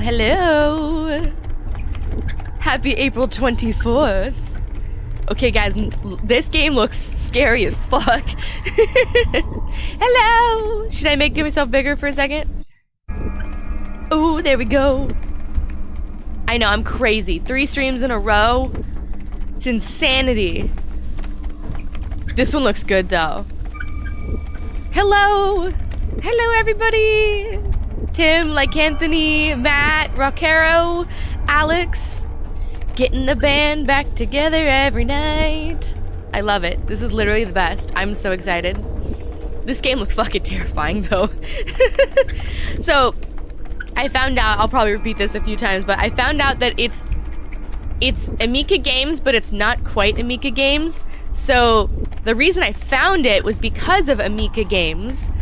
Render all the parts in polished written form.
hello. Happy April 24th. Okay, guys, this game looks scary as fuck. Hello. Should I make myself bigger for a second? Oh, there we go. I know, I'm crazy. 3 streams in a row. It's insanity. This one looks good, though. Hello. Hello, everybody. Tim, like Anthony, Matt, Rockero, Alex. Getting the band back together every night. I love it. This is literally the best. I'm so excited. This game looks fucking terrifying, though. So, I found out, I'll probably repeat this a few times, but I found out that it's Emika Games, but it's not quite Emika Games. So, the reason I found it was because of Emika Games.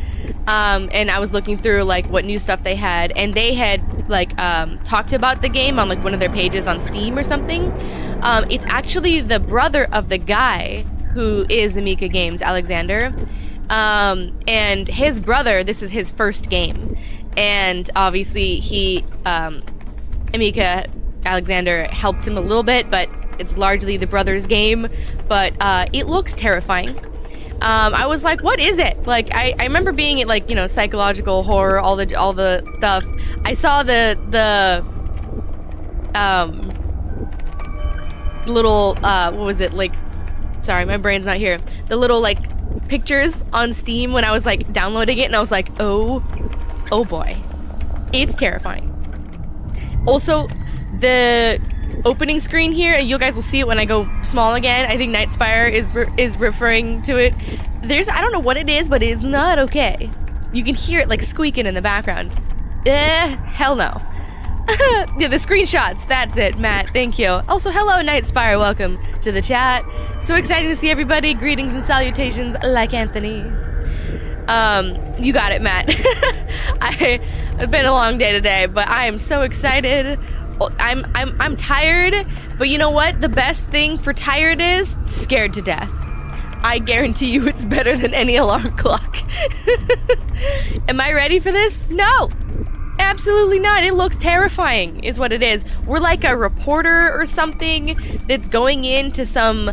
And I was looking through like what new stuff they had, and they had like talked about the game on like one of their pages on Steam or something. It's actually the brother of the guy who is Emika Games, Alexander, and his brother. This is his first game, and obviously he Emika Alexander helped him a little bit, but it's largely the brother's game. But it looks terrifying. I was like, what is it? Like, I remember being at, like, you know, psychological horror, all the stuff. I saw the little, what was it, like, sorry, my brain's not here. The little, like, pictures on Steam when I was, like, downloading it, and I was like, oh boy. It's terrifying. Also, the opening screen here, and you guys will see it when I go small again. I think Nightspire is referring to it. I don't know what it is, but it's not okay. You can hear it like squeaking in the background. Hell no. Yeah, the screenshots, that's it, Matt, thank you. Also, hello Nightspire, welcome to the chat. So exciting to see everybody. Greetings and salutations, like Anthony. You got it, Matt. It's been a long day today, but I am so excited. I'm tired, but you know what? The best thing for tired is scared to death. I guarantee you it's better than any alarm clock. Am I ready for this? No, absolutely not. It looks terrifying is what it is. We're like a reporter or something that's going into some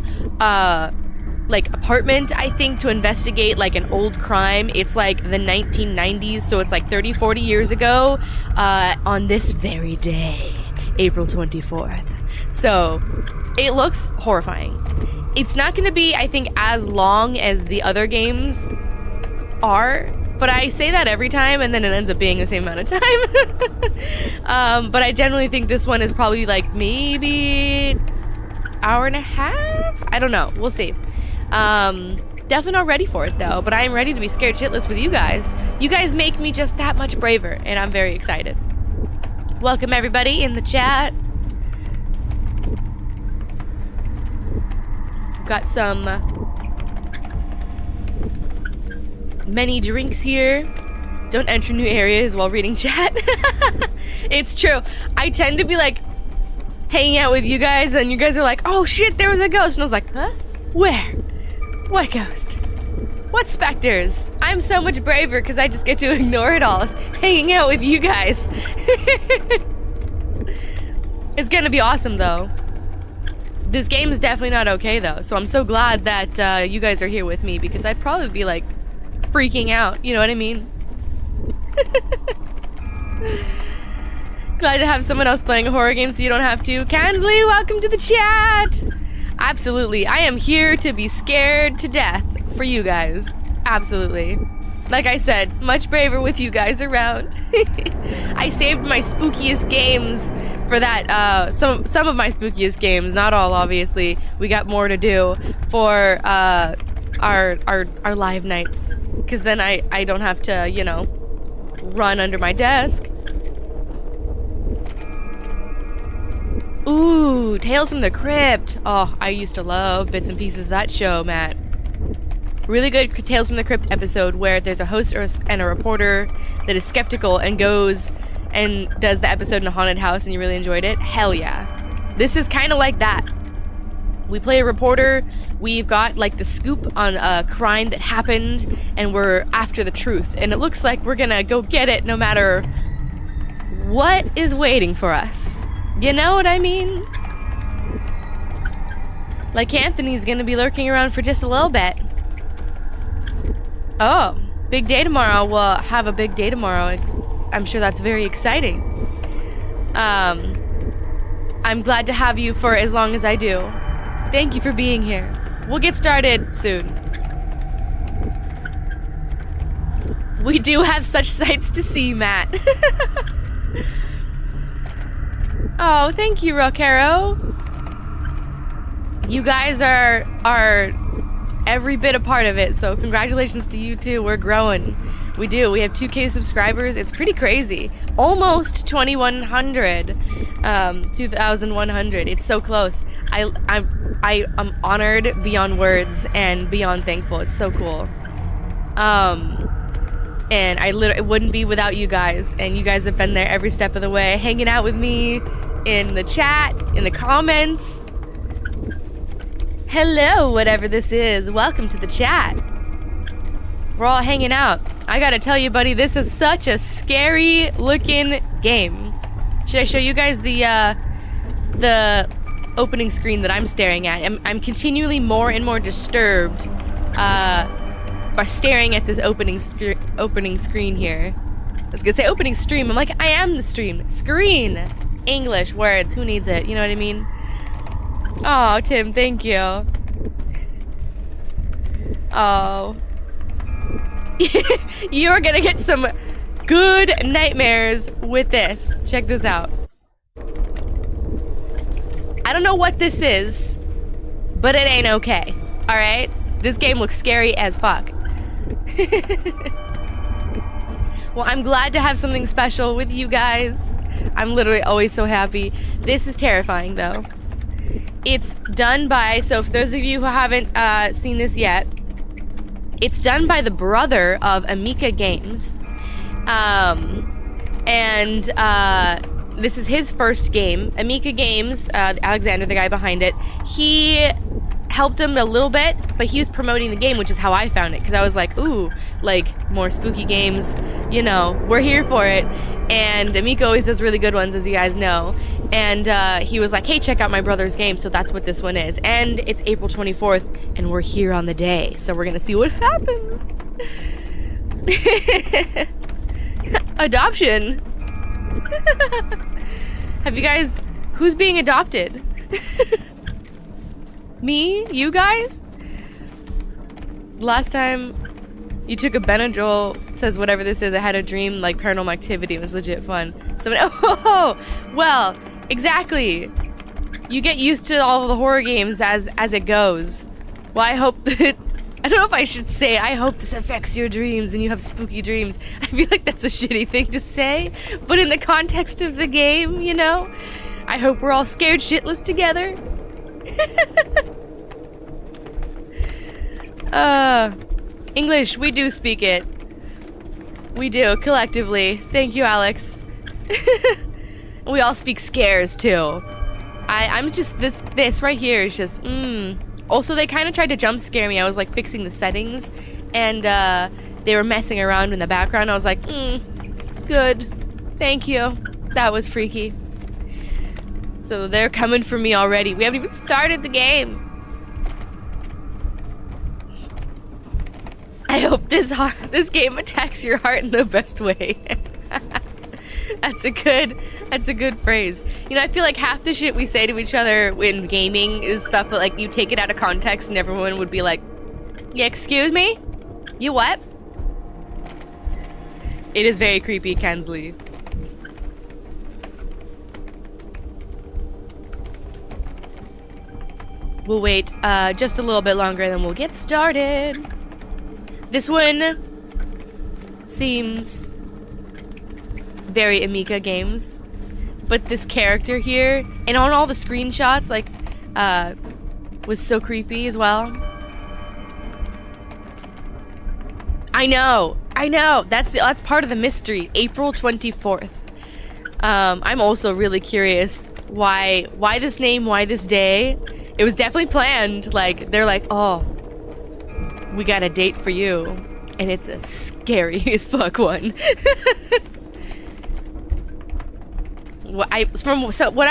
like apartment, I think, to investigate like an old crime. It's like the 1990s, so it's like 30-40 years ago on this very day, April 24th. So it looks horrifying. It's not going to be, I think, as long as the other games are, but I say that every time and then it ends up being the same amount of time. But I generally think this one is probably like maybe hour and a half? I don't know. We'll see. Definitely not ready for it though, but I am ready to be scared shitless with you guys. You guys make me just that much braver, and I'm very excited. Welcome everybody in the chat. Got some many drinks here. Don't enter new areas while reading chat. It's true. I tend to be like hanging out with you guys, and you guys are like, oh shit, there was a ghost. And I was like, huh? Where? What ghost? What specters? I'm so much braver because I just get to ignore it all, hanging out with you guys. It's gonna be awesome though. This game is definitely not okay though, so I'm so glad that you guys are here with me, because I'd probably be like freaking out, you know what I mean? Glad to have someone else playing a horror game so you don't have to. Kansley, welcome to the chat! Absolutely, I am here to be scared to death for you guys. Absolutely. Like I said, much braver with you guys around. I saved my spookiest games for that, some of my spookiest games, not all obviously. We got more to do for our live nights, because then I don't have to, you know, run under my desk. Ooh, Tales from the Crypt. Oh, I used to love bits and pieces of that show, Matt. Really good Tales from the Crypt episode where there's a host and a reporter that is skeptical and goes and does the episode in a haunted house, and you really enjoyed it. Hell yeah. This is kind of like that. We play a reporter, we've got like the scoop on a crime that happened, and we're after the truth. And it looks like we're gonna go get it no matter what is waiting for us? You know what I mean? Like Anthony's gonna be lurking around for just a little bit. Oh, big day tomorrow. We'll have a big day tomorrow. I'm sure that's very exciting. I'm glad to have you for as long as I do. Thank you for being here. We'll get started soon. We do have such sights to see, Matt. Oh, thank you, Rockero. You guys are every bit a part of it, so congratulations to you too. We're growing. We do. We have 2K subscribers. It's pretty crazy. Almost 2,100. 2,100. It's so close. I'm honored beyond words and beyond thankful. It's so cool. And it wouldn't be without you guys. And you guys have been there every step of the way, hanging out with me in the chat, in the comments. Hello, whatever this is. Welcome to the chat. We're all hanging out. I gotta tell you, buddy, this is such a scary looking game. Should I show you guys the opening screen that I'm staring at? I'm continually more and more disturbed by staring at this opening screen here. I was gonna say opening stream. I'm like, I am the stream. Screen. English words. Who needs it? You know what I mean? Oh, Tim, thank you. Oh. You're gonna get some good nightmares with this. Check this out. I don't know what this is, but it ain't okay. Alright? This game looks scary as fuck. Well, I'm glad to have something special with you guys. I'm literally always so happy. This is terrifying, though. It's done by, so for those of you who haven't seen this yet, it's done by the brother of Emika Games. This is his first game. Emika Games, Alexander, the guy behind it, he helped him a little bit, but he was promoting the game, which is how I found it, because I was like, ooh, like, more spooky games, you know, we're here for it. And Emika always does really good ones, as you guys know. And he was like, hey, check out my brother's game, so that's what this one is. And it's April 24th, and we're here on the day, so we're gonna see what happens. Adoption. Have you guys, who's being adopted? Me? You guys? Last time you took a Benadryl, says whatever this is, I had a dream like Paranormal Activity. It was legit fun. Oh, well, exactly. You get used to all the horror games as it goes. Well, I hope that, I don't know if I should say, I hope this affects your dreams and you have spooky dreams. I feel like that's a shitty thing to say, but in the context of the game, you know, I hope we're all scared shitless together. English, we do speak it. We do, collectively. Thank you, Alex. We all speak scares, too. I'm just, this right here is just, Also, they kind of tried to jump scare me. I was, like, fixing the settings, and, they were messing around in the background. I was like, good. Thank you. That was freaky. So they're coming for me already. We haven't even started the game. I hope this game attacks your heart in the best way. That's a good phrase. You know, I feel like half the shit we say to each other in gaming is stuff that, like, you take it out of context and everyone would be like, yeah, excuse me? You what? It is very creepy, Kensley. We'll wait just a little bit longer and then we'll get started. This one seems very Emika Games, but this character here, and on all the screenshots, like, was so creepy as well. I know. That's part of the mystery. April 24th. I'm also really curious why this name, why this day. It was definitely planned. Like, they're like, oh, we got a date for you, and it's a scary as fuck one. what I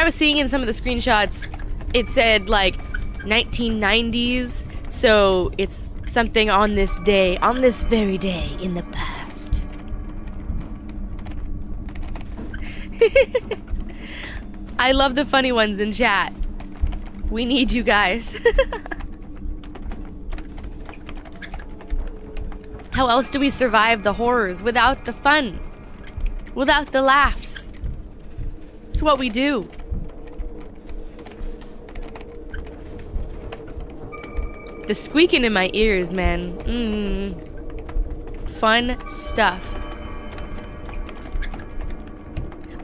was seeing in some of the screenshots, it said like 1990s, so it's something on this day, on this very day in the past. I love the funny ones in chat. We need you guys. How else do we survive the horrors without the fun? Without the laughs? It's what we do. The squeaking in my ears, man. Fun stuff.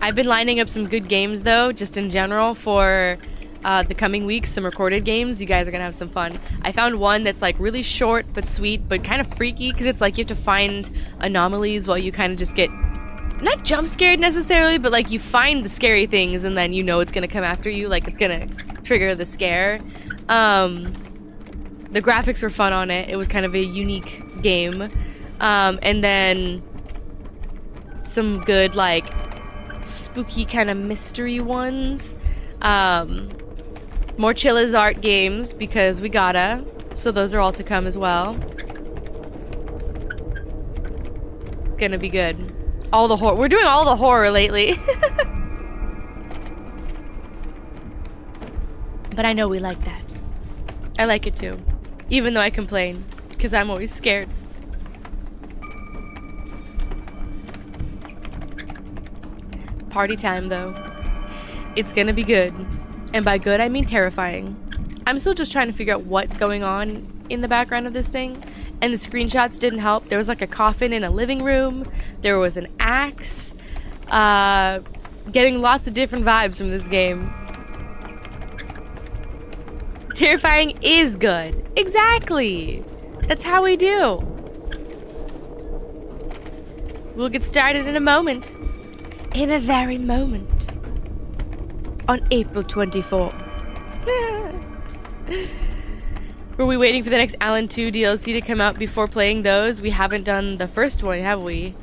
I've been lining up some good games, though, just in general, for the coming weeks, some recorded games. You guys are gonna have some fun. I found one that's like really short but sweet, but kind of freaky, because it's like you have to find anomalies while you kind of just get, not jump scared necessarily, but like you find the scary things and then you know it's gonna come after you, like it's gonna trigger the scare. The graphics were fun on it. It was kind of a unique game. And then some good like spooky kind of mystery ones. More Chilla's art games because we gotta. So those are all to come as well. It's gonna be good. All the horror. We're doing all the horror lately. But I know we like that. I like it too. Even though I complain, because I'm always scared. Party time, though. It's gonna be good. And by good, I mean terrifying. I'm still just trying to figure out what's going on in the background of this thing. And the screenshots didn't help. There was like a coffin in a living room. There was an axe. Getting lots of different vibes from this game. Terrifying is good. Exactly. That's how we do. We'll get started in a moment. In a very moment. On April 24th. Were we waiting for the next Alan 2 DLC to come out before playing those? We haven't done the first one, have we?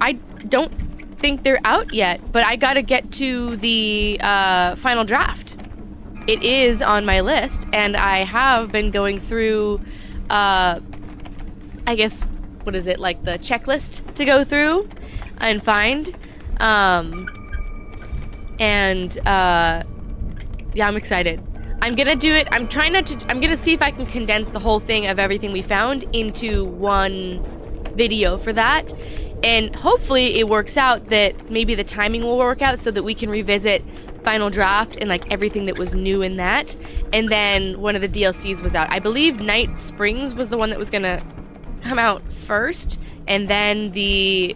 I don't think they're out yet, but I gotta get to the final draft. It is on my list, and I have been going through, I guess, what is it, like the checklist to go through and find. Yeah, I'm excited. I'm gonna do it. I'm gonna see if I can condense the whole thing of everything we found into one video for that. And hopefully it works out that maybe the timing will work out so that we can revisit Final Draft and like everything that was new in that. And then one of the DLCs was out. I believe Night Springs was the one that was gonna come out first, and then the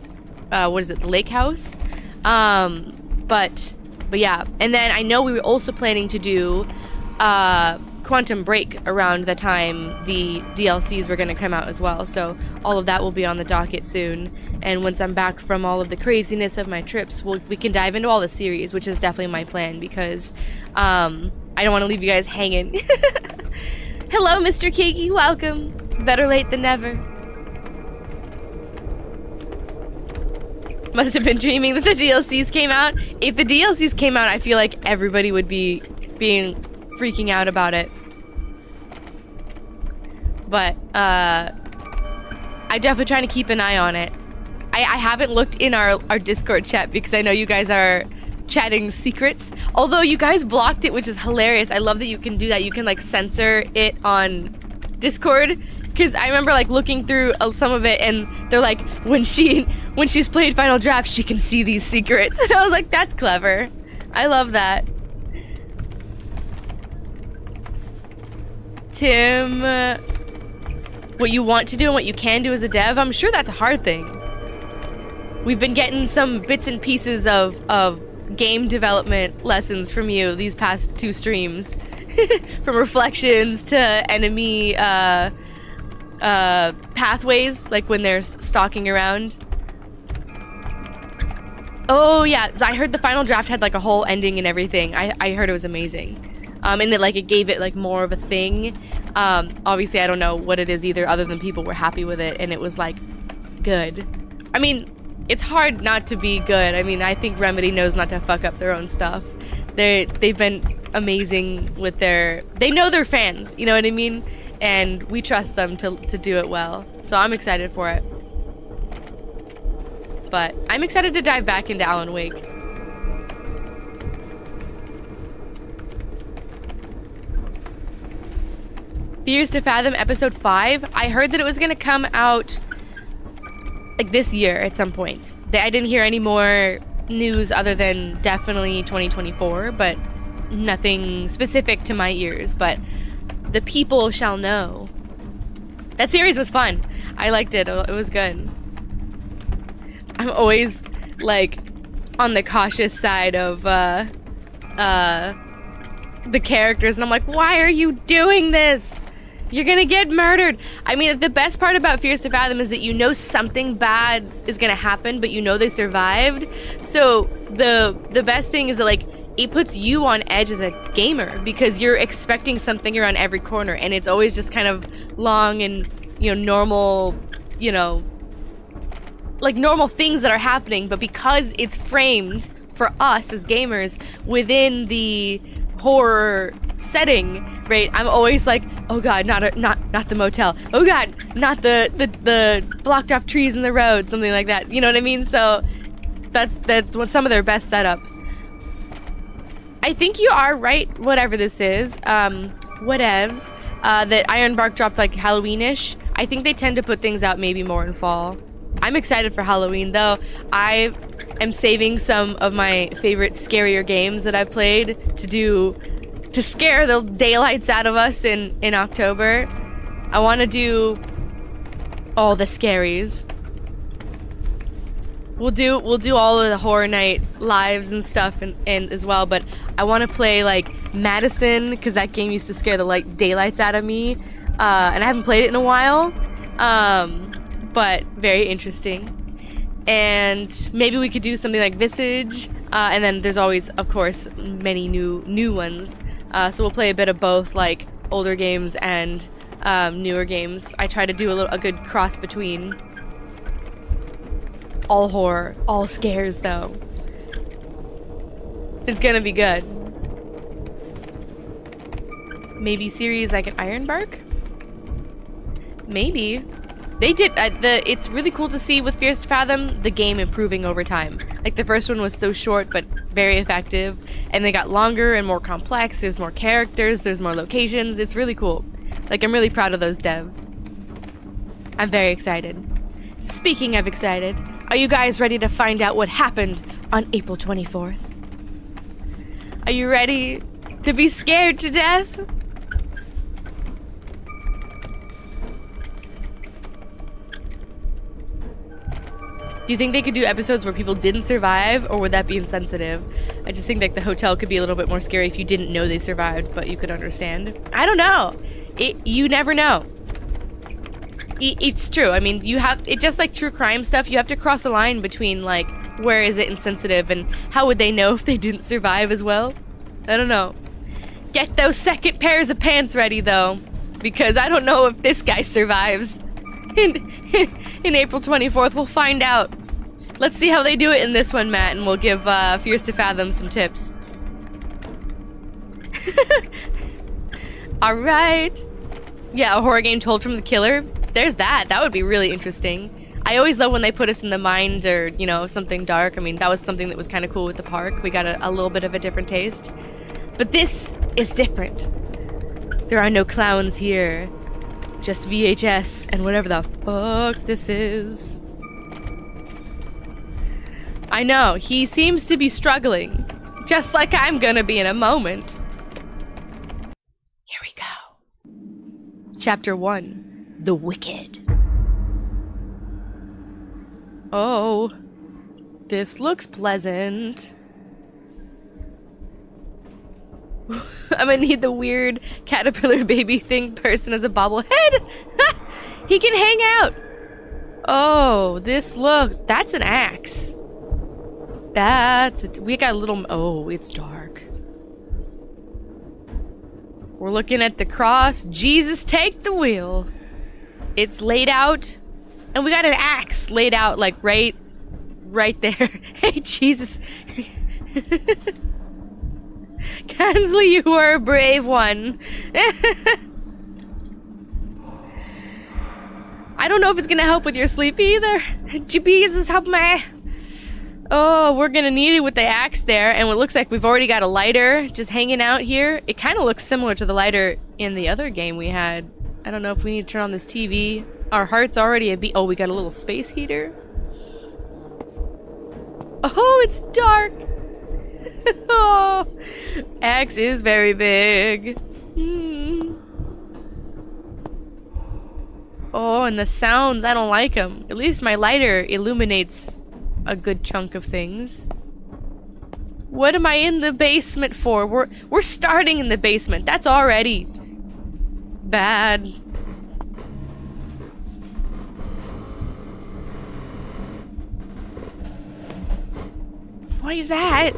what is it, the Lake House? But yeah. And then I know we were also planning to do Quantum Break around the time the DLCs were going to come out as well. So all of that will be on the docket soon. And once I'm back from all of the craziness of my trips, we can dive into all the series, which is definitely my plan because I don't want to leave you guys hanging. Hello, Mr. Kiki. Welcome. Better late than never. Must have been dreaming that the DLCs came out. If the DLCs came out, I feel like everybody would be freaking out about it. But I'm definitely trying to keep an eye on it. I haven't looked in our Discord chat because I know you guys are chatting secrets. Although you guys blocked it, which is hilarious. I love that you can do that. You can like censor it on Discord. Because I remember like looking through some of it and they're like, when she's played Final Draft, she can see these secrets. And I was like, that's clever. I love that. Tim, what you want to do and what you can do as a dev, I'm sure that's a hard thing. We've been getting some bits and pieces of game development lessons from you these past 2 streams. From reflections to enemy pathways, like when they're stalking around. Oh yeah, so I heard the Final Draft had like a whole ending and everything. I heard it was amazing. And it gave it like more of a thing. Obviously I don't know what it is either, other than people were happy with it and it was like good. I mean, it's hard not to be good. I mean, I think Remedy knows not to fuck up their own stuff. They've been amazing with they know their fans, you know what I mean? And we trust them to do it well. So I'm excited for it. But I'm excited to dive back into Alan Wake. Fears to Fathom episode 5. I heard that it was gonna come out like this year at some point. I didn't hear any more news other than definitely 2024, but nothing specific to my ears. But the people shall know. That series was fun. I liked it. It was good. I'm always like on the cautious side of the characters, and I'm like, why are you doing this? You're gonna get murdered. I mean, the best part about Fears to Fathom is that you know something bad is gonna happen, but you know they survived. So the best thing is that, like, it puts you on edge as a gamer because you're expecting something around every corner, and it's always just kind of long and, you know, normal, you know, like normal things that are happening, but because it's framed for us as gamers within the horror setting, right? I'm always like, oh god, not the motel. Oh god, not the blocked off trees in the road, something like that. You know what I mean? So that's what some of their best setups. I think you are right, whatever this is, whatevs, that Ironbark dropped like Halloween-ish. I think they tend to put things out maybe more in fall. I'm excited for Halloween, though. I am saving some of my favorite scarier games that I've played to scare the daylights out of us in October. I want to do all the scaries. We'll do all of the Horror Night lives and stuff and as well, but I want to play like Madison, because that game used to scare the like daylights out of me, and I haven't played it in a while. But very interesting. And maybe we could do something like Visage, and then there's always, of course, many new ones. So we'll play a bit of both, like older games and newer games. I try to do a good cross between. All horror, all scares, though. It's gonna be good. Maybe series like an Ironbark? Maybe. They did, it's really cool to see with Fears to Fathom, the game improving over time. Like, the first one was so short, but very effective, and they got longer and more complex. There's more characters, there's more locations. It's really cool. Like, I'm really proud of those devs. I'm very excited. Speaking of excited, are you guys ready to find out what happened on April 24th? Are you ready to be scared to death? Do you think they could do episodes where people didn't survive, or would that be insensitive? I just think like the hotel could be a little bit more scary if you didn't know they survived, but you could understand. I don't know. You never know. It's true. I mean, it's just like true crime stuff. You have to cross a line between like, where is it insensitive and how would they know if they didn't survive as well? I don't know. Get those second pairs of pants ready though, because I don't know if this guy survives. In April 24th, we'll find out. Let's see how they do it in this one, Matt, and we'll give Fears to Fathom some tips. Alright. Yeah, a horror game told from the killer. There's that. That would be really interesting. I always love when they put us in the mind or, you know, something dark. I mean, that was something that was kind of cool with the park. We got a little bit of a different taste. But this is different. There are no clowns here. Just VHS and whatever the fuck this is. I know, he seems to be struggling. Just like I'm gonna be in a moment. Here we go. Chapter 1. The Wicked. Oh, this looks pleasant. I'm gonna need the weird caterpillar baby thing person as a bobblehead. He can hang out. Oh, that's an axe. We got a little, oh, it's dark. We're looking at the cross. Jesus, take the wheel. It's laid out, and we got an axe laid out like right right there. Hey, Jesus. Kansley, you are a brave one. I don't know if it's gonna help with your sleep either. Jesus, help me. Oh, we're gonna need it with the axe there, and it looks like we've already got a lighter just hanging out here. It kind of looks similar to the lighter in the other game we had. I don't know if we need to turn on this TV. Our heart's already a beat. Oh, we got a little space heater. Oh, it's dark. Oh, axe is very big. Oh, and the sounds, I don't like them. At least my lighter illuminates a good chunk of things. What am I in the basement for? We're starting in the basement. That's already bad. What is that?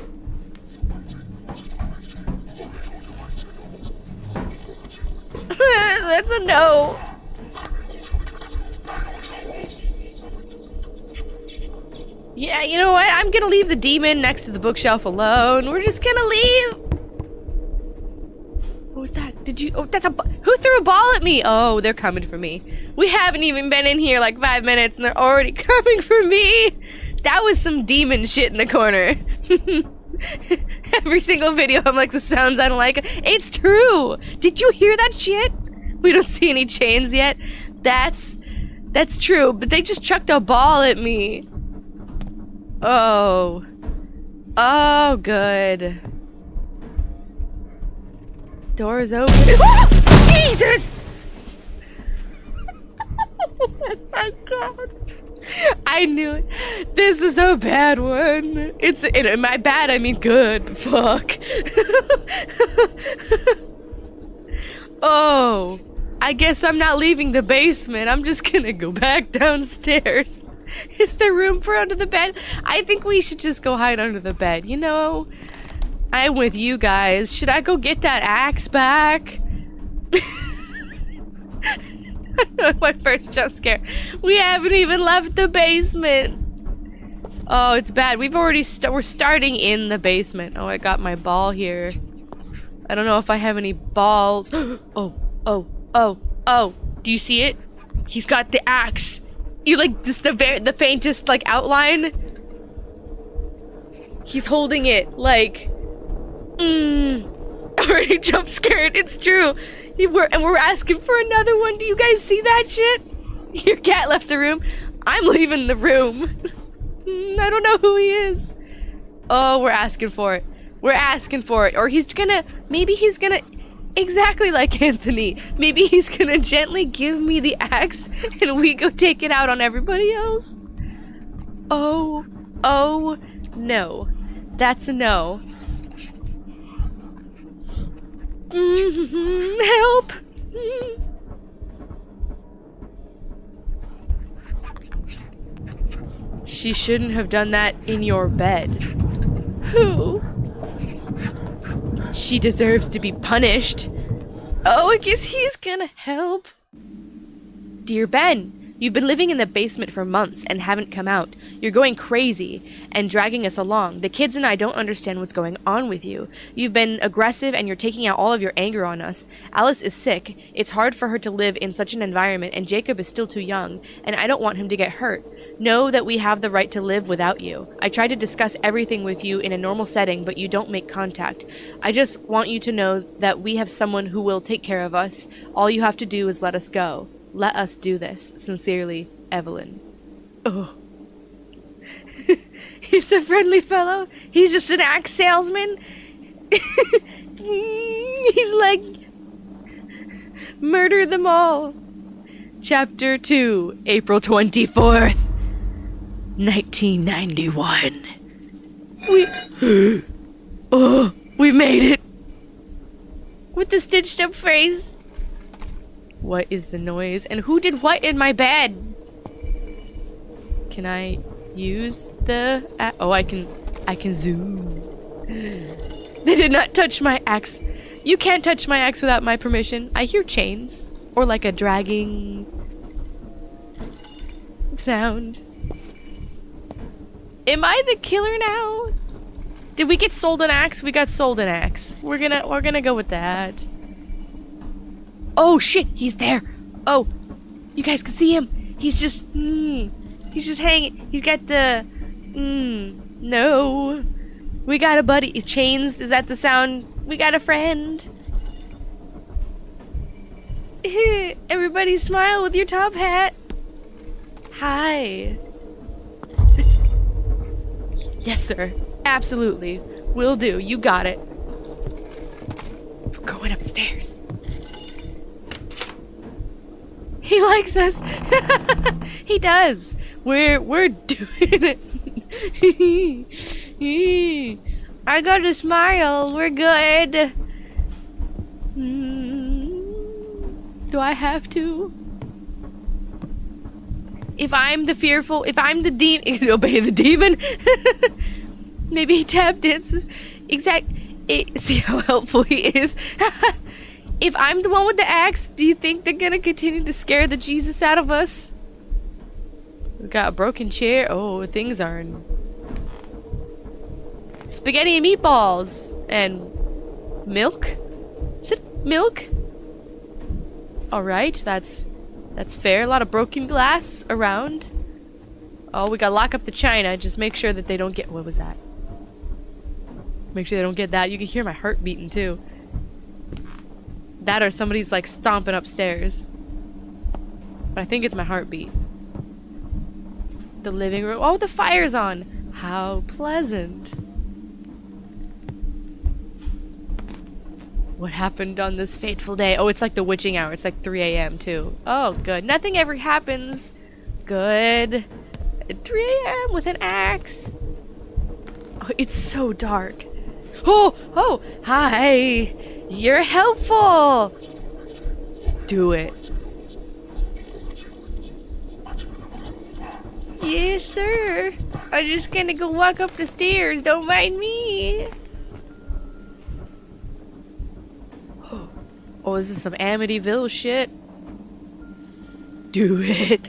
That's a no. Yeah, you know what? I'm gonna leave the demon next to the bookshelf alone. We're just gonna leave. What was that? Did you? Oh, that's a. Who threw a ball at me? Oh, they're coming for me. We haven't even been in here like 5 minutes and they're already coming for me. That was some demon shit in the corner. Every single video, I'm like, the sounds I don't like. It's true. Did you hear that shit? We don't see any chains yet. That's true. But they just chucked a ball at me. Oh. Oh, good. Doors open. Jesus! Oh my god. I knew it. This is a bad one. It's by bad I mean good. Fuck. Oh. I guess I'm not leaving the basement. I'm just gonna go back downstairs. Is there room for under the bed? I think we should just go hide under the bed, you know? I'm with you guys. Should I go get that axe back? My first jump scare. We haven't even left the basement. Oh, it's bad. We've already we're starting in the basement. Oh, I got my ball here. I don't know if I have any balls. Oh. Do you see it? He's got the axe. You like just the faintest like outline. He's holding it like. Already jump scared. It's true. We're asking for another one. Do you guys see that shit? Your cat left the room. I'm leaving the room. I don't know who he is. Oh, we're asking for it. We're asking for it. Or maybe he's gonna, exactly like Anthony, maybe he's gonna gently give me the axe and we go take it out on everybody else. Oh, no. That's a no. Help! She shouldn't have done that in your bed. Who? She deserves to be punished. Oh, I guess he's gonna help. Dear Ben, you've been living in the basement for months and haven't come out. You're going crazy and dragging us along. The kids and I don't understand what's going on with you. You've been aggressive and you're taking out all of your anger on us. Alice is sick. It's hard for her to live in such an environment, and Jacob is still too young, and I don't want him to get hurt. Know that we have the right to live without you. I tried to discuss everything with you in a normal setting, but you don't make contact. I just want you to know that we have someone who will take care of us. All you have to do is let us go. Let us do this. Sincerely, Evelyn. Oh. He's a friendly fellow. He's just an axe salesman. He's like, murder them all. Chapter 2, April 24th, 1991. We made it. With the stitched up face. What is the noise? And who did what in my bed? Can I use the... Oh, I can zoom. They did not touch my axe. You can't touch my axe without my permission. I hear chains. Or like a dragging sound. Am I the killer now? Did we get sold an axe? We got sold an axe. We're gonna go with that. Oh shit, he's there. Oh, you guys can see him. He's just hanging. He's got the no. We got a buddy. Chains, is that the sound? We got a friend. Everybody smile with your top hat. Hi. Yes, sir. Absolutely. Will do. You got it. We're going upstairs. He likes us. He does. We're doing it. I got a smile. We're good. Do I have to? If I'm the demon, obey the demon. Maybe he tap dances. See how helpful he is. If I'm the one with the axe, do you think they're gonna continue to scare the Jesus out of us? We got a broken chair. Oh, things are in spaghetti and meatballs and milk. Is it milk? All right, that's fair. A lot of broken glass around. Oh, we gotta lock up the china. Just make sure that they don't get. What was that? Make sure they don't get that. You can hear my heart beating too. That or somebody's like stomping upstairs. But I think it's my heartbeat. The living room. Oh, the fire's on. How pleasant. What happened on this fateful day? Oh, it's like the witching hour. It's like 3 a.m. too. Oh, good. Nothing ever happens. Good. At 3 a.m. with an axe. Oh, it's so dark. Oh, hi. You're helpful. Do it. Yes, sir. I'm just gonna go walk up the stairs. Don't mind me. Oh, this is some Amityville shit. Do it.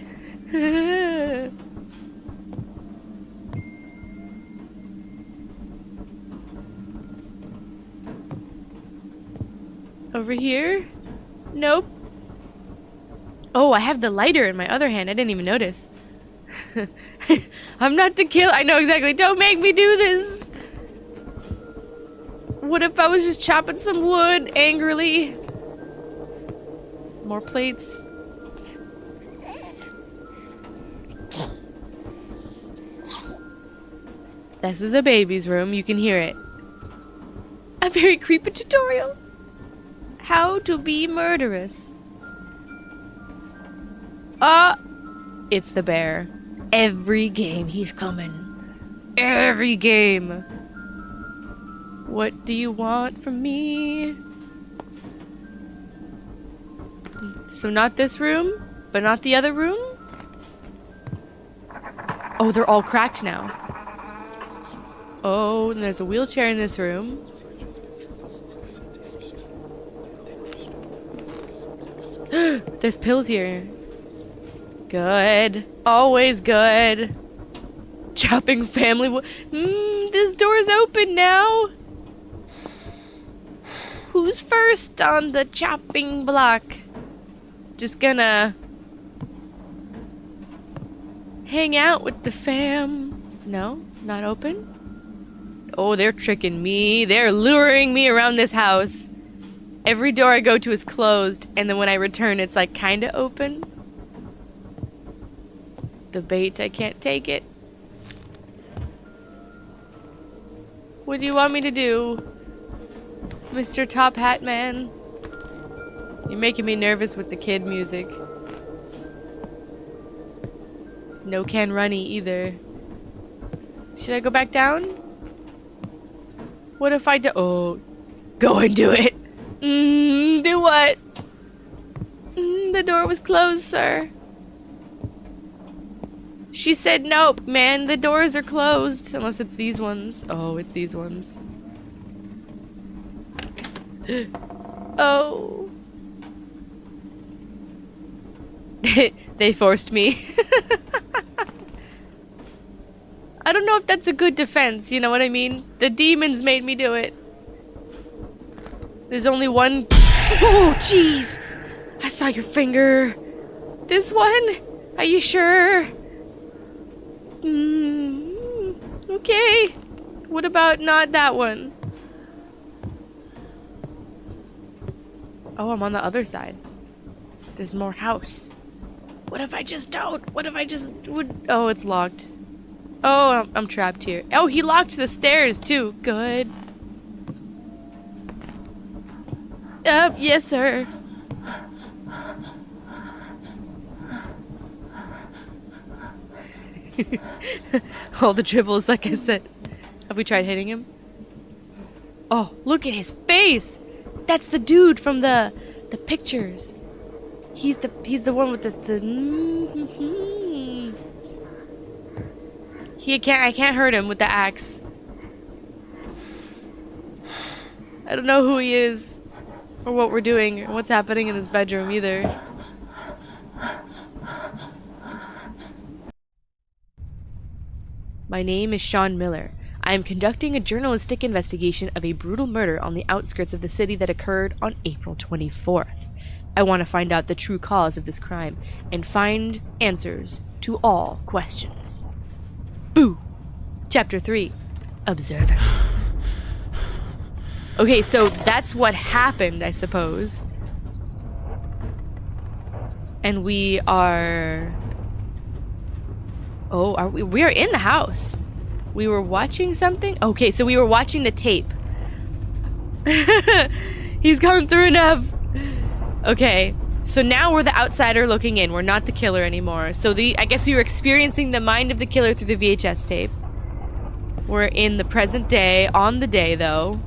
Over here? Nope. Oh, I have the lighter in my other hand. I didn't even notice. I'm not the killer. I know exactly. Don't make me do this. What if I was just chopping some wood angrily? More plates. This is a baby's room. You can hear it. A very creepy tutorial. How to be murderous. It's the bear. Every game he's coming. Every game. What do you want from me? So not this room, but not the other room? Oh, they're all cracked now. Oh, and there's a wheelchair in this room. There's pills here. Good. Always good. Chopping family. This door's open now. Who's first on the chopping block? Just gonna hang out with the fam. No, not open. Oh, they're tricking me. They're luring me around this house. Every door I go to is closed, and then when I return, it's like kinda open. The bait, I can't take it. What do you want me to do, Mr. Top Hat Man? You're making me nervous with the kid music. No Can Runny either. Should I go back down? What if I do? Oh, go and do it. Do what? The door was closed, sir. She said nope, man. The doors are closed. Unless it's these ones. Oh, it's these ones. Oh. They forced me. I don't know if that's a good defense, you know what I mean? The demons made me do it. There's only one. Oh, jeez! I saw your finger. This one? Are you sure? Okay. What about not that one? Oh, I'm on the other side. There's more house. What if I just don't? What if I just would? Oh, it's locked. Oh, I'm trapped here. Oh, he locked the stairs too. Good. Yes, sir. All the dribbles, like I said. Have we tried hitting him? Oh, look at his face! That's the dude from the pictures. He's the one with the I can't hurt him with the axe. I don't know who he is or what we're doing or what's happening in his bedroom either. My name is Sean Miller. I am conducting a journalistic investigation of a brutal murder on the outskirts of the city that occurred on April 24th. I want to find out the true cause of this crime and find answers to all questions. Boo! Chapter 3. Observer. Okay, so that's what happened, I suppose. And we are... Oh, are we? We are in the house. We were watching something? Okay, so we were watching the tape. He's gone through enough. Okay, so now we're the outsider looking in. We're not the killer anymore. So I guess we were experiencing the mind of the killer through the VHS tape. We're in the present day, on the day though.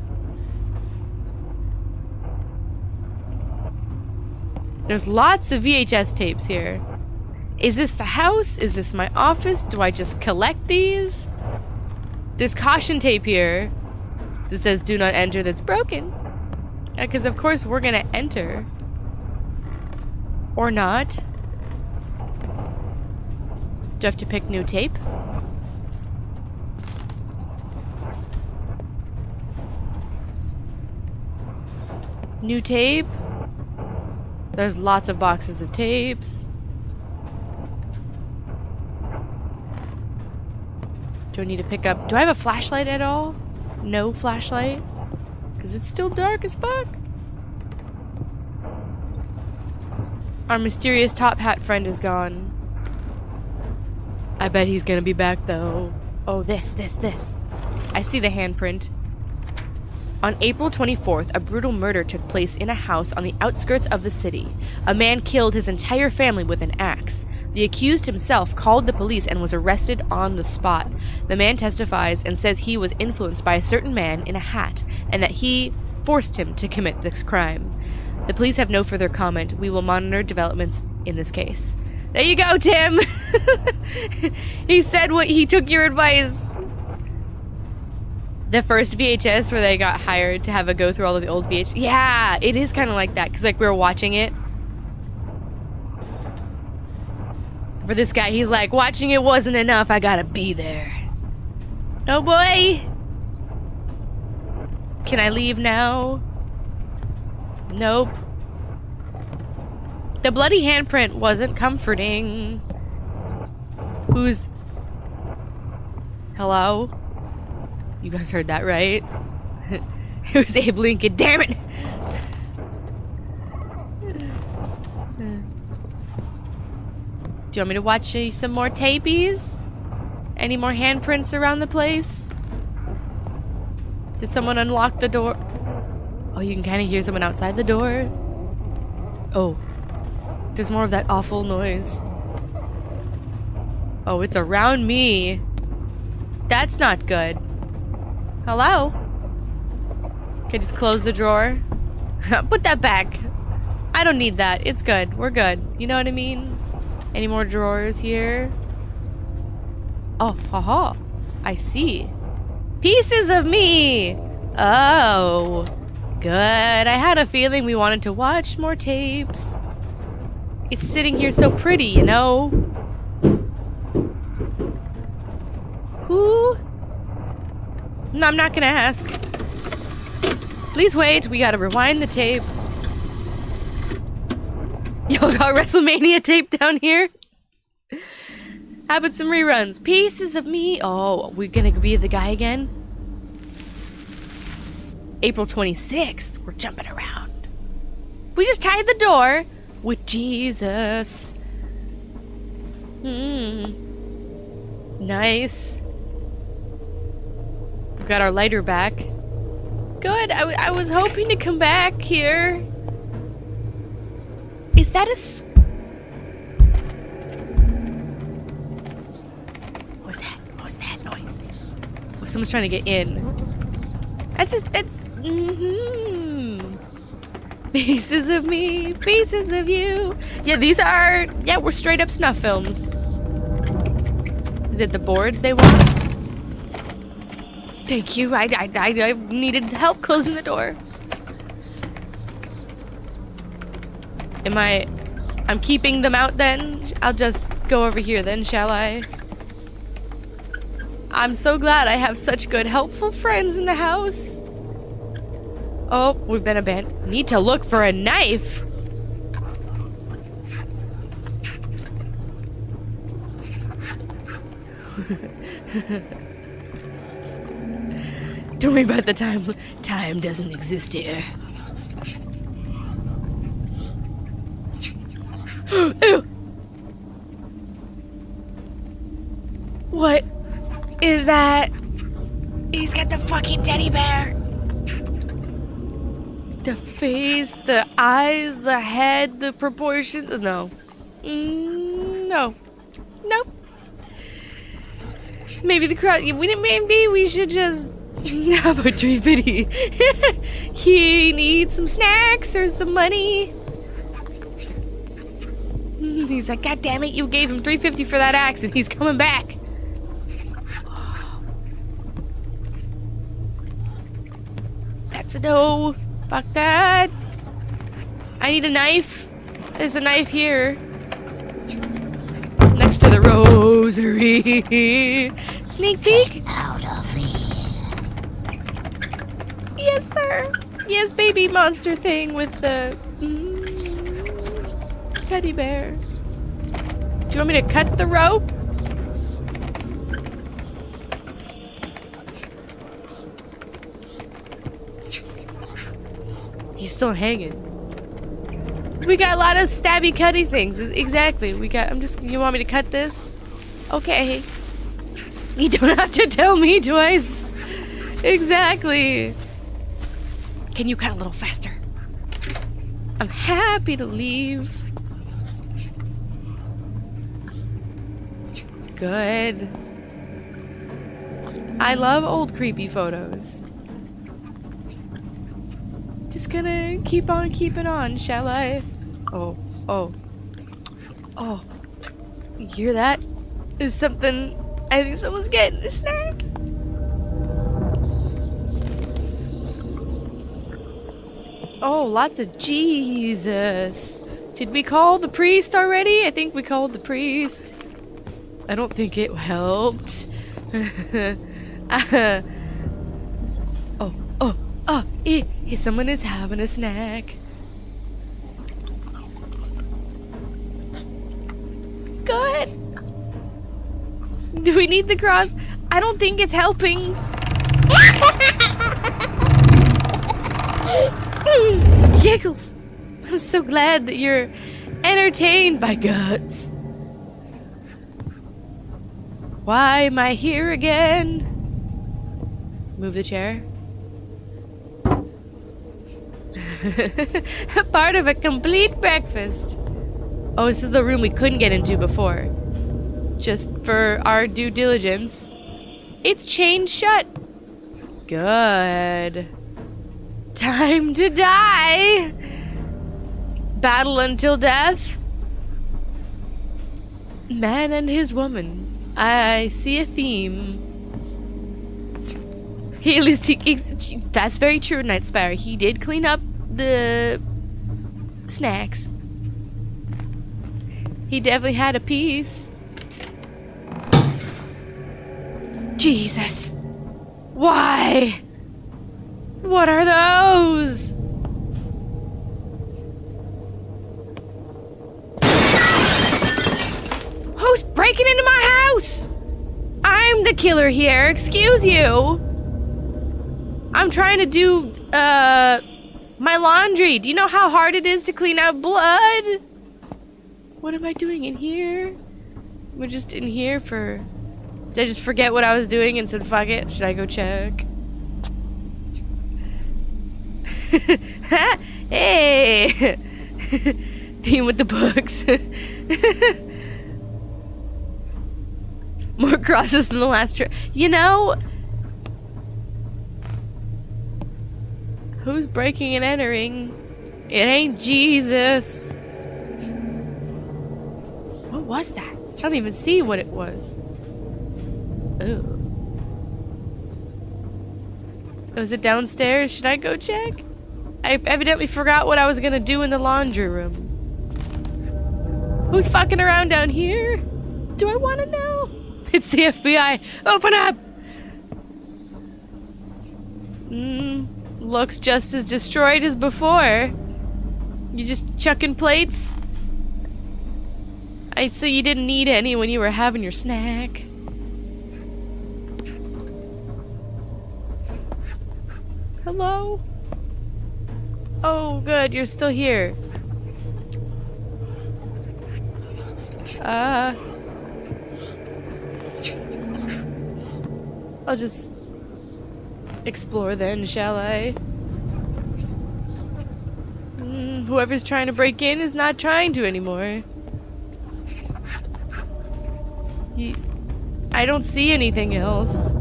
There's lots of VHS tapes here. Is this the house? Is this my office? Do I just collect these? There's caution tape here that says do not enter that's broken. Because of course we're gonna enter. Or not. Do I have to pick new tape? New tape? There's lots of boxes of tapes. Do I need to pick up... Do I have a flashlight at all? No flashlight? Because it's still dark as fuck. Our mysterious top hat friend is gone. I bet he's gonna be back though. Oh, this. I see the handprint. On April 24th, a brutal murder took place in a house on the outskirts of the city. A man killed his entire family with an axe. The accused himself called the police and was arrested on the spot. The man testifies and says he was influenced by a certain man in a hat and that he forced him to commit this crime. The police have no further comment. We will monitor developments in this case. There you go, Tim! He said he took your advice. The first VHS where they got hired to have a go through all of the old VHS. Yeah, it is kind of like that because like we were watching it. For this guy, he's like, watching it wasn't enough. I gotta be there. Oh boy. Can I leave now? Nope. The bloody handprint wasn't comforting. Who's... Hello? You guys heard that, right? It was Abe Lincoln, damn it! Do you want me to watch some more tapies? Any more handprints around the place? Did someone unlock the door? Oh, you can kind of hear someone outside the door. Oh, there's more of that awful noise. Oh, it's around me. That's not good. Hello? Okay, just close the drawer. Put that back. I don't need that. It's good. We're good. You know what I mean? Any more drawers here? Oh, haha. I see. Pieces of me! Oh. Good. I had a feeling we wanted to watch more tapes. It's sitting here so pretty, you know? Ooh. No, I'm not gonna ask. Please wait, we gotta rewind the tape. Y'all got WrestleMania tape down here? How about some reruns? Pieces of me. Oh, we're gonna be the guy again? April 26th. We're jumping around. We just tied the door with Jesus. Nice. We've got our lighter back. Good. I was hoping to come back here. Is that a... What was that noise? Oh, someone's trying to get in. That's Pieces of me, pieces of you. Yeah, these are... Yeah, we're straight up snuff films. Is it the boards they want? Thank you. I needed help closing the door. I'm keeping them out then? I'll just go over here then, shall I? I'm so glad I have such good, helpful friends in the house. Oh, we've been abandoned. Need to look for a knife. Don't worry about the time. Time doesn't exist here. Ew. What is that? He's got the fucking teddy bear. The face, the eyes, the head, the proportions. No. No. Nope. Maybe the crowd. Maybe we should just have a tree pity. He needs some snacks or some money. He's like, God damn it, you gave him $3.50 for that axe and he's coming back. That's a no. Fuck that. I need a knife. There's a knife here. Next to the rosary. Sneak peek. Get out of here. Yes, sir. Yes, baby monster thing with the teddy bear. Do you want me to cut the rope? He's still hanging. We got a lot of stabby cutty things. Exactly. You want me to cut this? Okay. You don't have to tell me twice. Exactly. Can you cut a little faster? I'm happy to leave. Good. I love old creepy photos. Just gonna keep on keeping on, shall I? Oh. You hear that? There's something. I think someone's getting a snack. Oh, lots of Jesus. Did we call the priest already? I think we called the priest. I don't think it helped. Someone is having a snack. Good. Do we need the cross? I don't think it's helping. Giggles. I'm so glad that you're entertained by guts. Why am I here again? Move the chair. Part of a complete breakfast. Oh, this is the room we couldn't get into before. Just for our due diligence. It's chained shut. Good. Time to die. Battle until death. Man and his woman. I see a theme. He at least that's very true, Night Sparrow. He did clean up the snacks. He definitely had a piece. Jesus. Why? What are those? Who's breaking into my house? I'm the killer here, excuse you. I'm trying to do, my laundry. Do you know how hard it is to clean out blood? What am I doing in here? We're just in here for... Did I just forget what I was doing and said, fuck it? Should I go check? Hey! Team with the books. More crosses than the last trip. You know... Who's breaking and entering? It ain't Jesus. What was that? I don't even see what it was. Oh. Was it downstairs? Should I go check? I evidently forgot what I was gonna do in the laundry room. Who's fucking around down here? Do I want to know? It's the FBI. Open up! Looks just as destroyed as before. You just chucking plates? So you didn't need any when you were having your snack. Hello? Oh, good, you're still here. I'll just explore then, shall I? Whoever's trying to break in is not trying to anymore. I don't see anything else.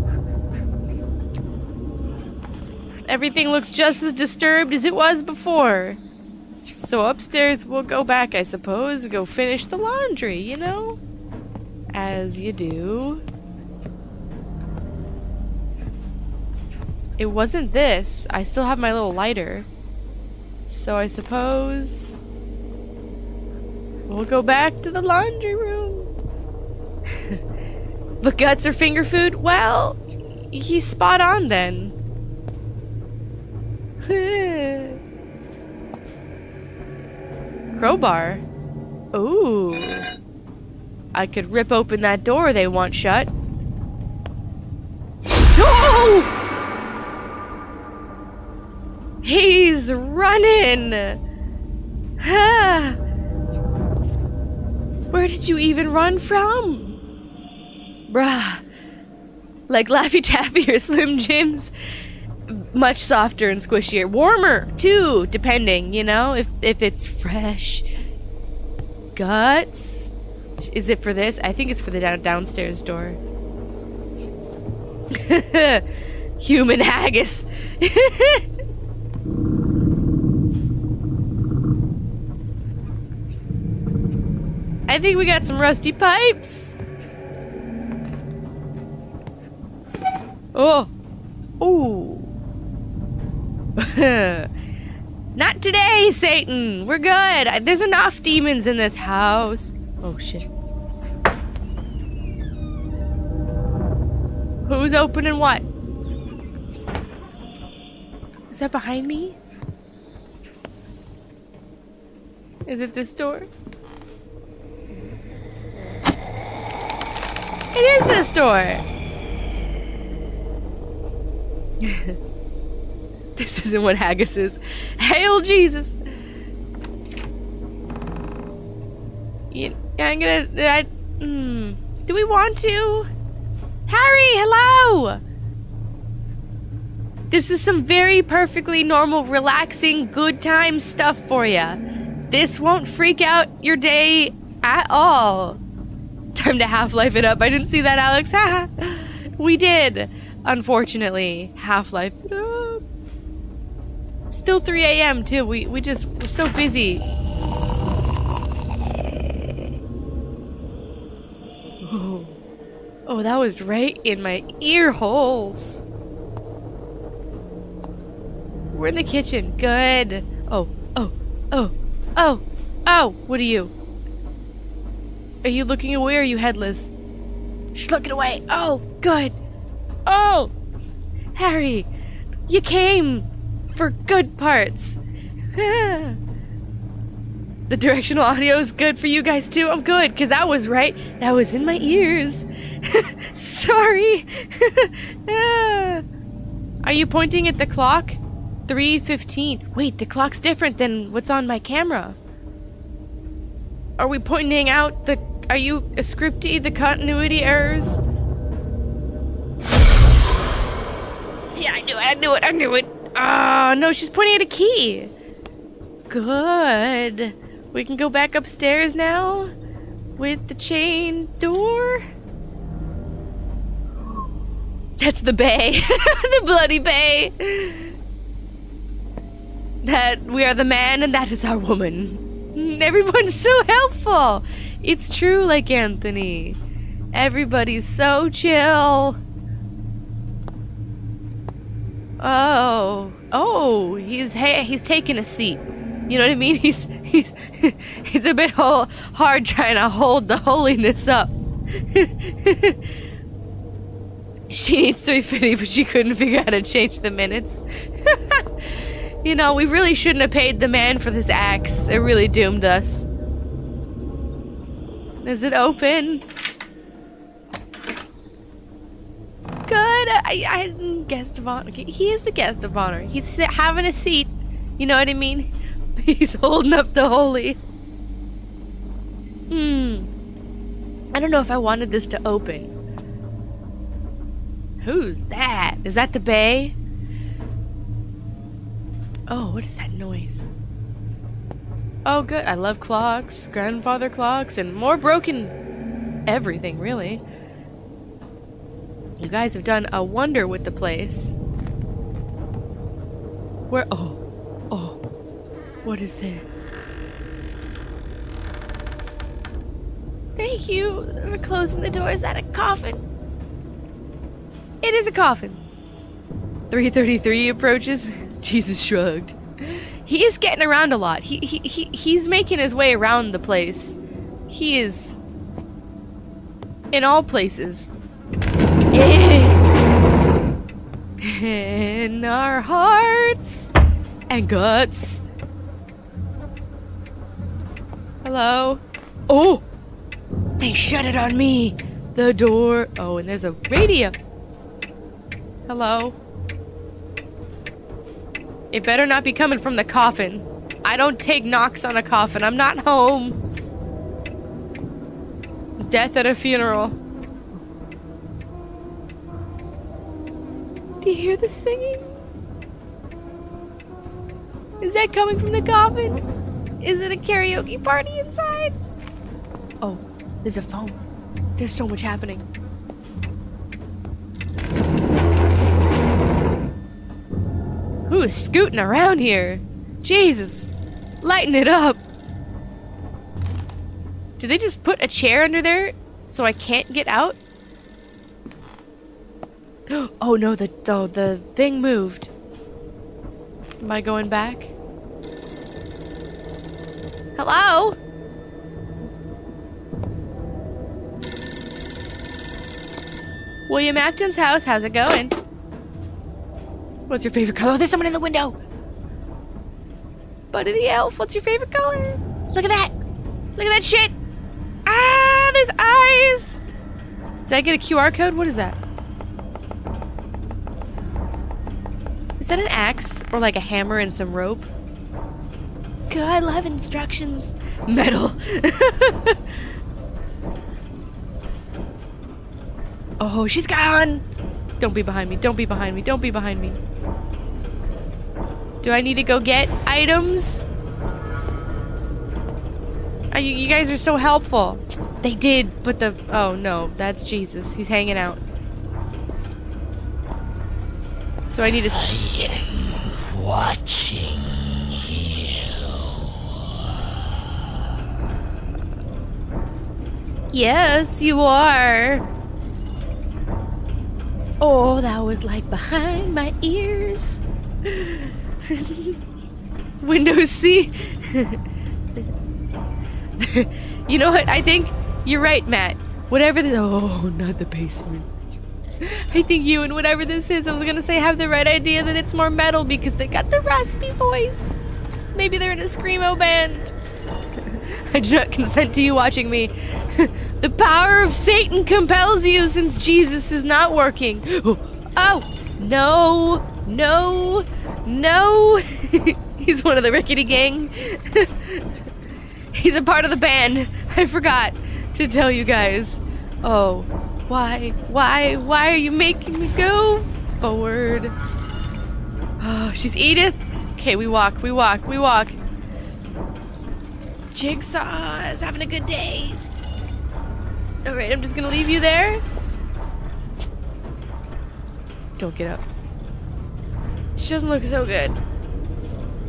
Everything looks just as disturbed as it was before. So upstairs we'll go back, I suppose, go finish the laundry, you know? As you do. It wasn't this. I still have my little lighter. So I suppose we'll go back to the laundry room. But guts or finger food? Well, he's spot on then. Crowbar. Ooh. I could rip open that door they want shut. Oh! He's running! Where did you even run from? Bruh. Like Laffy Taffy or Slim Jims? Much softer and squishier. Warmer, too, depending, you know? If it's fresh. Guts? Is it for this? I think it's for the downstairs door. Human haggis. I think we got some rusty pipes. Oh. Ooh. Not today, Satan. We're good. There's enough demons in this house. Oh, shit. Who's opening what? Is that behind me? Is it this door? It is this door. This isn't what haggis is. Hail Jesus! I'm gonna... do we want to? Harry, hello! This is some very perfectly normal, relaxing, good time stuff for ya. This won't freak out your day at all. Time to Half-Life it up. I didn't see that, Alex. Haha. We did. Unfortunately, Half-Life it up. Still 3 a.m. too. We're so busy. Oh, that was right in my ear holes. We're in the kitchen. Good. Oh. What are you? Are you looking away or are you headless? She's looking away. Oh, good. Oh. Harry, you came for good parts. The directional audio is good for you guys too. I'm good, because that was right. That was in my ears. Sorry. Are you pointing at the clock? 3:15. Wait, the clock's different than what's on my camera. Are we pointing out the... Are you scripty the continuity errors? Yeah, I knew it. Oh, no, she's pointing at a key. Good. We can go back upstairs now with the chain door. That's the bay. The bloody bay. That we are the man and that is our woman. Everyone's so helpful. It's true, like Anthony. Everybody's so chill. Oh, he's taking a seat. You know what I mean? He's a bit hard trying to hold the holiness up. She needs 350, but she couldn't figure out how to change the minutes. You know, we really shouldn't have paid the man for this axe. It really doomed us. Is it open? Good. I guest of honor. He is the guest of honor. He's having a seat. You know what I mean? He's holding up the holy. I don't know if I wanted this to open. Who's that? Is that the bay? Oh, what is that noise? Oh, good. I love clocks, grandfather clocks, and more broken everything, really. You guys have done a wonder with the place. Where? Oh. What is that? Thank you for closing the door. Is that a coffin? It is a coffin. 3:33 approaches. Jesus shrugged. He is getting around a lot. He's making his way around the place. He is in all places. In our hearts and guts. Hello? Oh! They shut it on me! The door. Oh, and there's a radio. Hello? It better not be coming from the coffin. I don't take knocks on a coffin. I'm not home. Death at a funeral. Do you hear the singing? Is that coming from the coffin? Is it a karaoke party inside? Oh, there's a phone. There's so much happening. Who's scooting around here? Jesus. Lighten it up. Did they just put a chair under there so I can't get out? Oh no, the thing moved. Am I going back? Hello? William Afton's house, how's it going? What's your favorite color? Oh, there's someone in the window! Buddy the Elf, what's your favorite color? Look at that! Look at that shit! Ah, there's eyes! Did I get a QR code? What is that? Is that an axe? Or like a hammer and some rope? God, I love instructions. Metal. Oh, she's gone! Don't be behind me, don't be behind me, don't be behind me. Do I need to go get items? You guys are so helpful. They did, but the... Oh no, that's Jesus. He's hanging out. So I need to... I am watching you. Yes, you are. Oh, that was like behind my ears. Windows C. You know what? I think you're right, Matt. Whatever the... Oh, not the basement. I think you and whatever this is, I was gonna say, have the right idea that it's more metal because they got the raspy voice. Maybe they're in a screamo band. I do not consent to you watching me. The power of Satan compels you since Jesus is not working. Oh, no, no, no. He's one of the Rickety gang. He's a part of the band. I forgot to tell you guys. Oh, why are you making me go forward? Oh, she's Edith. Okay, we walk. Jigsaw is having a good day. All right, I'm just gonna leave you there. Don't get up. She doesn't look so good.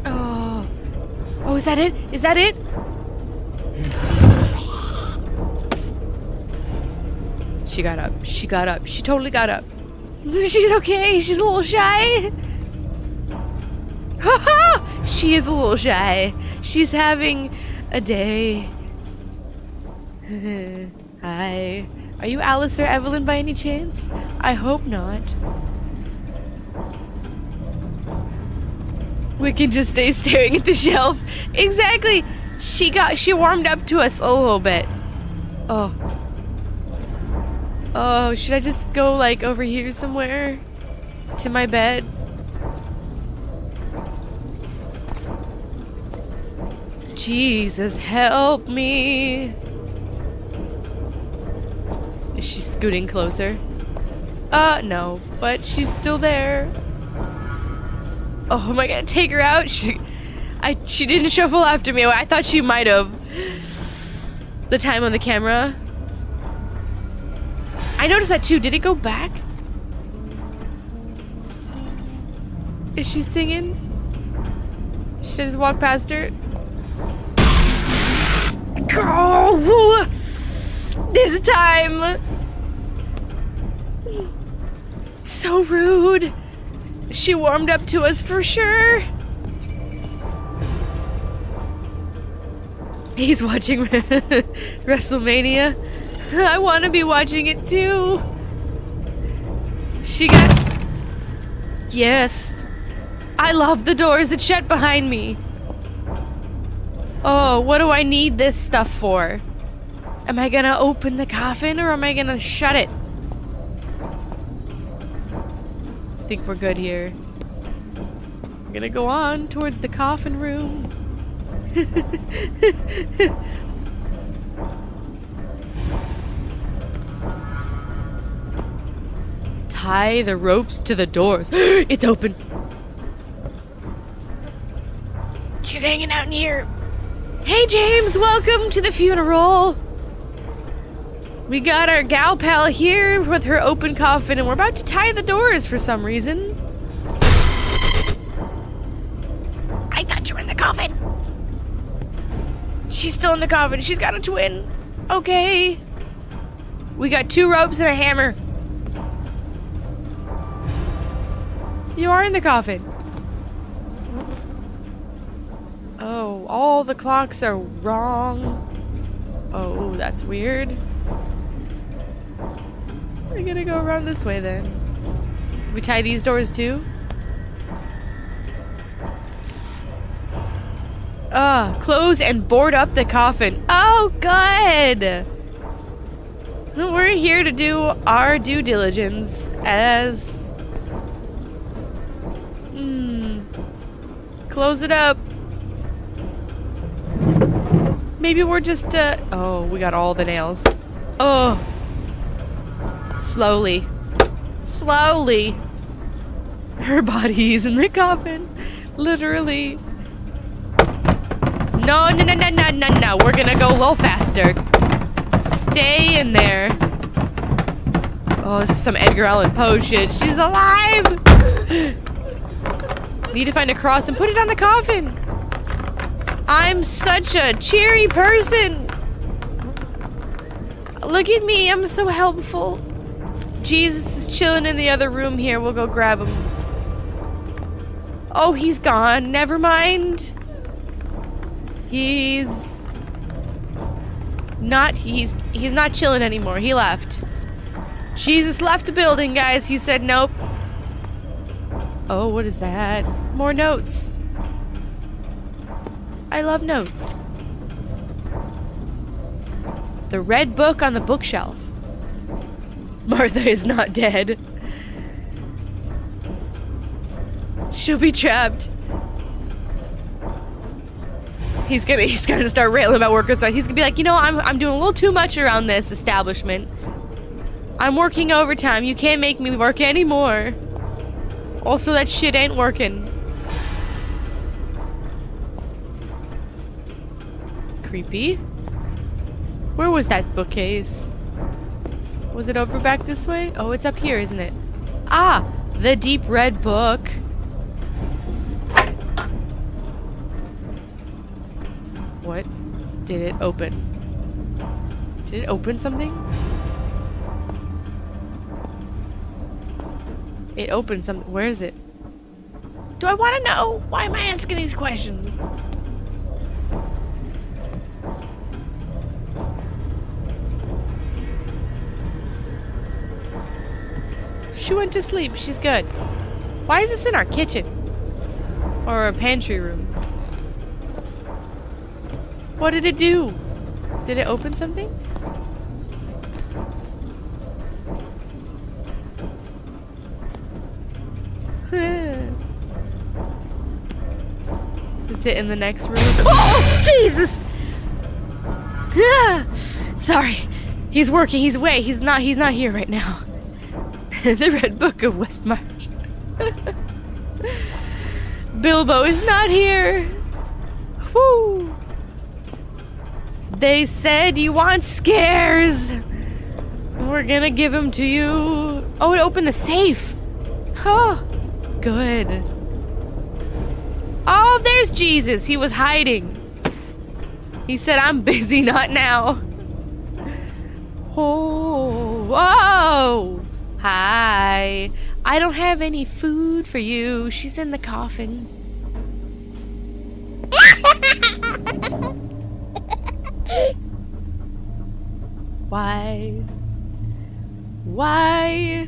Oh, is that it? Is that it? She got up. She totally got up. She's okay. She's a little shy. She is a little shy. She's having a day. Hi. Are you Alice or Evelyn by any chance? I hope not. We can just stay staring at the shelf. Exactly. She warmed up to us a little bit. Oh, should I just go like over here somewhere? To my bed? Jesus, help me. Is she scooting closer? No, but she's still there. Oh, am I gonna take her out? She didn't shuffle after me. I thought she might have. The time on the camera. I noticed that too. Did it go back? Is she singing? Should I just walk past her? Go! This time! So rude. She warmed up to us for sure. He's watching WrestleMania. I want to be watching it too. She got... Yes. I love the doors that shut behind me. Oh, what do I need this stuff for? Am I gonna open the coffin or am I gonna shut it? I think we're good here. I'm gonna go on towards the coffin room. Tie the ropes to the doors. It's open. She's hanging out in here. Hey James, welcome to the funeral. We got our gal pal here with her open coffin and we're about to tie the doors for some reason. I thought you were in the coffin. She's still in the coffin. She's got a twin. Okay. We got 2 ropes and a hammer. You are in the coffin. Oh, all the clocks are wrong. Oh, that's weird. We're gonna go around this way then. We tie these doors too? Close and board up the coffin. Oh, good! We're here to do our due diligence as... Close it up. Maybe we're just, oh, we got all the nails. Oh. Slowly. Slowly. Her body's in the coffin. Literally. No. We're gonna go a little faster. Stay in there. Oh, this is some Edgar Allan Poe shit. She's alive! Need to find a cross and put it on the coffin. I'm such a cheery person. Look at me, I'm so helpful. Jesus is chilling in the other room here. We'll go grab him. Oh, he's gone. Never mind. He's not chilling anymore. He left. Jesus left the building, guys. He said nope. Oh, what is that? More notes. I love notes. The red book on the bookshelf. Martha is not dead. She'll be trapped. He's gonna start railing about work. So he's gonna be like, you know, I'm doing a little too much around this establishment. I'm working overtime. You can't make me work anymore. Also, that shit ain't working. Creepy. Where was that bookcase? Was it over back this way? Oh, it's up here, isn't it? Ah, the deep red book. What? Did it open? Did it open something? It opened something. Where is it? Do I want to know? Why am I asking these questions? She went to sleep. She's good. Why is this in our kitchen? Or a pantry room? What did it do? Did it open something? Is it in the next room? Oh, Jesus! Sorry. He's working. He's away. He's not here right now. The Red Book of West March. Bilbo is not here. Woo! They said you want scares. We're gonna give them to you. Oh, it opened the safe. Oh, good. Oh, there's Jesus. He was hiding. He said, I'm busy, not now. Oh, whoa. Hi. I don't have any food for you. She's in the coffin. Why? Why?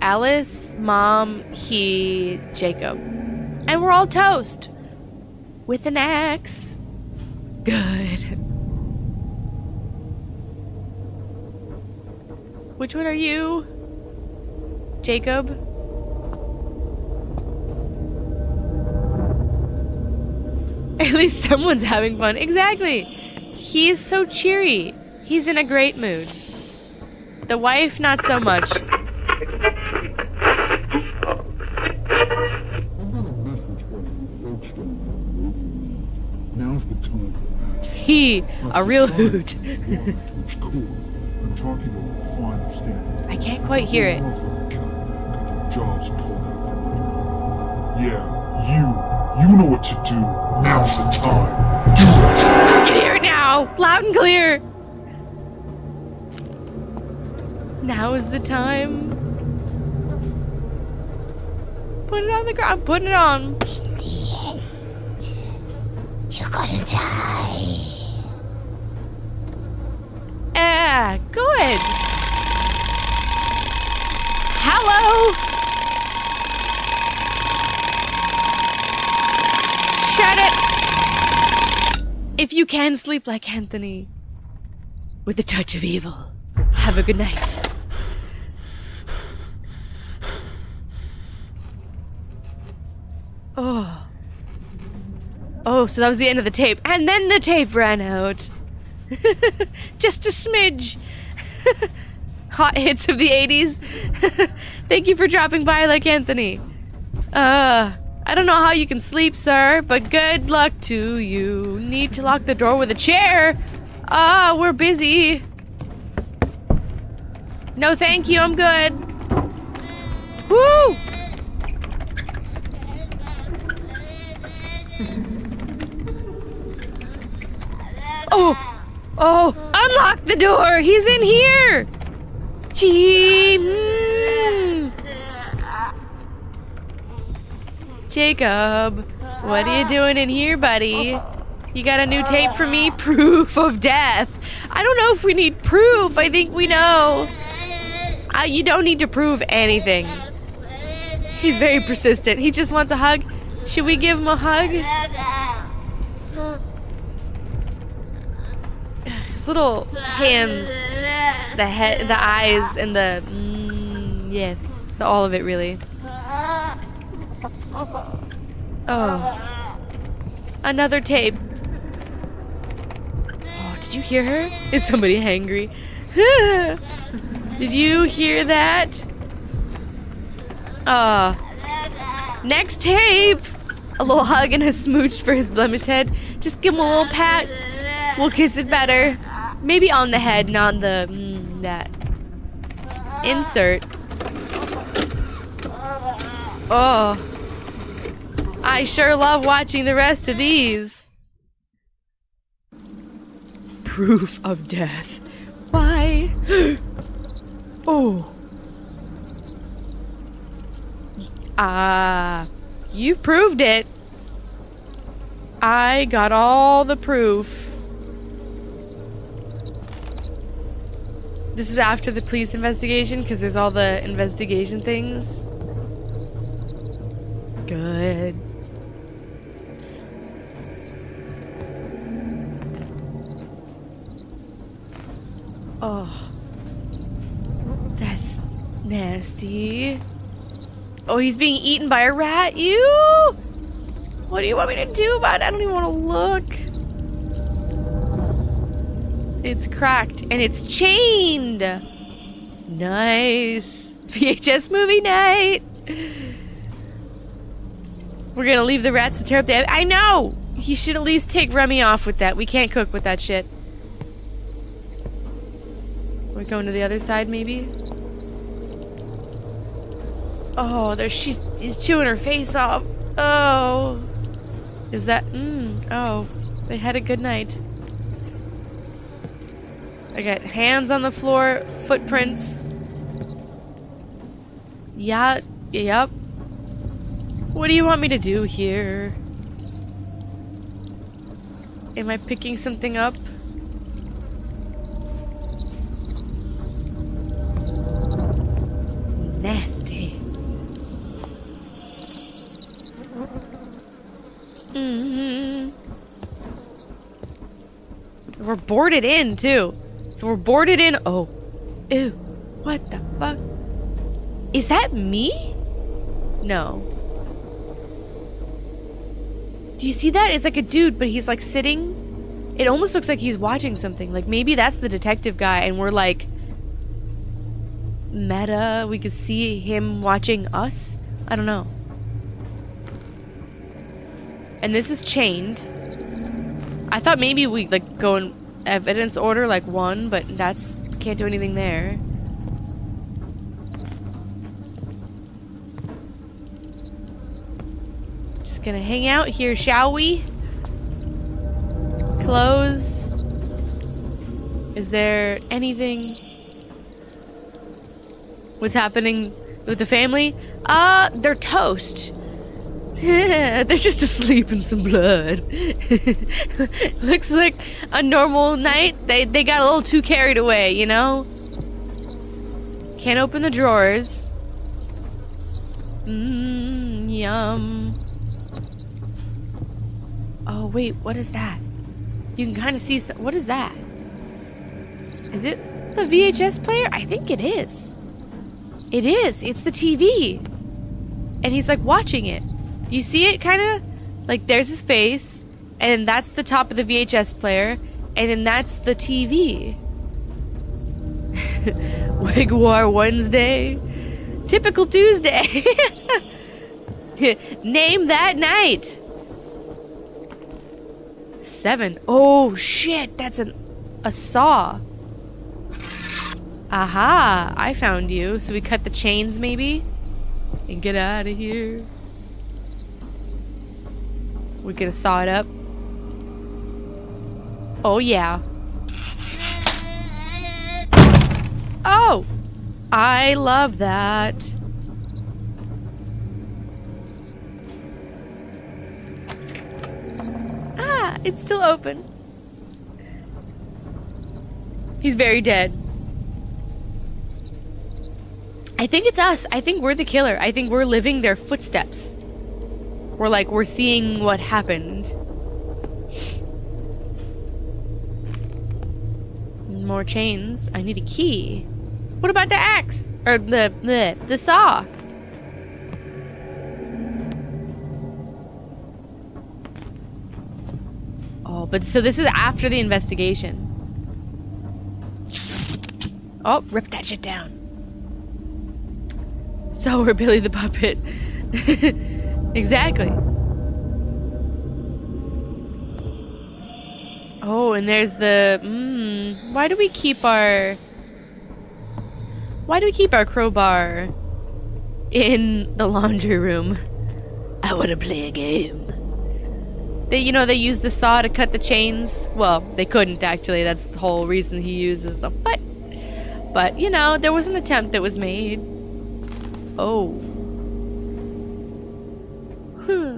Alice, Mom, he, Jacob. And we're all toast. With an axe. Good. Which one are you? Jacob? At least someone's having fun. Exactly. He's so cheery. He's in a great mood. The wife, not so much. He, a real hoot. I can't quite hear it. Yeah, you know what to do. Now's the time. Do it. I can hear it now, loud and clear. Now is the time. Put it on the ground. Putting it on. You're gonna die. Good. Hello. Shut it. If you can sleep like Anthony, with a touch of evil, have a good night. Oh. Oh, so that was the end of the tape. And then the tape ran out. Just a smidge. Hot hits of the 80s. Thank you for dropping by like Anthony. I don't know how you can sleep, sir, but good luck to you. Need to lock the door with a chair. We're busy. No, thank you, I'm good. Woo! Oh, unlock the door. He's in here. Gee. Jacob, what are you doing in here, buddy? You got a new tape for me? Proof of death. I don't know if we need proof. I think we know. You don't need to prove anything. He's very persistent. He just wants a hug. Should we give him a hug? His little hands, the head, the eyes, and the yes, all of it really. Oh, another tape. Oh, did you hear her? Is somebody hangry? Did you hear that? Next tape. A little hug and a smooch for his blemished head. Just give him a little pat. We'll kiss it better. Maybe on the head, not the that. Insert. Oh. I sure love watching the rest of these. Proof of death. Why? Oh. You've proved it. I got all the proof. This is after the police investigation because there's all the investigation things. Good. Oh. That's nasty. Oh, he's being eaten by a rat? Ew! What do you want me to do about it? I don't even want to look. It's cracked and it's chained. Nice. VHS movie night. We're gonna leave the rats to tear up the... I know! He should at least take Remy off with that. We can't cook with that shit. We're going to the other side, maybe? Oh, she's chewing her face off. Oh. Is that... oh. They had a good night. I got hands on the floor, footprints. Yeah, yep. What do you want me to do here? Am I picking something up? Nasty. We're boarded in, too. So we're boarded in. Oh. Ew. What the fuck? Is that me? No. Do you see that? It's like a dude, but he's like sitting. It almost looks like he's watching something. Like maybe that's the detective guy and we're like meta. We could see him watching us. I don't know. And this is chained. I thought maybe we like go in evidence order like one, but that's can't do anything there. Just gonna hang out here, shall we? Close. Is there anything? What's happening with the family? They're toast. They're just asleep in some blood. Looks like a normal night. They got a little too carried away, you know? Can't open the drawers. Yum. Oh, wait, what is that? You can kind of see what is that? Is it the VHS player? I think it is. It is. It's the TV. And he's like watching it. You see it kind of? Like there's his face, and that's the top of the VHS player, and then that's the TV. Wig War Wednesday. Typical Tuesday. Name that night. 7. Oh shit, that's a saw. Aha, I found you. So we cut the chains maybe? And get out of here. We're gonna saw it up. Oh yeah. Oh! I love that. Ah! It's still open. He's very dead. I think it's us. I think we're the killer. I think we're living their footsteps. We're seeing what happened. More chains. I need a key. What about the axe? Or the saw? Oh, but so this is after the investigation. Oh, rip that shit down. So we're Billy the Puppet. Exactly. Oh, and there's the... why do we keep our crowbar in the laundry room? I want to play a game. They use the saw to cut the chains. Well, they couldn't actually. That's the whole reason he uses the foot. But, there was an attempt that was made. Oh.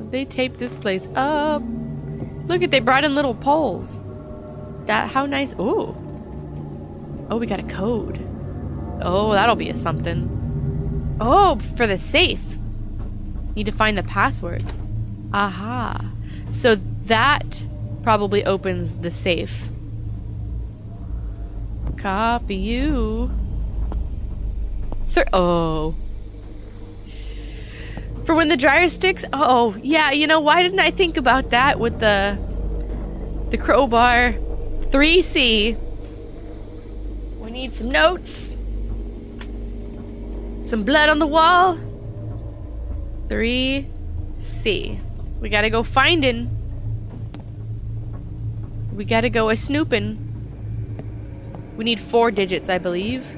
They taped this place up. Look they brought in little poles. How nice. Ooh. Oh, we got a code. Oh, that'll be a something. Oh, for the safe. Need to find the password. Aha. So that probably opens the safe. Copy you. Oh. For when the dryer sticks? Oh, yeah, why didn't I think about that with the crowbar? 3C. We need some notes. Some blood on the wall. 3C. We gotta go finding. We gotta go a-snooping. We need 4 digits, I believe.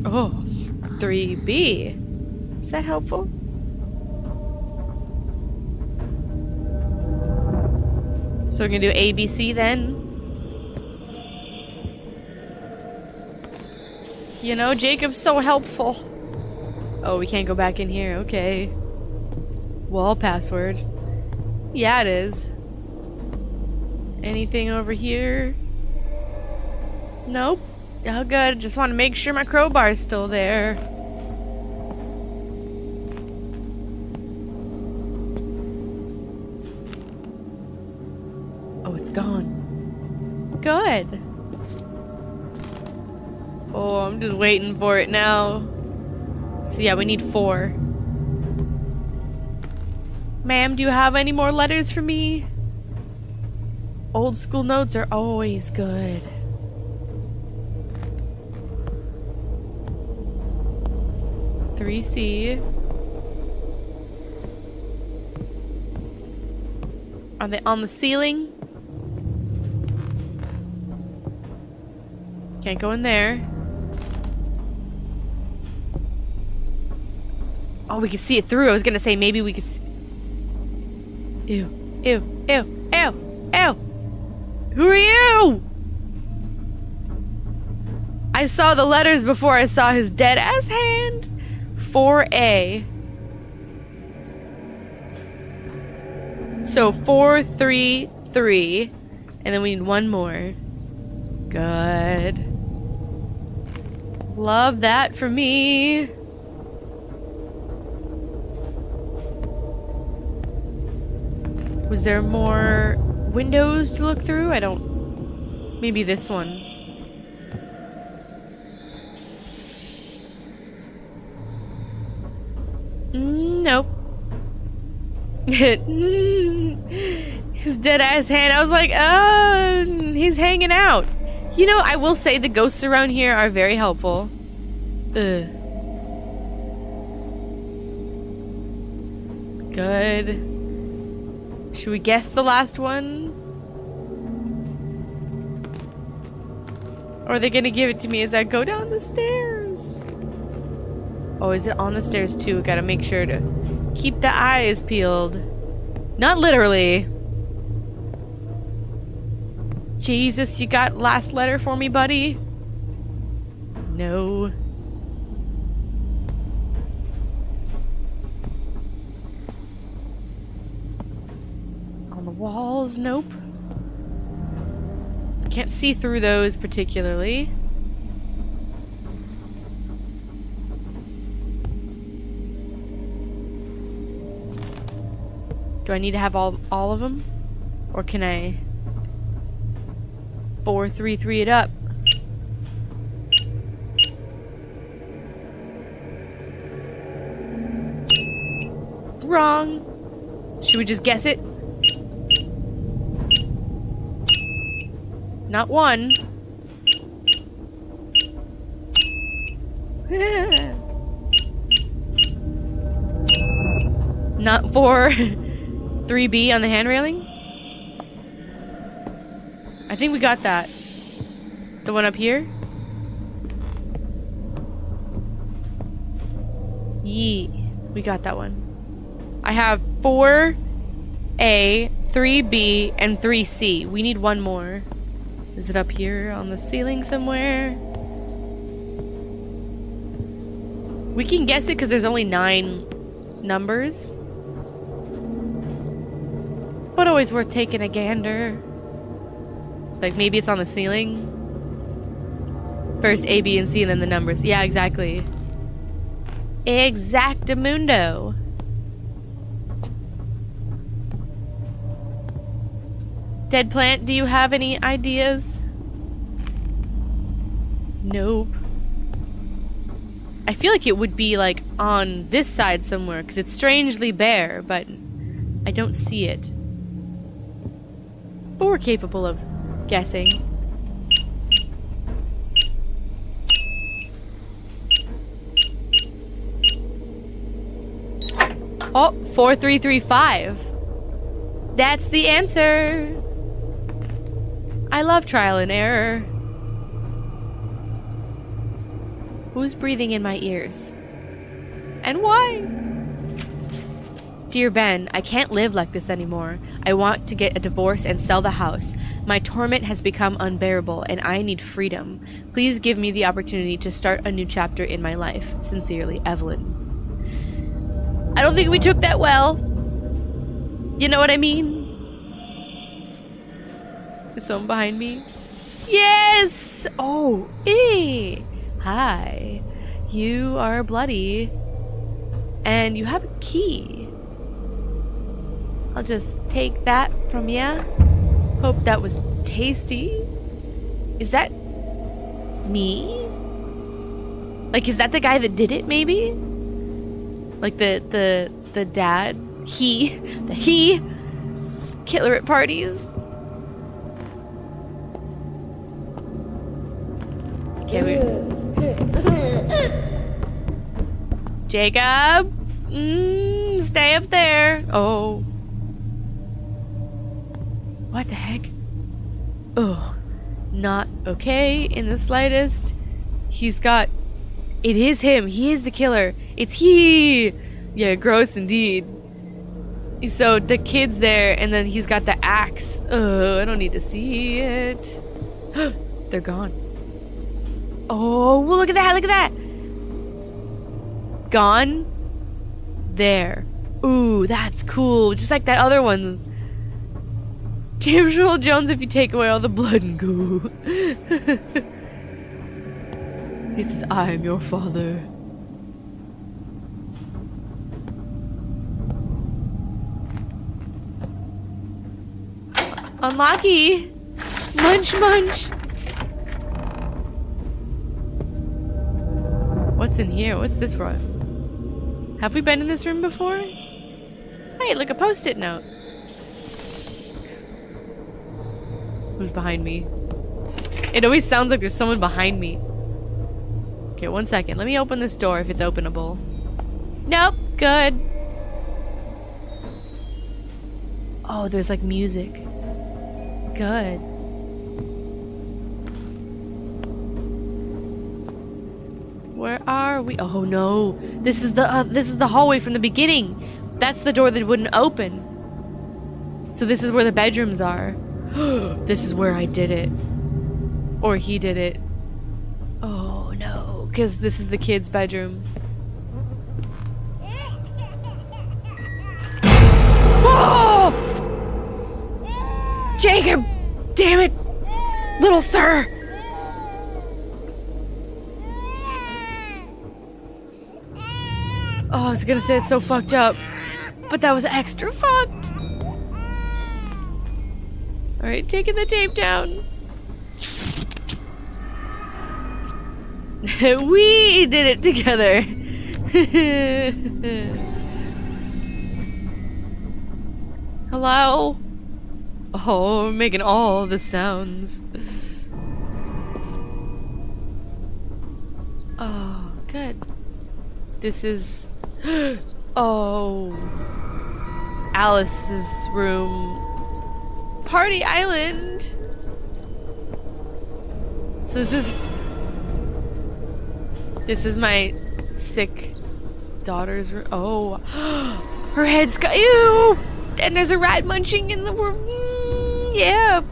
Oh, 3B. Is that helpful? So we're gonna do ABC then. Jacob's so helpful. Oh, we can't go back in here. Okay. Wall password. Yeah, it is. Anything over here? Nope. Oh, good. Just want to make sure my crowbar is still there. Oh, it's gone. Good. Oh, I'm just waiting for it now. So yeah, we need 4. Ma'am, do you have any more letters for me? Old school notes are always good. C. Are they on the ceiling? Can't go in there. Oh, we can see it through. I was gonna say maybe we could see. Ew. Ew. Ew. Ew. Ew. Who are you? I saw the letters before I saw his dead ass hand. 4A. So 4, 3, 3. And then we need 1 more. Good. Love that for me. Was there more windows to look through? I don't... Maybe this one. Nope. His dead ass hand. I was like, he's hanging out. I will say the ghosts around here are very helpful. Ugh. Good. Should we guess the last one? Or are they gonna give it to me as I go down the stairs? Oh, is it on the stairs too? Gotta make sure to keep the eyes peeled. Not literally. Jesus, you got last letter for me, buddy? No. On the walls, nope. Can't see through those particularly. Do I need to have all of them? Or can I 4-3-3 it up? Wrong. Should we just guess it? Not one. Not 4. 3B on the hand railing? I think we got that. The one up here? Yee. We got that one. I have 4A, 3B, and 3C. We need one more. Is it up here on the ceiling somewhere? We can guess it because there's only 9 numbers. But always worth taking a gander. It's like maybe it's on the ceiling. First A, B, and C, and then the numbers. Yeah, exactly. Exactamundo. Dead plant, do you have any ideas? Nope. I feel like it would be like on this side somewhere because it's strangely bare, but I don't see it. But we're capable of guessing. Oh, 4335. That's the answer. I love trial and error. Who's breathing in my ears? And why? Dear Ben, I can't live like this anymore. I want to get a divorce and sell the house. My torment has become unbearable and I need freedom. Please give me the opportunity to start a new chapter in my life. Sincerely, Evelyn. I don't think we took that well. You know what I mean? Is someone behind me? Yes! Oh, eh. Hi. You are bloody. And you have a key. I'll just take that from ya. Hope that was tasty. Is that me? Like, is that the guy that did it, maybe? Like the dad? The killer at parties. Okay, Jacob? Stay up there. Oh. What the heck? Oh. Not okay in the slightest. He's got... It is him. He is the killer. It's he. Yeah, gross indeed. So the kid's there, and then he's got the axe. Oh, I don't need to see it. They're gone. Oh, well, look at that. Look at that. Gone. There. Ooh, that's cool. Just like that other one. James Earl Jones if you take away all the blood and goo. He says, I am your father. Unlucky. Munch, munch. What's in here? What's this room? Have we been in this room before? Hey, look, a post-it note. Who's behind me? It always sounds like there's someone behind me. Okay, 1 second. Let me open this door if it's openable. Nope. Good. Oh, there's like music. Good. Where are we? Oh no. This is the hallway from the beginning. That's the door that wouldn't open. So this is where the bedrooms are. This is where I did it. Or he did it. Oh no. because this is the kid's bedroom. Oh! Jacob! Damn it! Little sir! Oh, I was gonna say it's so fucked up, but that was extra fucked. Alright, taking the tape down. We did it together. Hello? Oh, we're making all the sounds. Oh, good. This is... Oh. Alice's room. Party Island. So this is my sick daughter's room. Oh. Her head's got... Ew! And there's a rat munching in the room. Yeah.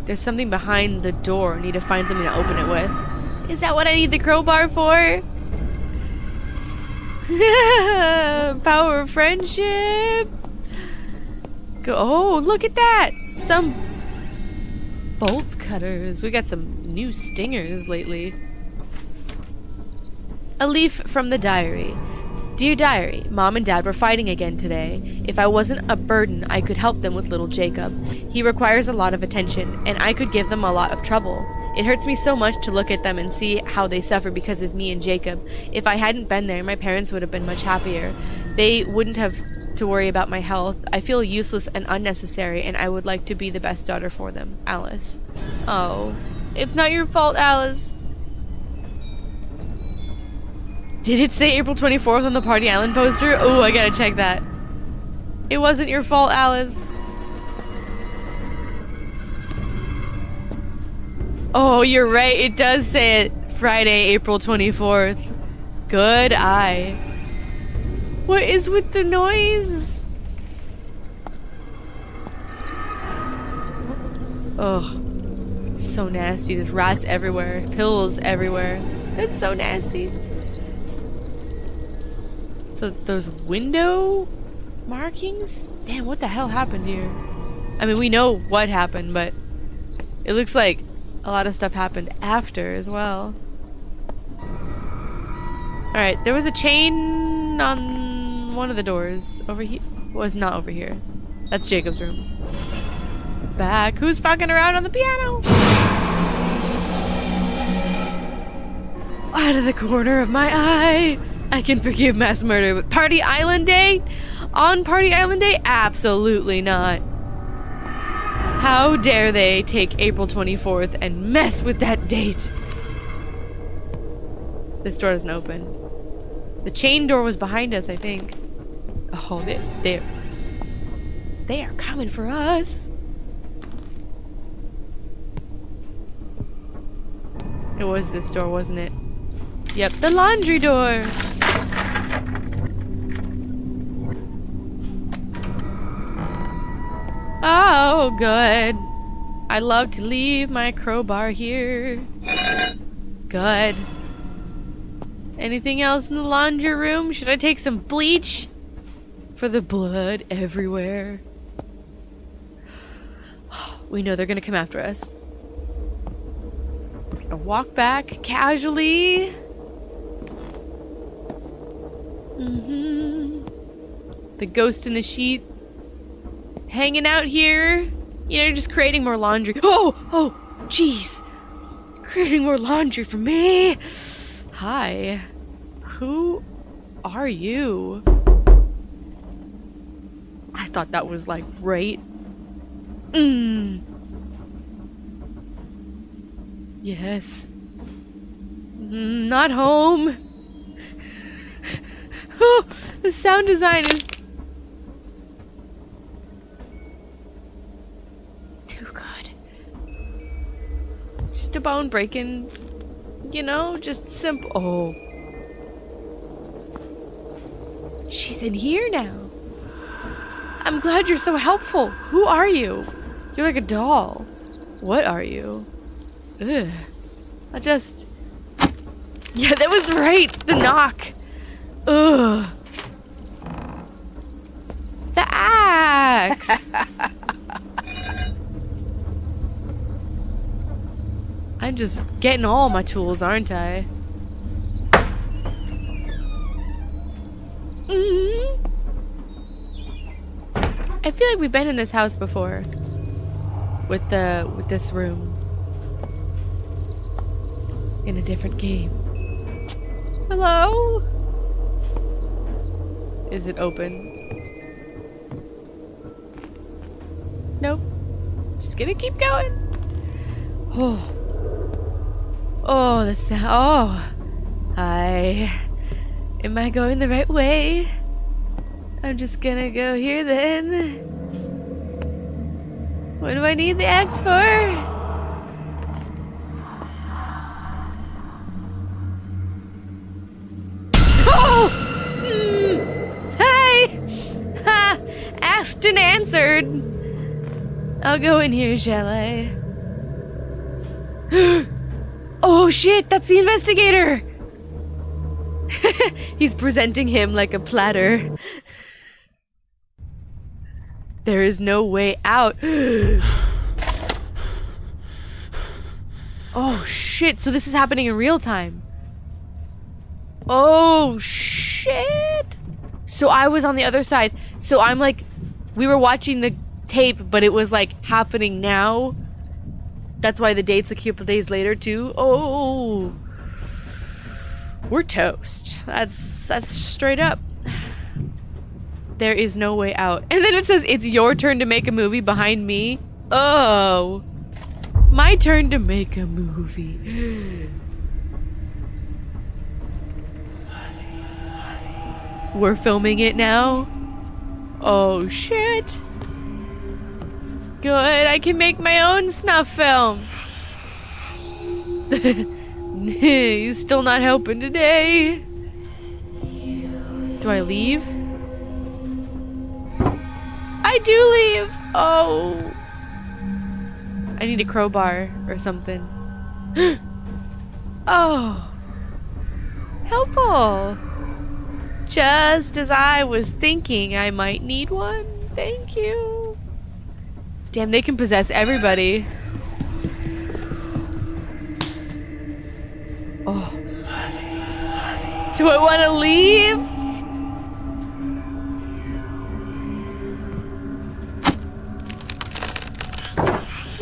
There's something behind the door. I need to find something to open it with. Is that what I need the crowbar for? Power of friendship. Go. Oh, look at that. Some bolt cutters. We got some new stingers lately. A leaf from the diary. Dear diary, Mom and Dad were fighting again today. If I wasn't a burden, I could help them with little Jacob. He requires a lot of attention, and I could give them a lot of trouble. It hurts me so much to look at them and see how they suffer because of me and Jacob. If I hadn't been there, my parents would have been much happier. They wouldn't have to worry about my health. I feel useless and unnecessary, and I would like to be the best daughter for them. Alice. Oh, it's not your fault, Alice. Did it say April 24th on the Party Island poster? Oh, I gotta check that. It wasn't your fault, Alice. Oh, you're right. It does say it. Friday, April 24th. Good eye. What is with the noise? Ugh. So nasty. There's rats everywhere. Pills everywhere. That's so nasty. So those window markings? Damn, what the hell happened here? I mean, we know what happened, but it looks like a lot of stuff happened after as well. Alright, there was a chain on one of the doors. Over here? Was not over here. That's Jacob's room. Back. Who's fucking around on the piano? Out of the corner of my eye. I can forgive mass murder, but Party Island Day? On Party Island Day? Absolutely not. How dare they take April 24th and mess with that date? This door doesn't open. The chain door was behind us, I think. Oh, they are coming for us. It was this door, wasn't it? Yep, the laundry door. Oh, good. I love to leave my crowbar here. Good. Anything else in the laundry room? Should I take some bleach? For the blood everywhere. We know they're gonna come after us. Gonna walk back casually. The ghost in the sheet. Hanging out here. You know, just creating more laundry. Oh, jeez. Creating more laundry for me. Hi. Who are you? I thought that was like right. Yes. Not home. Oh, the sound design is too good. Just a bone breaking, you know, just simple. Oh. She's in here now. I'm glad you're so helpful. Who are you? You're like a doll. What are you? Ugh. Yeah, that was right. The knock. Ugh. The axe. I'm just getting all my tools, aren't I? I feel like we've been in this house before. With this room. In a different game. Hello? Is it open? Nope. Just gonna keep going. Oh. Oh, the sound. Oh. Hi. Am I going the right way? I'm just gonna go here then. What do I need the axe for? Asked and answered. I'll go in here, shall I? Oh shit, that's the investigator! He's presenting him like a platter. There is no way out. Oh shit, so this is happening in real time. Oh shit! So I was on the other side. So I'm like, we were watching the tape, but it was like happening now. That's why the date's a couple days later too. Oh, we're toast. That's straight up. There is no way out. And then it says it's your turn to make a movie behind me. Oh, my turn to make a movie. We're filming it now. Oh shit. Good, I can make my own snuff film. He's still not helping today. Do I leave? I do leave. Oh. I need a crowbar or something. Oh. Helpful. Just as I was thinking I might need one. Thank you. Damn, they can possess everybody. Oh. Do I want to leave?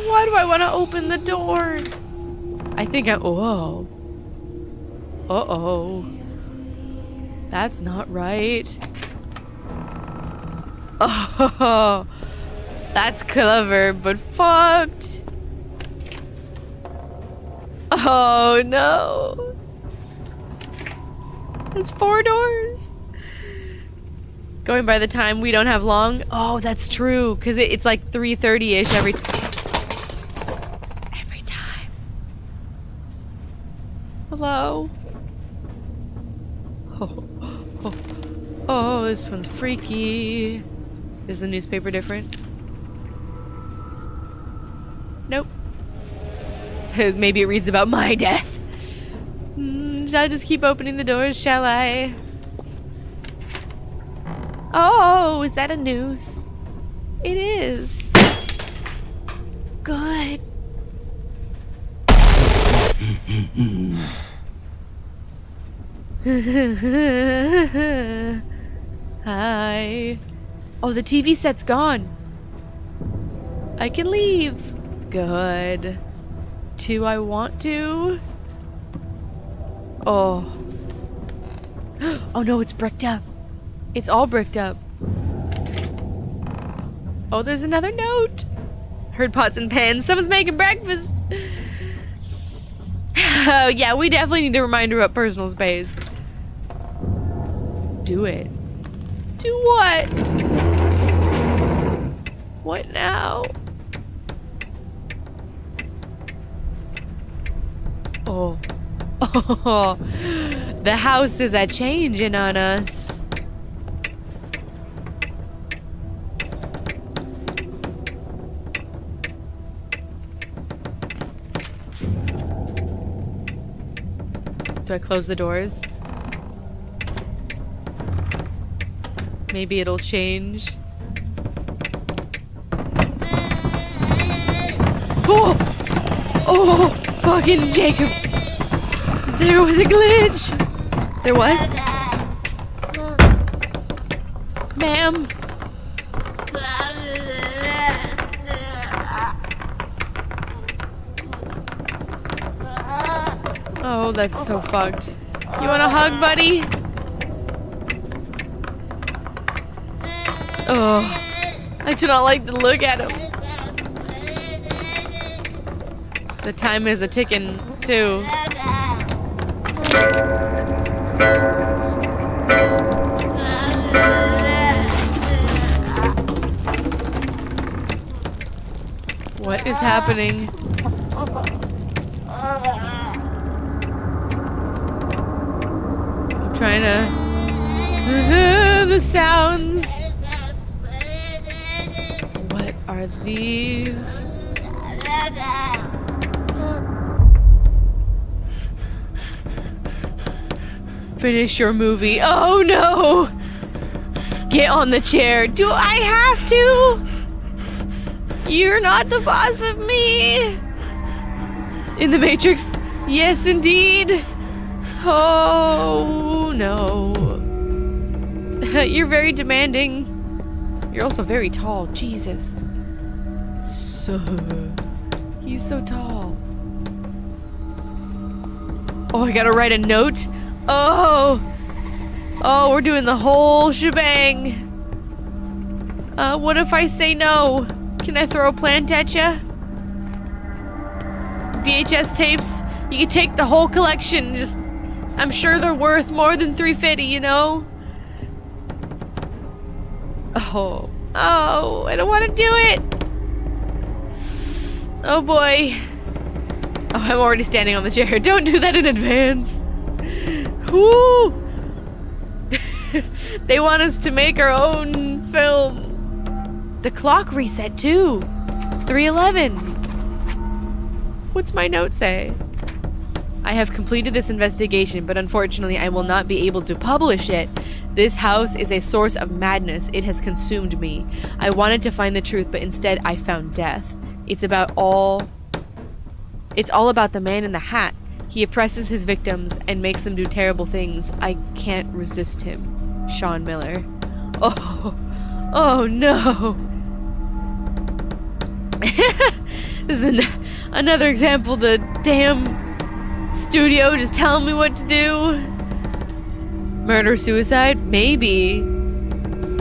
Why do I want to open the door? I think whoa. Uh-oh. That's not right. Oh, that's clever, but fucked. Oh no. There's 4 doors. Going by the time, we don't have long. Oh, that's true, because it's like 3:30-ish every time. Hello? Oh, this one's freaky. Is the newspaper different? Nope. It says maybe it reads about my death. Shall I just keep opening the doors, shall I? Oh, is that a noose? It is. Good. Hi. Oh, the TV set's gone. I can leave. Good. Do I want to? Oh. Oh no, it's bricked up. It's all bricked up. Oh, there's another note. Heard pots and pans. Someone's making breakfast. Oh, yeah, we definitely need a reminder about personal space. Do it. Do what? What now? Oh. Oh. The house is a-changing on us. Do I close the doors? Maybe it'll change. Oh! Oh! Fucking Jacob! There was a glitch! There was? Ma'am? Oh, that's so fucked. You want a hug, buddy? Oh, I do not like to look at him. The time is a ticking, too. What is happening? I'm trying to... the sounds. What are these? Finish your movie. Oh no! Get on the chair. Do I have to? You're not the boss of me. In the Matrix. Yes, indeed. Oh no. You're very demanding. You're also very tall. Jesus. He's so tall. Oh, I gotta write a note. Oh, we're doing the whole shebang. What if I say no? Can I throw a plant at ya? VHS tapes. You can take the whole collection. I'm sure they're worth more than $350, you know? Oh, I don't want to do it. Oh boy. Oh, I'm already standing on the chair. Don't do that in advance. Woo! They want us to make our own film. The clock reset too. 3:11. What's my note say? I have completed this investigation, but unfortunately I will not be able to publish it. This house is a source of madness. It has consumed me. I wanted to find the truth, but instead I found death. It's all about the man in the hat. He oppresses his victims and makes them do terrible things. I can't resist him. Sean Miller. Oh no. This is another example of the damn studio just telling me what to do. Murder, suicide? Maybe.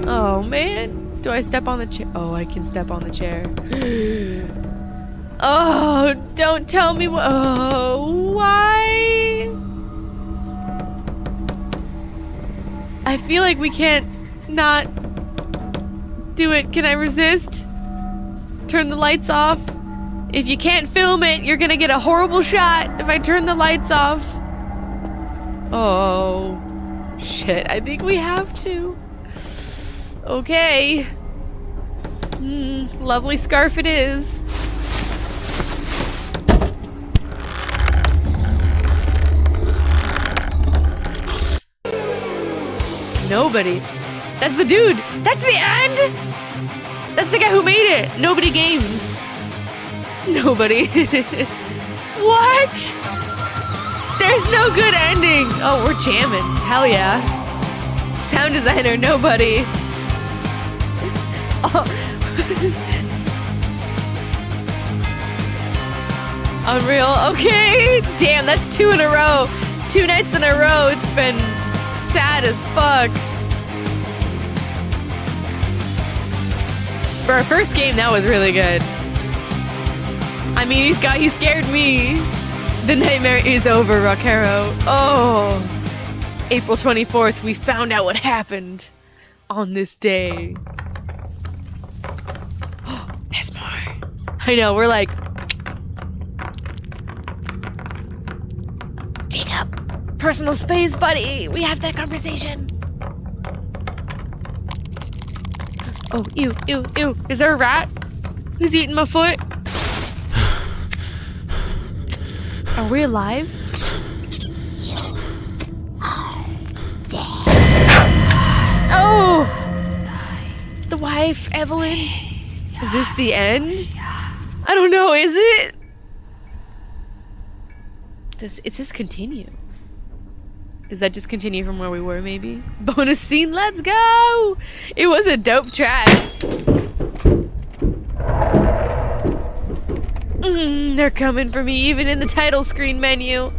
Oh man. Do I step on the chair? Oh, I can step on the chair. Oh, don't tell me what. Oh, why? I feel like we can't not do it. Can I resist? Turn the lights off. If you can't film it, you're gonna get a horrible shot if I turn the lights off. Oh, shit. I think we have to. Okay. Lovely scarf it is. Nobody. That's the dude. That's the end. That's the guy who made it. NobodyGames. Nobody. What? There's no good ending. Oh, we're jamming. Hell yeah. Sound designer, nobody. Oh. Unreal. Okay. Damn, that's 2 in a row. 2 nights in a row. It's been sad as fuck. For our first game, that was really good. I mean, he scared me. The nightmare is over, Rockero. Oh. April 24th, we found out what happened on this day. Oh, there's more. I know, we're like... Jacob, personal space, buddy. We have that conversation. Oh, ew, ew, ew. Is there a rat? He's eating my foot. Are we alive? The wife, Evelyn. Is this the end? I don't know, is it? It says continue. Does that just continue from where we were, maybe? Bonus scene, let's go! It was a dope track. They're coming for me, even in the title screen menu.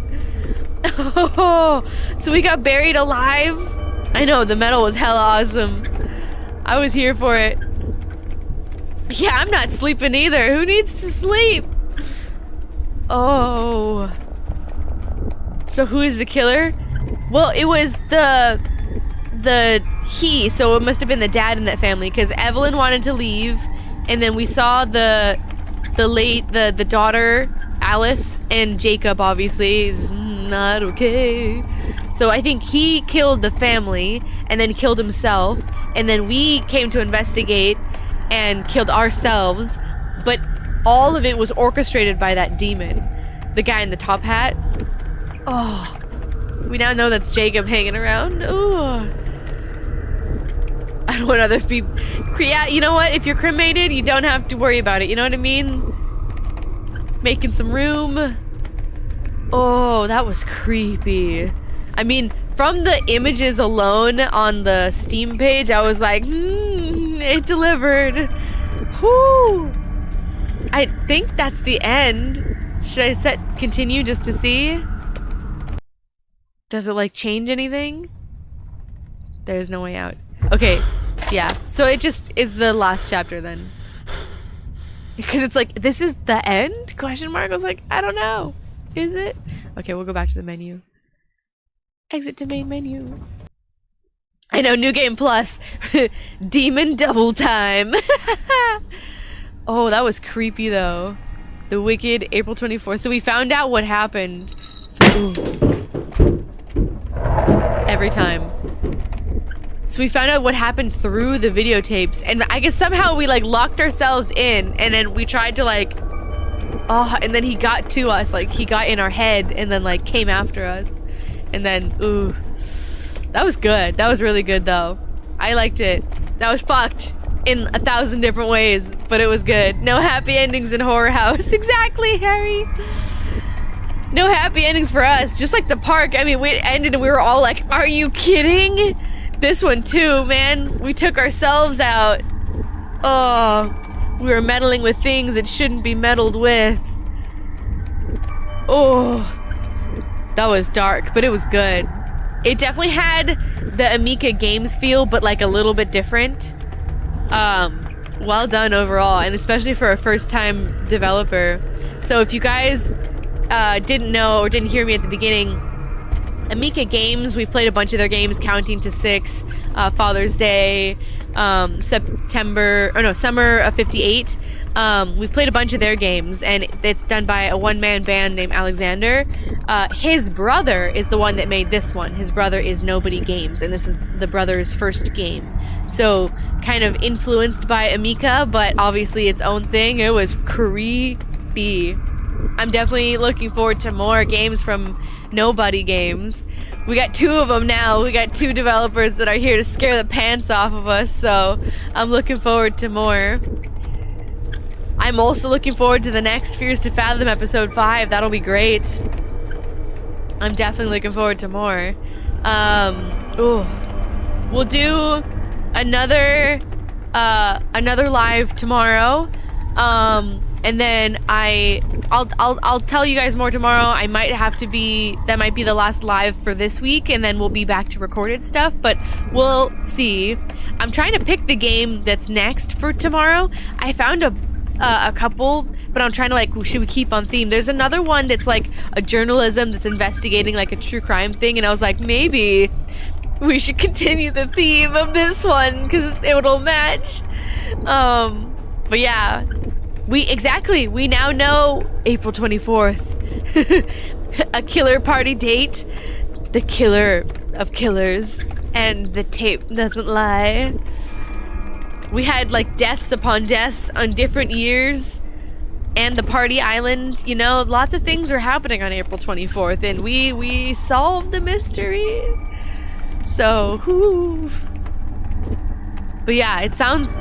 Oh, so we got buried alive? I know, the metal was hella awesome. I was here for it. Yeah, I'm not sleeping either. Who needs to sleep? Oh. So who is the killer? Well, it was he, so it must have been the dad in that family, because Evelyn wanted to leave, and then we saw the daughter, Alice, and Jacob obviously is not okay. So I think he killed the family, and then killed himself, and then we came to investigate and killed ourselves, but all of it was orchestrated by that demon. The guy in the top hat. Oh. We now know that's Jacob hanging around. Ooh. I don't want other people. Yeah, you know what? If you're cremated, you don't have to worry about it. You know what I mean? Making some room. Oh, that was creepy. I mean, from the images alone on the Steam page, I was like, it delivered. Whoo. I think that's the end. Should I set continue just to see? Does it like change anything? There's no way out. Okay, yeah. So it just is the last chapter then. Because it's like, this is the end? Question mark? I was like, I don't know. Is it? Okay, we'll go back to the menu. Exit to main menu. I know, new game plus. Demon double time. Oh, that was creepy though. The Wicked, April 24th. So we found out what happened. Ooh. Every time. So we found out what happened through the videotapes, and I guess somehow we like locked ourselves in, and then we tried to like, and then he got to us, like he got in our head and then like came after us, and then ooh, that was good. That was really good though. I liked it. That was fucked in 1,000 different ways, but it was good. No happy endings in Horror House. Exactly, Harry. No happy endings for us. Just like the park. I mean, we ended and we were all like, are you kidding? This one too, man. We took ourselves out. Oh, we were meddling with things that shouldn't be meddled with. Oh, that was dark, but it was good. It definitely had the Emika Games feel, but like a little bit different. Well done overall, and especially for a first-time developer. So if you guys didn't know or didn't hear me at the beginning, Emika Games, we've played a bunch of their games, Counting to 6, Father's Day, Summer of 58. We've played a bunch of their games, and it's done by a one-man band named Alexander. His brother is the one that made this one. His brother is NobodyGames, and this is the brother's first game. So, kind of influenced by Emika, but obviously its own thing. It was creepy. I'm definitely looking forward to more games from NobodyGames. We got 2 of them now. We got 2 developers that are here to scare the pants off of us, so I'm looking forward to more. I'm also looking forward to the next Fears to Fathom episode 5. That'll be great. I'm definitely looking forward to more. We'll do another live tomorrow. And then I'll tell you guys more tomorrow. That might be the last live for this week, and then we'll be back to recorded stuff, but we'll see. I'm trying to pick the game that's next for tomorrow. I found a couple, but I'm trying to like, should we keep on theme? There's another one that's like a journalism that's investigating like a true crime thing, and I was like, maybe we should continue the theme of this one because it'll match. But yeah. We now know April 24th. A killer party date. The killer of killers. And the tape doesn't lie. We had like deaths upon deaths on different years. And the party island, you know, lots of things are happening on April 24th. And we solved the mystery. So, But yeah, it sounds,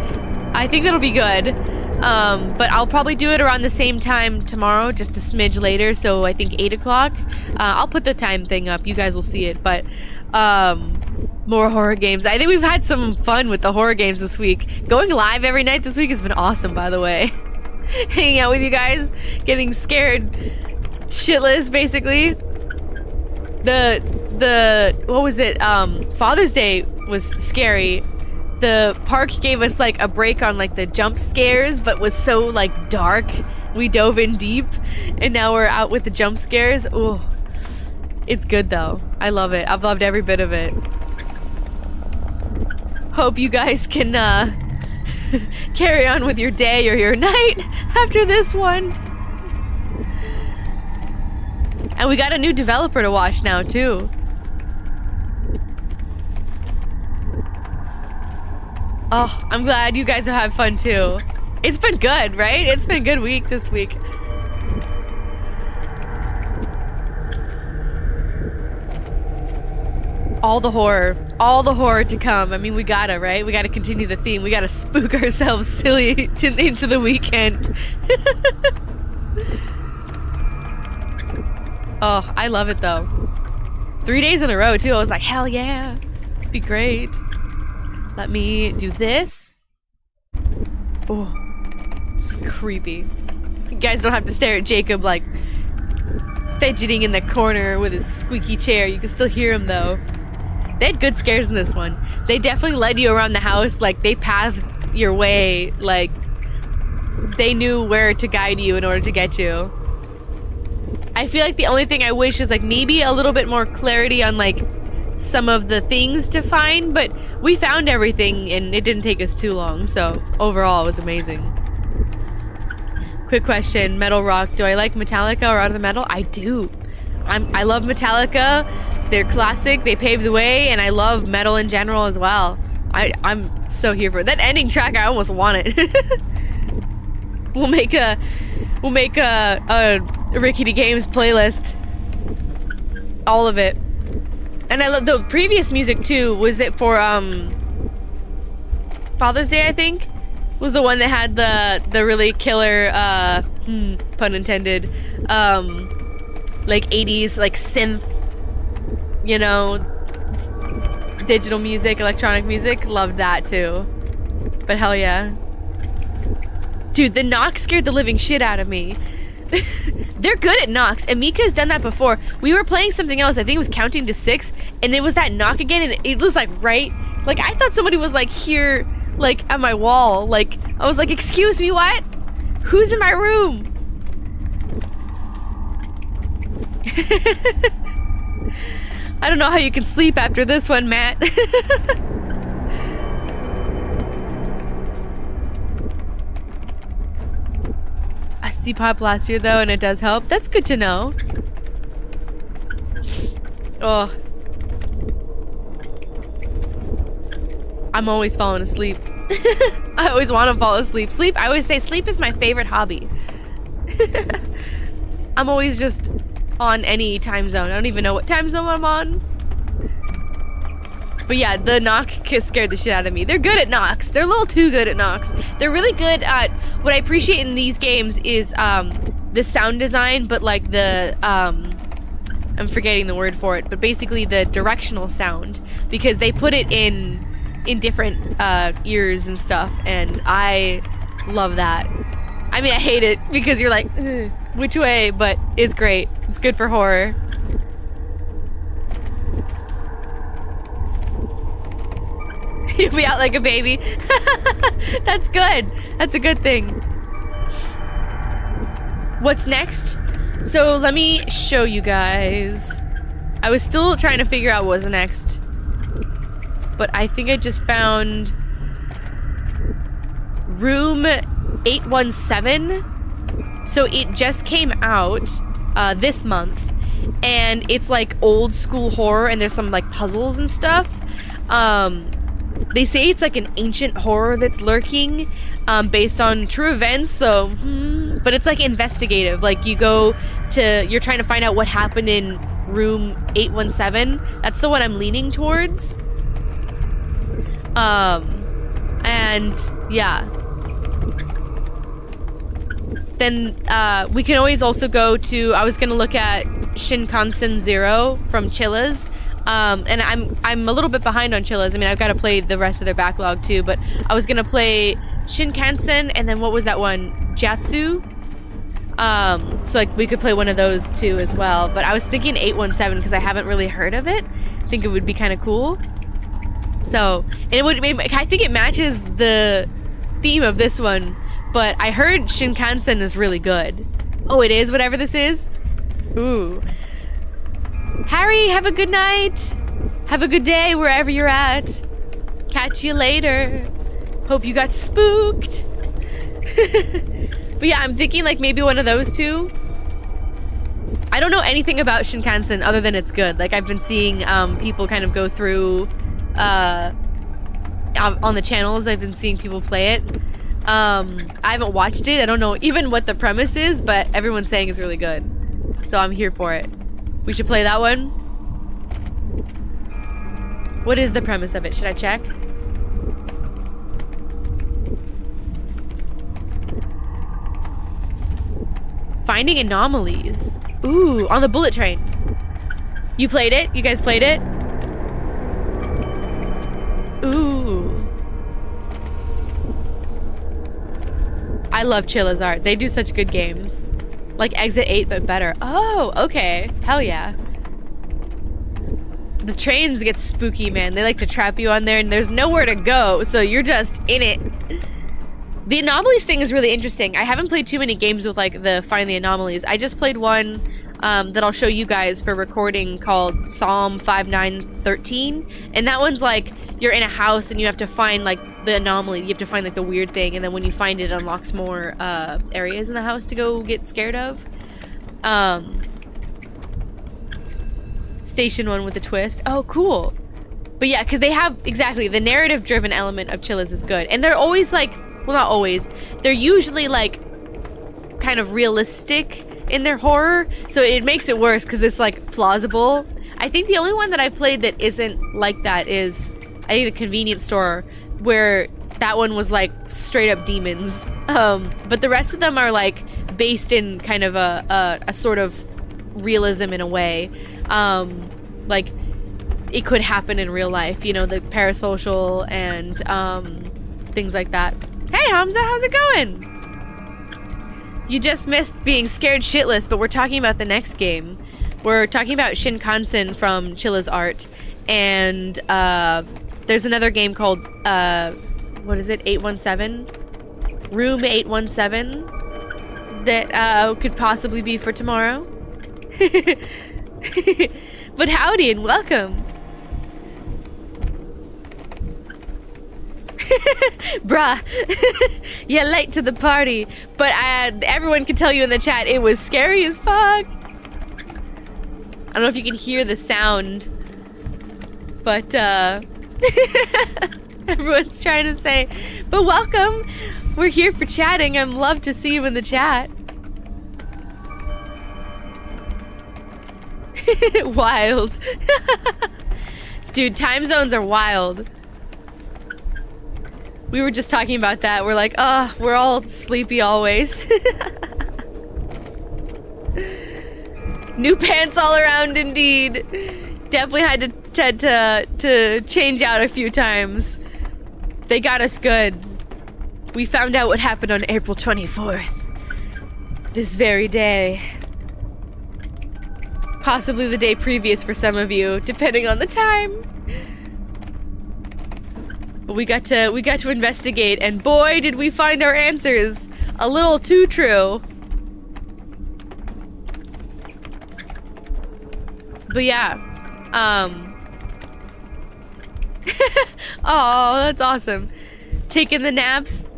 I think it'll be good. But I'll probably do it around the same time tomorrow, just a smidge later. So I think 8 o'clock. I'll put the time thing up. You guys will see it. But more horror games. I think we've had some fun with the horror games this week. Going live every night this week has been awesome, by the way. Hanging out with you guys, getting scared shitless, basically. What was it? Father's Day was scary. The park gave us like a break on like the jump scares, but was so like dark. We dove in deep, and now we're out with the jump scares. Ooh, it's good though. I love it. I've loved every bit of it. Hope you guys can carry on with your day or your night after this one. And we got a new developer to watch now too. Oh, I'm glad you guys have had fun too. It's been good, right? It's been a good week this week. All the horror to come. I mean, we gotta, right? We gotta continue the theme. We gotta spook ourselves silly into the weekend. Oh, I love it though. 3 days in a row too. I was like, hell yeah. It'd be great. Let me do this. Oh, it's creepy. You guys don't have to stare at Jacob like fidgeting in the corner with his squeaky chair. You can still hear him though. They had good scares in this one. They definitely led you around the house. Like they pathed your way. Like they knew where to guide you in order to get you. I feel like the only thing I wish is like maybe a little bit more clarity on like some of the things to find, but we found everything and it didn't take us too long, so overall it was amazing. Quick question, metal rock, do I like Metallica or Out of the Metal? I do. I love Metallica. They're classic, they paved the way, and I love metal in general as well. I'm so here for it. That ending track, I almost want it. We'll make a RicketyGames playlist. All of it. And I love the previous music too. Was it for Father's Day, I think? Was the one that had the really killer pun intended like 80s like synth, you know, digital music, electronic music. Loved that too. But hell yeah. Dude, the knock scared the living shit out of me. They're good at knocks. Emika has done that before. We were playing something else. I think it was counting to 6, and it was that knock again, and it was like right. Like I thought somebody was like here, like at my wall. Like I was like, "Excuse me, what? Who's in my room?" I don't know how you can sleep after this one, Matt. I see pop last year though, and it does help. That's good to know. Oh. I'm always falling asleep. I always want to fall asleep. I always say sleep is my favorite hobby. I'm always just on any time zone. I don't even know what time zone I'm on. But yeah, the knock scared the shit out of me. They're good at knocks. They're a little too good at knocks. They're really good at, what I appreciate in these games is the sound design, but like the, I'm forgetting the word for it, but basically the directional sound, because they put it in different ears and stuff, and I love that. I mean, I hate it because you're like, which way, but it's great. It's good for horror. You'll be out like a baby. That's good. That's a good thing. What's next? So let me show you guys. I was still trying to figure out what was next, but I think I just found room 817. So it just came out this month, and it's like old school horror, and there's some like puzzles and stuff. They say it's like an ancient horror that's lurking, based on true events, so, but it's like investigative. Like you're trying to find out what happened in room 817. That's the one I'm leaning towards. And And yeah. Then we can always also go to, I was gonna look at Shinkansen Zero from Chilla's. And I'm a little bit behind on Chilla's. I mean, I've got to play the rest of their backlog too, but I was gonna play Shinkansen and then what was that one? Jatsu? So like we could play one of those too as well. But I was thinking 817 because I haven't really heard of it. I think it would be kind of cool. So, and it would, I think it matches the theme of this one, but I heard Shinkansen is really good. Oh, it is, whatever this is? Ooh. Harry, have a good night. Have a good day wherever you're at. Catch you later. Hope you got spooked. But yeah, I'm thinking like maybe one of those two. I don't know anything about Shinkansen other than it's good. Like I've been seeing people kind of go through on the channels. I've been seeing people play it. I haven't watched it. I don't know even what the premise is, but everyone's saying it's really good. So I'm here for it. We should play that one. What is the premise of it? Should I check? Finding anomalies. Ooh, on the bullet train. You played it? You guys played it? Ooh. I love Chilla's art. They do such good games. Like Exit 8, but better. Oh, okay. Hell yeah. The trains get spooky, man. They like to trap you on there and there's nowhere to go, so you're just in it. The anomalies thing is really interesting. I haven't played too many games with like the Find the Anomalies. I just played one that I'll show you guys for recording called Psalm 5913. And that one's like, you're in a house and you have to find like the anomaly. You have to find like the weird thing. And then when you find it, it unlocks more areas in the house to go get scared of. Station 1 with a twist. Oh, cool. But yeah, because they have, exactly, the narrative-driven element of Chilla's is good. And they're always like, well, not always. They're usually like kind of realistic in their horror. So it makes it worse because it's like plausible. I think the only one that I played that isn't like that is, I think, the Convenience Store, where that one was like straight up demons. But the rest of them are like based in kind of a sort of realism in a way. Like it could happen in real life, you know, the parasocial and things like that. Hey Hamza, how's it going? You just missed being scared shitless, but we're talking about the next game. We're talking about Shinkansen from Chilla's art, and there's another game called what is it, 817? Room 817 that could possibly be for tomorrow. But howdy and welcome. Bruh. Yeah, late to the party. But everyone can tell you in the chat it was scary as fuck. I don't know if you can hear the sound. But everyone's trying to say, but welcome. We're here for chatting. I'd love to see you in the chat. Wild. Dude, time zones are wild. We were just talking about that. We're like, oh, we're all sleepy always. New pants all around indeed. Definitely had to change out a few times. They got us good. We found out what happened on April 24th. This very day. Possibly the day previous for some of you, depending on the time. But we got to investigate, and boy, did we find our answers a little too true. But yeah, oh, that's awesome. Taking the naps.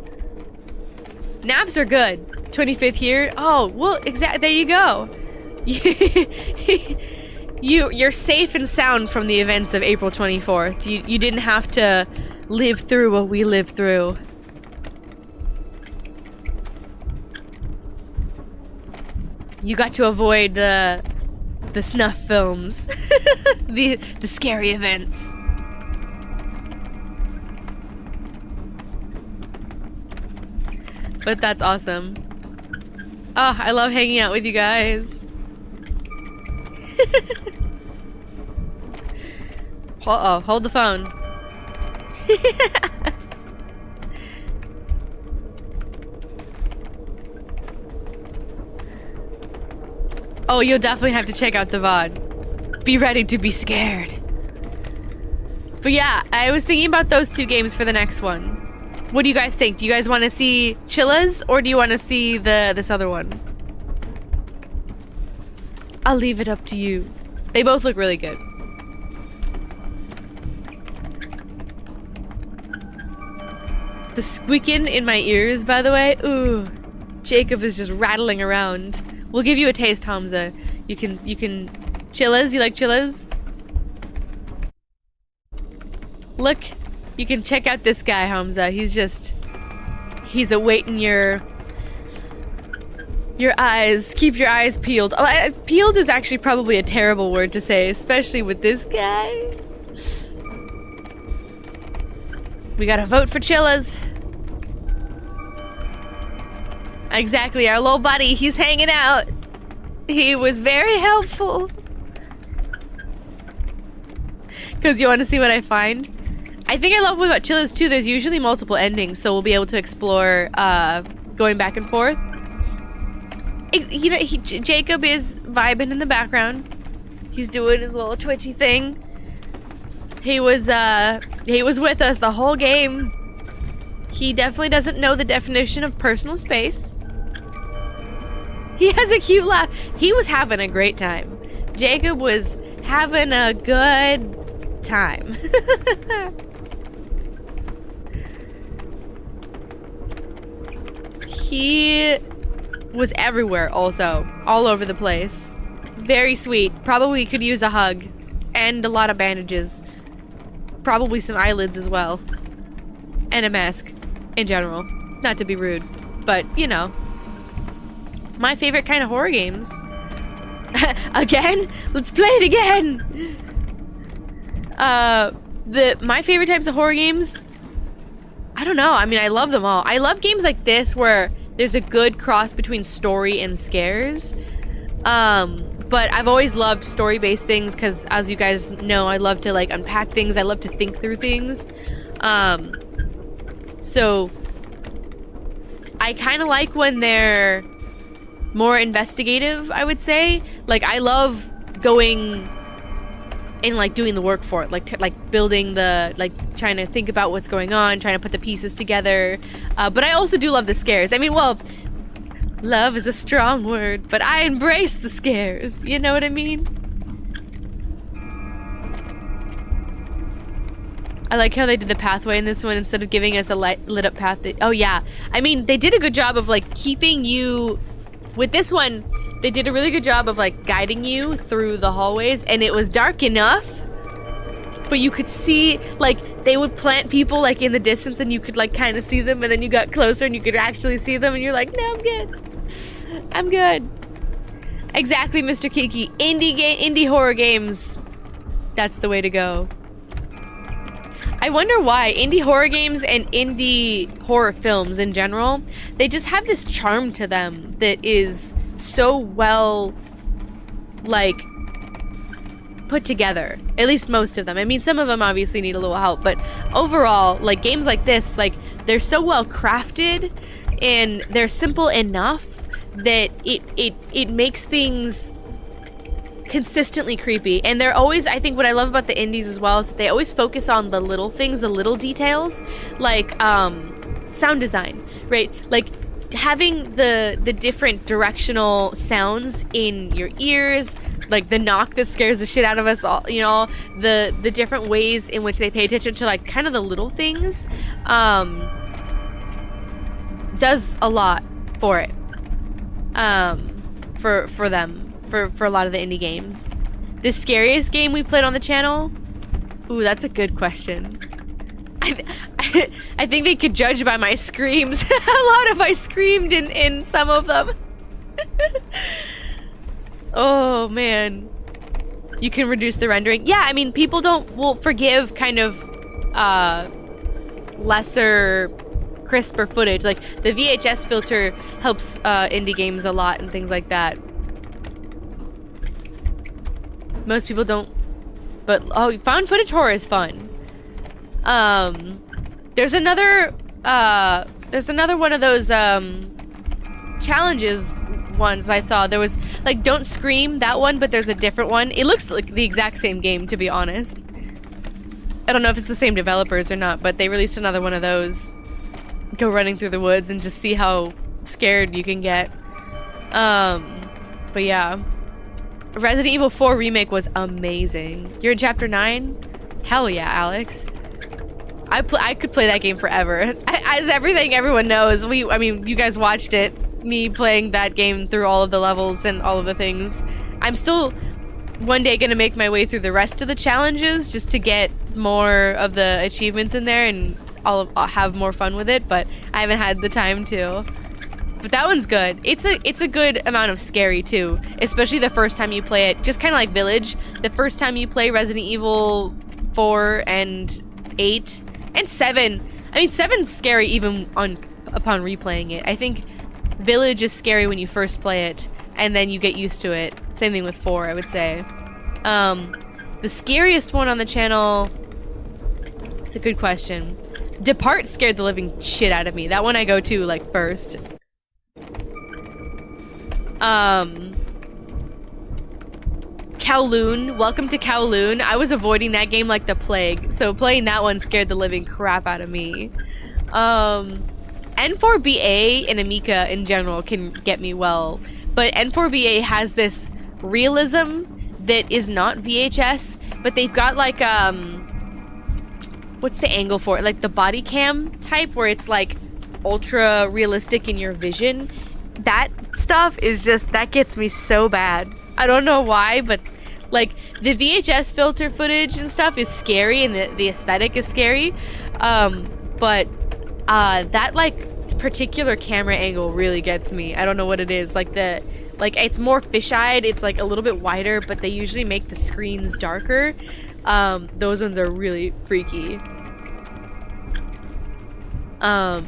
Naps are good. 25th year. Oh, well, exactly. There you go. You're safe and sound from the events of April 24th. You didn't have to live through what we lived through. You got to avoid the snuff films. the scary events. But that's awesome. Oh, I love hanging out with you guys. Uh-oh, hold the phone. Oh, you'll definitely have to check out the VOD. Be ready to be scared. But yeah, I was thinking about those two games for the next one. What do you guys think? Do you guys want to see Chilla's or do you want to see this other one? I'll leave it up to you. They both look really good. The squeaking in my ears, by the way. Ooh, Jacob is just rattling around. We'll give you a taste, Hamza. You can Chilla's. You like Chilla's? Look, you can check out this guy, Hamza. He's awaiting your eyes. Keep your eyes peeled. Oh, peeled is actually probably a terrible word to say, especially with this guy. We gotta vote for Chilla's. Exactly, our little buddy, he's hanging out. He was very helpful. Because you want to see what I find? I think I love about Chilla's too, there's usually multiple endings, so we'll be able to explore going back and forth. Jacob is vibing in the background. He's doing his little twitchy thing. He was with us the whole game. He definitely doesn't know the definition of personal space. He has a cute laugh. He was having a great time. Jacob was having a good time. He was everywhere also. All over the place. Very sweet. Probably could use a hug. And a lot of bandages. Probably some eyelids as well. And a mask. In general. Not to be rude. But, you know. My favorite kind of horror games. Again? Let's play it again! My favorite types of horror games, I don't know. I mean, I love them all. I love games like this where there's a good cross between story and scares. But I've always loved story-based things because, as you guys know, I love to, like, unpack things. I love to think through things. So I kind of like when they're more investigative, I would say. Like, I love going and, like, doing the work for it. Like building the, like, trying to think about what's going on, trying to put the pieces together. But I also do love the scares. I mean, well, love is a strong word, but I embrace the scares. You know what I mean? I like how they did the pathway in this one instead of giving us a lit up path. Oh yeah. I mean, they did a good job of, like, keeping you... With this one, they did a really good job of, like, guiding you through the hallways, and it was dark enough, but you could see, like, they would plant people, like, in the distance, and you could, like, kind of see them, and then you got closer, and you could actually see them, and you're like, no, I'm good. I'm good. Exactly, Mr. Kiki. Indie horror games. That's the way to go. I wonder why indie horror games and indie horror films in general, they just have this charm to them that is so well, like, put together. At least most of them. I mean, some of them obviously need a little help, but overall, like, games like this, like, they're so well crafted and they're simple enough that it makes things consistently creepy. And they're always, I think what I love about the indies as well is that they always focus on the little things, the little details, like sound design, right? Like having the different directional sounds in your ears, like the knock that scares the shit out of us all, you know, the different ways in which they pay attention to, like, kind of the little things, does a lot for it, for them. For a lot of the indie games. The scariest game we played on the channel? Ooh, that's a good question. I think they could judge by my screams. A lot of I screamed in some of them. Oh, man. You can reduce the rendering. Yeah, I mean, people will forgive kind of lesser crisper footage. Like the VHS filter helps indie games a lot and things like that. Most people don't, but oh, found footage horror is fun. There's another one of those challenges ones I saw. There was like Don't Scream, that one, but there's a different one. It looks like the exact same game, to be honest. I don't know if it's the same developers or not, but they released another one of those. Go running through the woods and just see how scared you can get. But yeah. Resident Evil 4 Remake was amazing. You're in Chapter 9? Hell yeah, Alex. I could play that game forever. As everyone knows, I mean, you guys watched it. Me playing that game through all of the levels and all of the things. I'm still one day gonna make my way through the rest of the challenges just to get more of the achievements in there and I'll have more fun with it, but I haven't had the time to. But that one's good. It's a good amount of scary too, especially the first time you play it. Just kind of like Village. The first time you play Resident Evil 4 and 8 and 7. I mean, 7's scary even upon replaying it. I think Village is scary when you first play it, and then you get used to it. Same thing with 4, I would say. The scariest one on the channel, it's a good question. Depart scared the living shit out of me. That one I go to, like, first. Kowloon. Welcome to Kowloon. I was avoiding that game like the plague, so playing that one scared the living crap out of me. N4BA and Emika in general can get me well, but N4BA has this realism that is not VHS, but they've got like what's the angle for it? Like the body cam type where it's like ultra realistic in your vision. That stuff is just, that gets me so bad. I don't know why, but like the VHS filter footage and stuff is scary and the aesthetic is scary, but that like particular camera angle really gets me. I don't know what it is. Like it's more fish-eyed. It's like a little bit wider, but they usually make the screens darker. Those ones are really freaky. But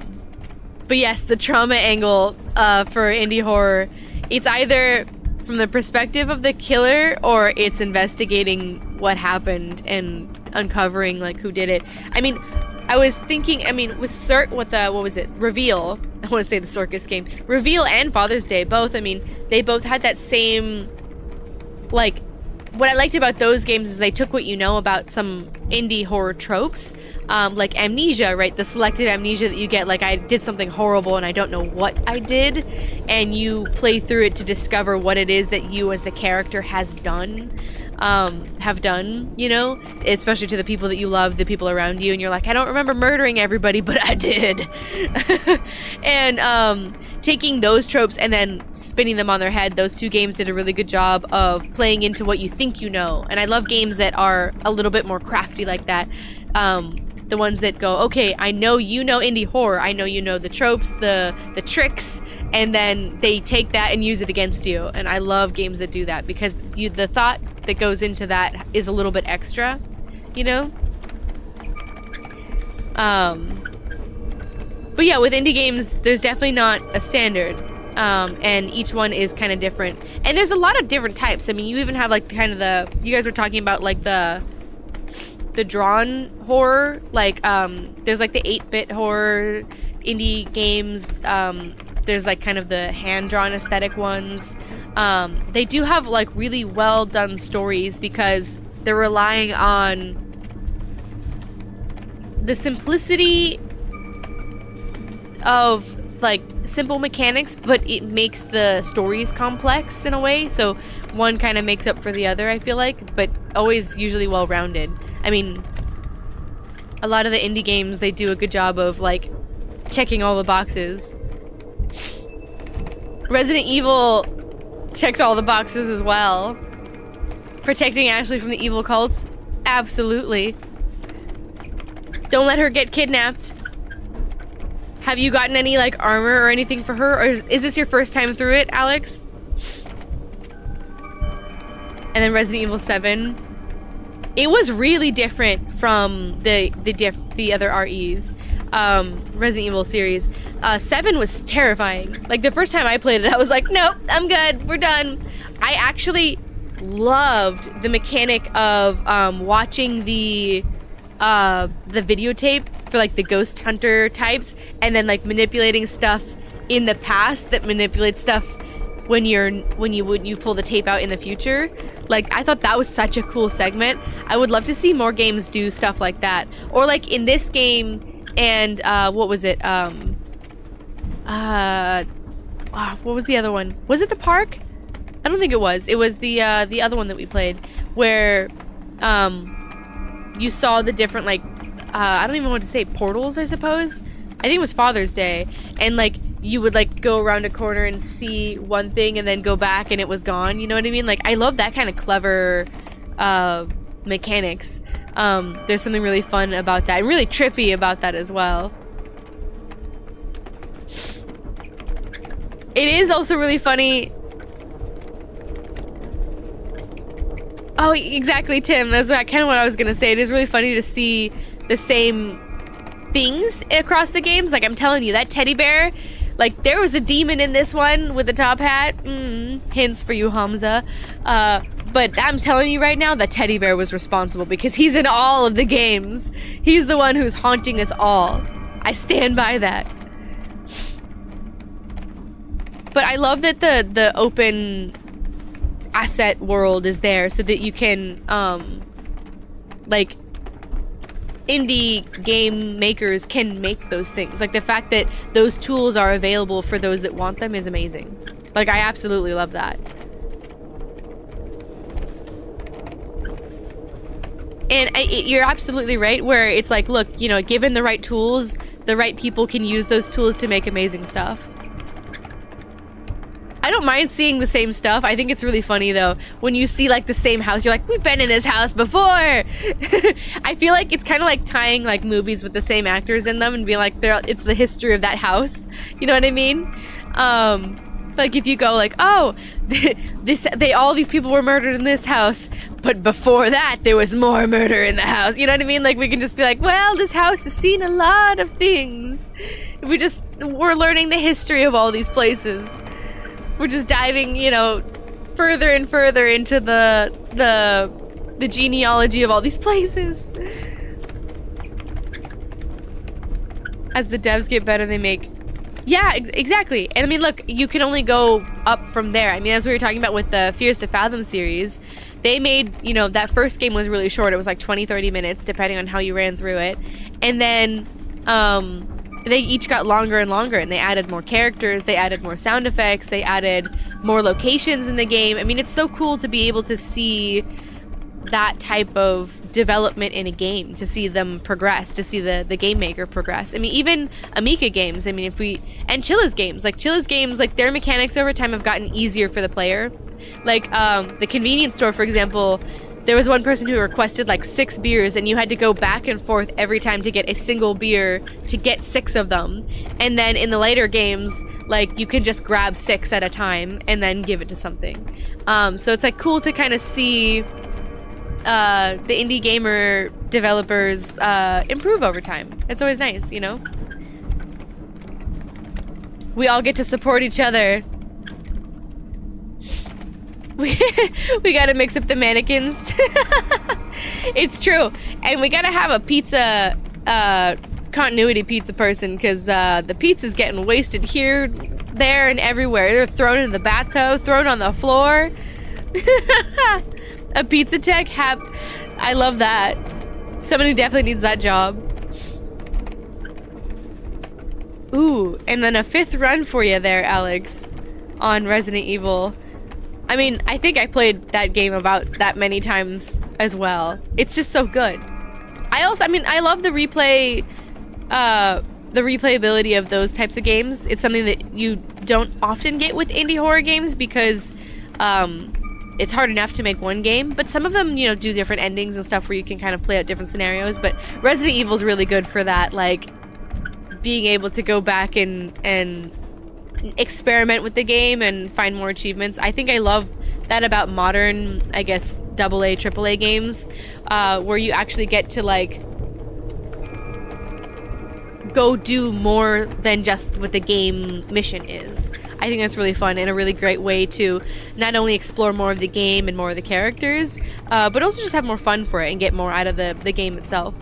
yes, the trauma angle for indie horror, it's either from the perspective of the killer or it's investigating what happened and uncovering like who did it. I mean, I was thinking, I mean, with what was it? Reveal. I want to say the circus game. Reveal and Father's Day, both. I mean, they both had that same, like, what I liked about those games is they took what you know about some indie horror tropes, like amnesia, right? The selective amnesia that you get, like I did something horrible and I don't know what I did, and you play through it to discover what it is that you as the character have done, you know, especially to the people that you love, the people around you, and you're like, I don't remember murdering everybody, but I did. And taking those tropes and then spinning them on their head, those two games did a really good job of playing into what you think you know. And I love games that are a little bit more crafty like that. The ones that go, okay, I know you know indie horror, I know you know the tropes, the tricks, and then they take that and use it against you. And I love games that do that because the thought that goes into that is a little bit extra, you know? But yeah, with indie games, there's definitely not a standard, and each one is kind of different. And there's a lot of different types. I mean, you even have like kind of you guys were talking about like the drawn horror, like there's like the 8-bit horror indie games. There's like kind of the hand-drawn aesthetic ones. They do have like really well done stories because they're relying on the simplicity of like simple mechanics, but it makes the stories complex in a way, so one kind of makes up for the other, I feel like, but always usually well-rounded. I mean, a lot of the indie games, they do a good job of like checking all the boxes. Resident Evil checks all the boxes as well. Protecting Ashley from the evil cults, absolutely. Don't let her get kidnapped. Have you gotten any, like, armor or anything for her? Or is this your first time through it, Alex? And then Resident Evil 7. It was really different from the other REs. Resident Evil series. 7 was terrifying. Like, the first time I played it, I was like, nope, I'm good, we're done. I actually loved the mechanic of watching the videotape for like the ghost hunter types, and then like manipulating stuff in the past that manipulates stuff when you pull the tape out in the future. Like, I thought that was such a cool segment. I would love to see more games do stuff like that. Or like in this game, and what was it? What was the other one? Was it the park? I don't think it was. It was the other one that we played, where you saw the different, like, I don't even know what to say, portals, I suppose? I think it was Father's Day, and like you would like go around a corner and see one thing and then go back and it was gone, you know what I mean? Like, I love that kind of clever mechanics. There's something really fun about that and really trippy about that as well. It is also really funny. Oh, exactly, Tim. That's kind of what I was gonna say. It is really funny to see the same things across the games. Like, I'm telling you, that teddy bear, like, there was a demon in this one with the top hat. Hints for you, Hamza. But I'm telling you right now, that teddy bear was responsible because he's in all of the games. He's the one who's haunting us all. I stand by that. But I love that the open asset world is there so that you can, like, indie game makers can make those things. Like, the fact that those tools are available for those that want them is amazing. Like, I absolutely love that. And you're absolutely right, where it's like, look, you know, given the right tools, the right people can use those tools to make amazing stuff. I don't mind seeing the same stuff. I think it's really funny, though, when you see, like, the same house. You're like, we've been in this house before! I feel like it's kind of like tying, like, movies with the same actors in them and being like, it's the history of that house. You know what I mean? Like, if you go, like, oh, all these people were murdered in this house, but before that, there was more murder in the house. You know what I mean? Like, we can just be like, well, this house has seen a lot of things. We're learning the history of all these places. We're just diving, you know, further and further into the genealogy of all these places. As the devs get better, they make... Yeah, exactly. And I mean, look, you can only go up from there. I mean, as we were talking about with the Fears to Fathom series, they made, you know, that first game was really short. It was like 20-30 minutes, depending on how you ran through it. And then, they each got longer and longer, and they added more characters, they added more sound effects, they added more locations in the game. I mean, it's so cool to be able to see that type of development in a game, to see them progress, to see the game maker progress. I mean, even Emika Games, I mean, and Chilla's Games, like, their mechanics over time have gotten easier for the player. Like, the convenience store, for example, there was one person who requested like 6 beers, and you had to go back and forth every time to get a single beer to get 6 of them. And then in the later games, like, you can just grab 6 at a time and then give it to something. So it's like cool to kind of see the indie gamer developers improve over time. It's always nice, you know? We all get to support each other. We gotta mix up the mannequins. It's true. And we gotta have a pizza, continuity pizza person, because the pizza's getting wasted here, there, and everywhere. They're thrown in the bathtub, thrown on the floor. A pizza tech, I love that. Somebody definitely needs that job. Ooh, and then a 5th run for you there, Alex, on Resident Evil. I mean, I think I played that game about that many times as well. It's just so good. I love the replayability of those types of games. It's something that you don't often get with indie horror games because it's hard enough to make one game, but some of them, you know, do different endings and stuff where you can kind of play out different scenarios. But Resident Evil is really good for that, like, being able to go back and experiment with the game and find more achievements. I think I love that about modern, I guess, AA, AAA games, where you actually get to, like, go do more than just what the game mission is. I think that's really fun and a really great way to not only explore more of the game and more of the characters, but also just have more fun for it and get more out of the game itself.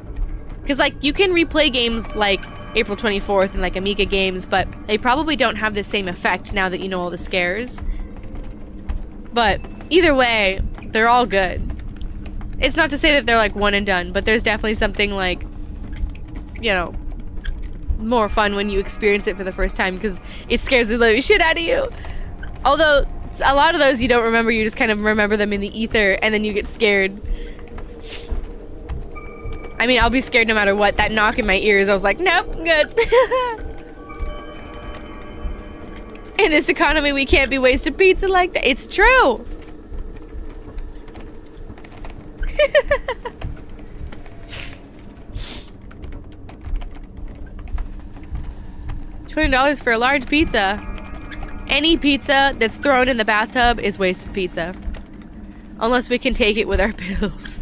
Because like you can replay games like April 24th and like Emika Games, but they probably don't have the same effect now that you know all the scares. But either way, they're all good. It's not to say that they're like one and done, but there's definitely something like, you know, more fun when you experience it for the first time because it scares the living shit out of you. Although a lot of those you don't remember, you just kind of remember them in the ether and then you get scared. I mean, I'll be scared no matter what. That knock in my ears, I was like, nope, I'm good. In this economy, we can't be wasting pizza like that. It's true. $20 for a large pizza. Any pizza that's thrown in the bathtub is wasted pizza. Unless we can take it with our bills.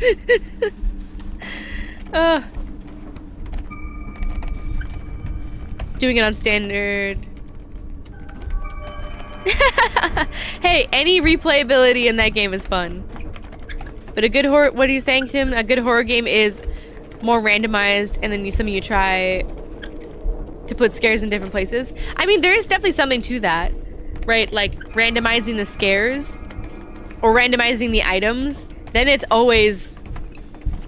Doing it on standard. Hey, any replayability in that game is fun. But a good horror, what are you saying, Tim? A good horror game is more randomized, and then some of you try to put scares in different places. I mean, there is definitely something to that, right? Like randomizing the scares or randomizing the items. Then it's always,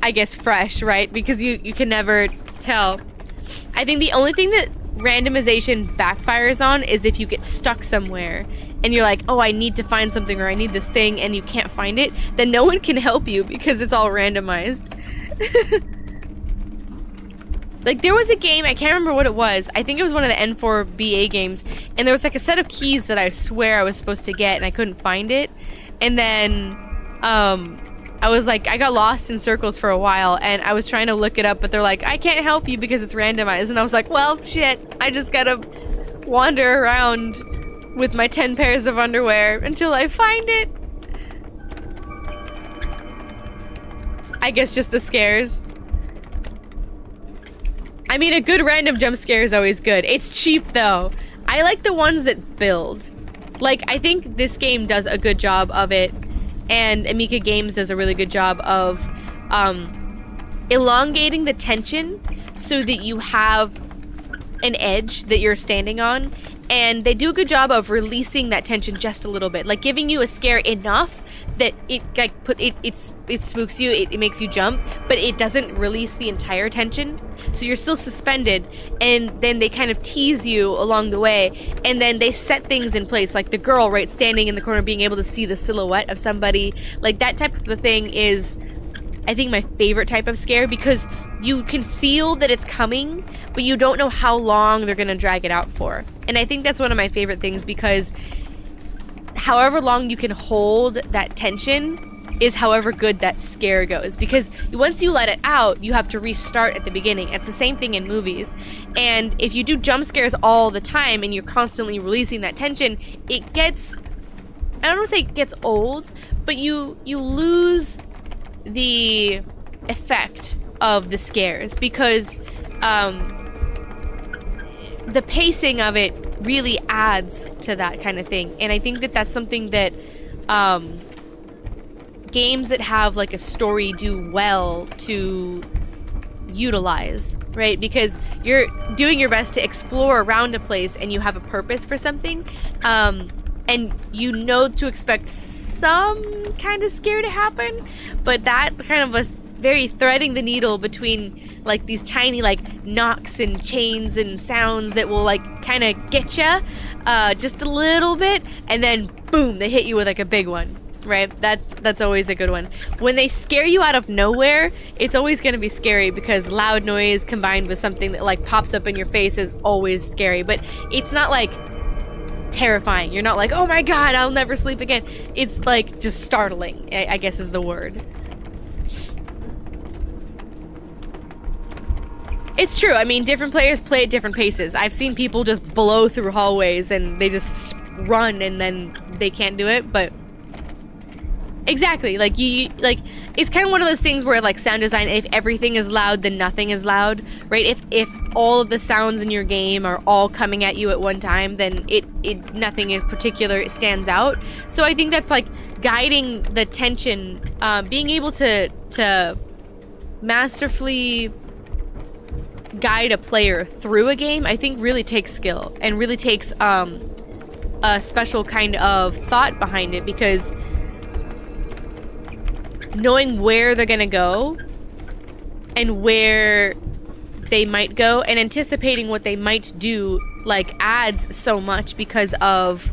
I guess, fresh, right? Because you can never tell. I think the only thing that randomization backfires on is if you get stuck somewhere and you're like, oh, I need to find something or I need this thing and you can't find it, then no one can help you because it's all randomized. Like there was a game, I can't remember what it was. I think it was one of the N4BA games, and there was like a set of keys that I swear I was supposed to get and I couldn't find it. And then I was like, I got lost in circles for a while and I was trying to look it up, but they're like, I can't help you because it's randomized. And I was like, well, shit, I just gotta wander around with my 10 pairs of underwear until I find it. I guess just the scares. I mean, a good random jump scare is always good. It's cheap though. I like the ones that build. Like, I think this game does a good job of it, and Emika Games does a really good job of elongating the tension so that you have an edge that you're standing on, and they do a good job of releasing that tension just a little bit, like giving you a scare enough that it like it spooks you, it makes you jump, but it doesn't release the entire tension, so you're still suspended. And then they kind of tease you along the way, and then they set things in place, like the girl right standing in the corner being able to see the silhouette of somebody. Like that type of a thing is, I think, my favorite type of scare, because you can feel that it's coming, but you don't know how long they're gonna drag it out for. And I think that's one of my favorite things, because however long you can hold that tension is however good that scare goes, because once you let it out, you have to restart at the beginning. It's the same thing in movies. And if you do jump scares all the time and you're constantly releasing that tension, it gets, I don't want to say it gets old, but you lose the effect of the scares, because the pacing of it really adds to that kind of thing. And I think that that's something that games that have like a story do well to utilize, right? Because you're doing your best to explore around a place and you have a purpose for something, and you know to expect some kind of scare to happen, but that kind of was very threading the needle between like these tiny like knocks and chains and sounds that will like kind of get you just a little bit, and then boom, they hit you with like a big one, right? That's always a good one. When they scare you out of nowhere, it's always going to be scary, because loud noise combined with something that like pops up in your face is always scary, but it's not like terrifying. You're not like, oh my god, I'll never sleep again. It's like just startling, I guess is the word. It's true. I mean, different players play at different paces. I've seen people just blow through hallways and they just run and then they can't do it, but Exactly. Like it's kind of one of those things where like sound design, if everything is loud, then nothing is loud, right? If all of the sounds in your game are all coming at you at one time, then it nothing in particular stands out. So I think that's like guiding the tension, being able to masterfully guide a player through a game, I think really takes skill and really takes a special kind of thought behind it, because knowing where they're gonna go and where they might go and anticipating what they might do like adds so much because of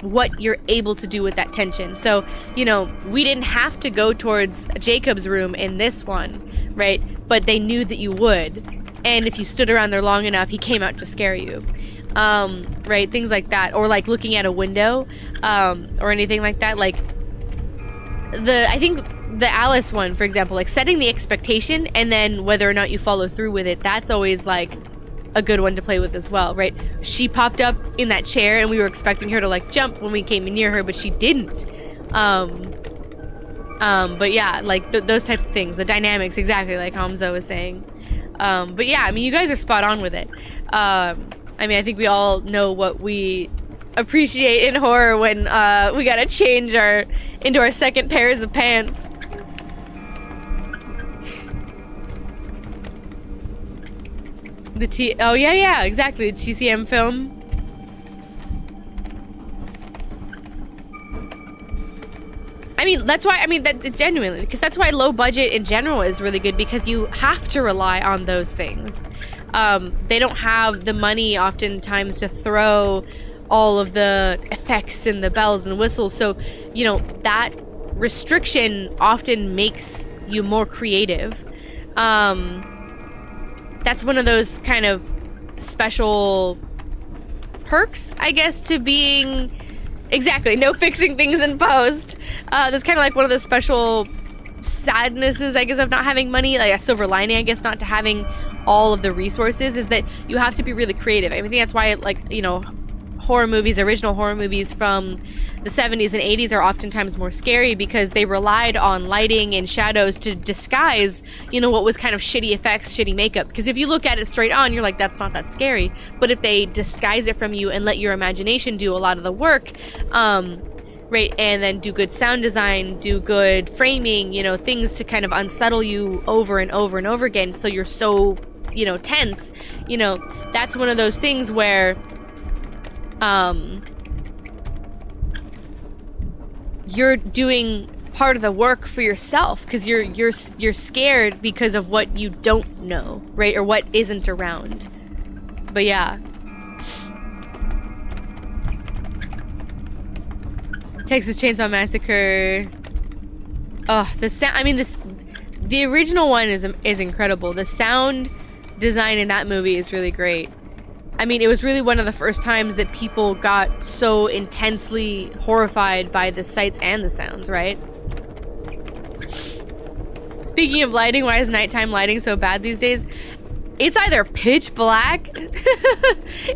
what you're able to do with that tension. So, you know, we didn't have to go towards Jacob's room in this one, right? But they knew that you would. And if you stood around there long enough, he came out to scare you. Right? Things like that. Or like looking at a window, or anything like that. Like I think the Alice one, for example, like setting the expectation and then whether or not you follow through with it, that's always like a good one to play with as well, right? She popped up in that chair and we were expecting her to like jump when we came near her, but she didn't. But yeah, like those types of things, the dynamics, exactly like Hamza was saying. But yeah, I mean, you guys are spot on with it. I mean, I think we all know what we appreciate in horror when we gotta change into our second pairs of pants. Oh yeah, exactly. The TCM film. I mean, that's why, that genuinely, because that's why low budget in general is really good, because you have to rely on those things. They don't have the money oftentimes to throw all of the effects and the bells and whistles. So, you know, that restriction often makes you more creative. That's one of those kind of special perks, I guess, to being... Exactly, no fixing things in post. That's kind of like one of the special sadnesses, I guess, of not having money, like a silver lining, I guess, not to having all of the resources, is that you have to be really creative. I think that's why, like, you know, horror movies, original horror movies from the 70s and 80s are oftentimes more scary, because they relied on lighting and shadows to disguise, you know, what was kind of shitty effects, shitty makeup. Because if you look at it straight on, you're like, that's not that scary. But if they disguise it from you and let your imagination do a lot of the work, right, and then do good sound design, do good framing, you know, things to kind of unsettle you over and over and over again, so you're so, you know, tense, you know, that's one of those things where you're doing part of the work for yourself, because you're scared because of what you don't know, right, or what isn't around. But yeah, Texas Chainsaw Massacre. Oh, the sound. I mean, the original one is incredible. The sound design in that movie is really great. I mean, it was really one of the first times that people got so intensely horrified by the sights and the sounds, right? Speaking of lighting, why is nighttime lighting so bad these days? It's either pitch black.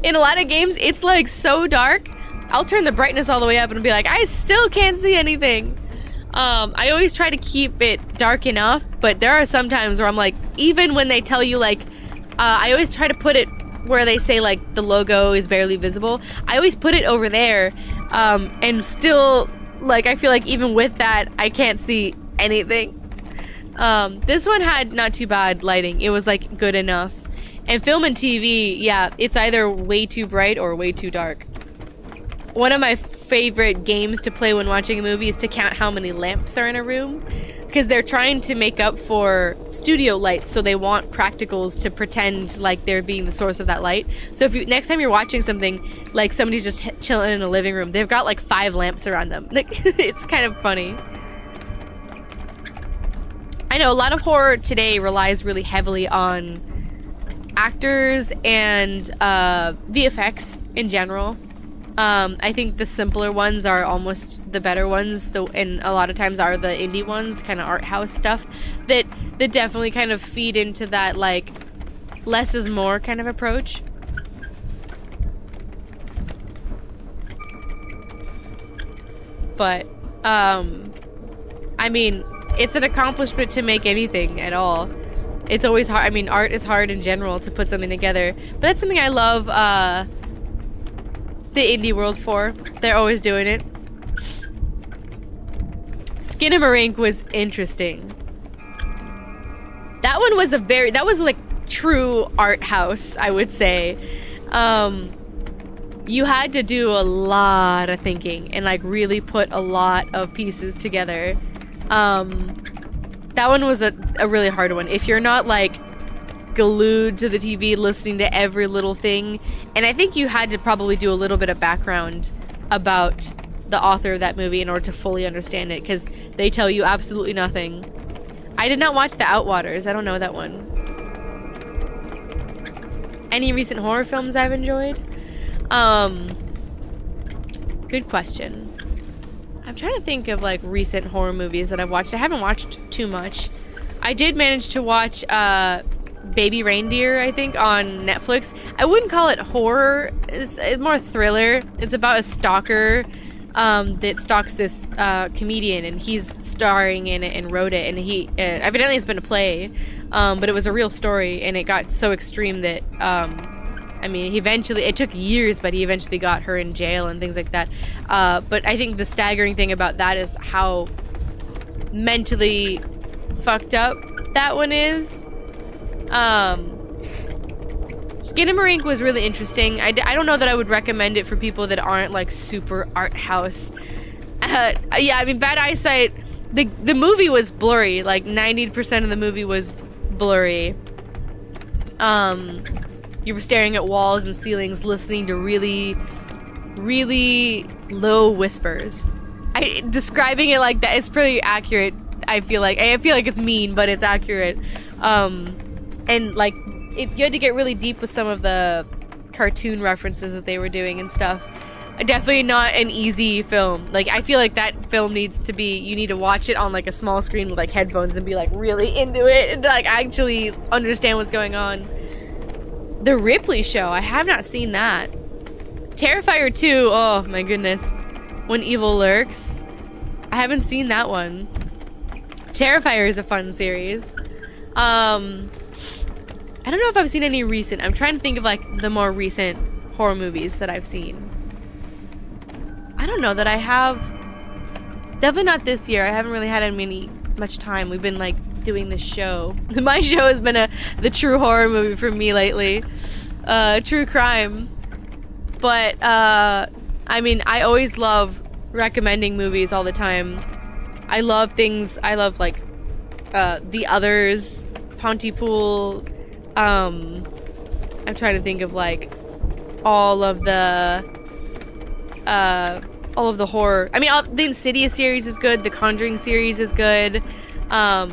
In a lot of games, it's like so dark. I'll turn the brightness all the way up and be like, I still can't see anything. I always try to keep it dark enough, but there are some times where I'm like, even when they tell you, like, I always try to put it where they say, like, the logo is barely visible. I always put it over there, and still, like, I feel like even with that, I can't see anything. This one had not too bad lighting. It was, like, good enough. And film and TV, yeah, it's either way too bright or way too dark. One of my favorite games to play when watching a movie is to count how many lamps are in a room, because they're trying to make up for studio lights, so they want practicals to pretend like they're being the source of that light. So if next time you're watching something, like somebody's just chilling in a living room, they've got like 5 lamps around them. It's kind of funny. I know a lot of horror today relies really heavily on actors and VFX in general. I think the simpler ones are almost the better ones, and a lot of times are the indie ones, kind of art house stuff, that definitely kind of feed into that, like, less is more kind of approach. But, I mean, it's an accomplishment to make anything at all. It's always hard. I mean, art is hard in general to put something together. But that's something I love the indie world for. They're always doing it. Skinamarink was interesting. That one was that was like true art house, I would say. You had to do a lot of thinking and like really put a lot of pieces together. That one was a really hard one. If you're not like glued to the TV listening to every little thing, and I think you had to probably do a little bit of background about the author of that movie in order to fully understand it, because they tell you absolutely nothing. I did not watch The Outwaters. I don't know that one. Any recent horror films I've enjoyed? Good question. I'm trying to think of like recent horror movies that I've watched. I haven't watched too much. I did manage to watch Baby Reindeer, I think, on Netflix. I wouldn't call it horror. It's more thriller. It's about a stalker that stalks this comedian, and he's starring in it and wrote it. And he evidently it's been a play, but it was a real story, and it got so extreme that I mean, it took years, but he eventually got her in jail and things like that. But I think the staggering thing about that is how mentally fucked up that one is. Skinamarink was really interesting. I don't know that I would recommend it for people that aren't like super art house. Yeah, I mean, Bad Eyesight, the movie was blurry. Like 90% of the movie was blurry. You were staring at walls and ceilings, listening to really, really low whispers. Describing it like that is pretty accurate. I feel like it's mean, but it's accurate. And like you had to get really deep with some of the cartoon references that they were doing and stuff. Definitely not an easy film. Like, I feel like that film you need to watch it on like a small screen with like headphones and be like really into it and like actually understand what's going on. The Ripley Show, I have not seen that. Terrifier 2, oh my goodness. When Evil Lurks, I haven't seen that one. Terrifier is a fun series. I don't know if I've seen any recent. I'm trying to think of like the more recent horror movies that I've seen. I don't know that I have. Definitely not this year. I haven't really had much time. We've been like doing this show. My show has been the true horror movie for me lately. True crime. But I mean, I always love recommending movies all the time. I love like The Others, Pontypool. I'm trying to think of like all of the horror. I mean, the Insidious series is good. The Conjuring series is good. A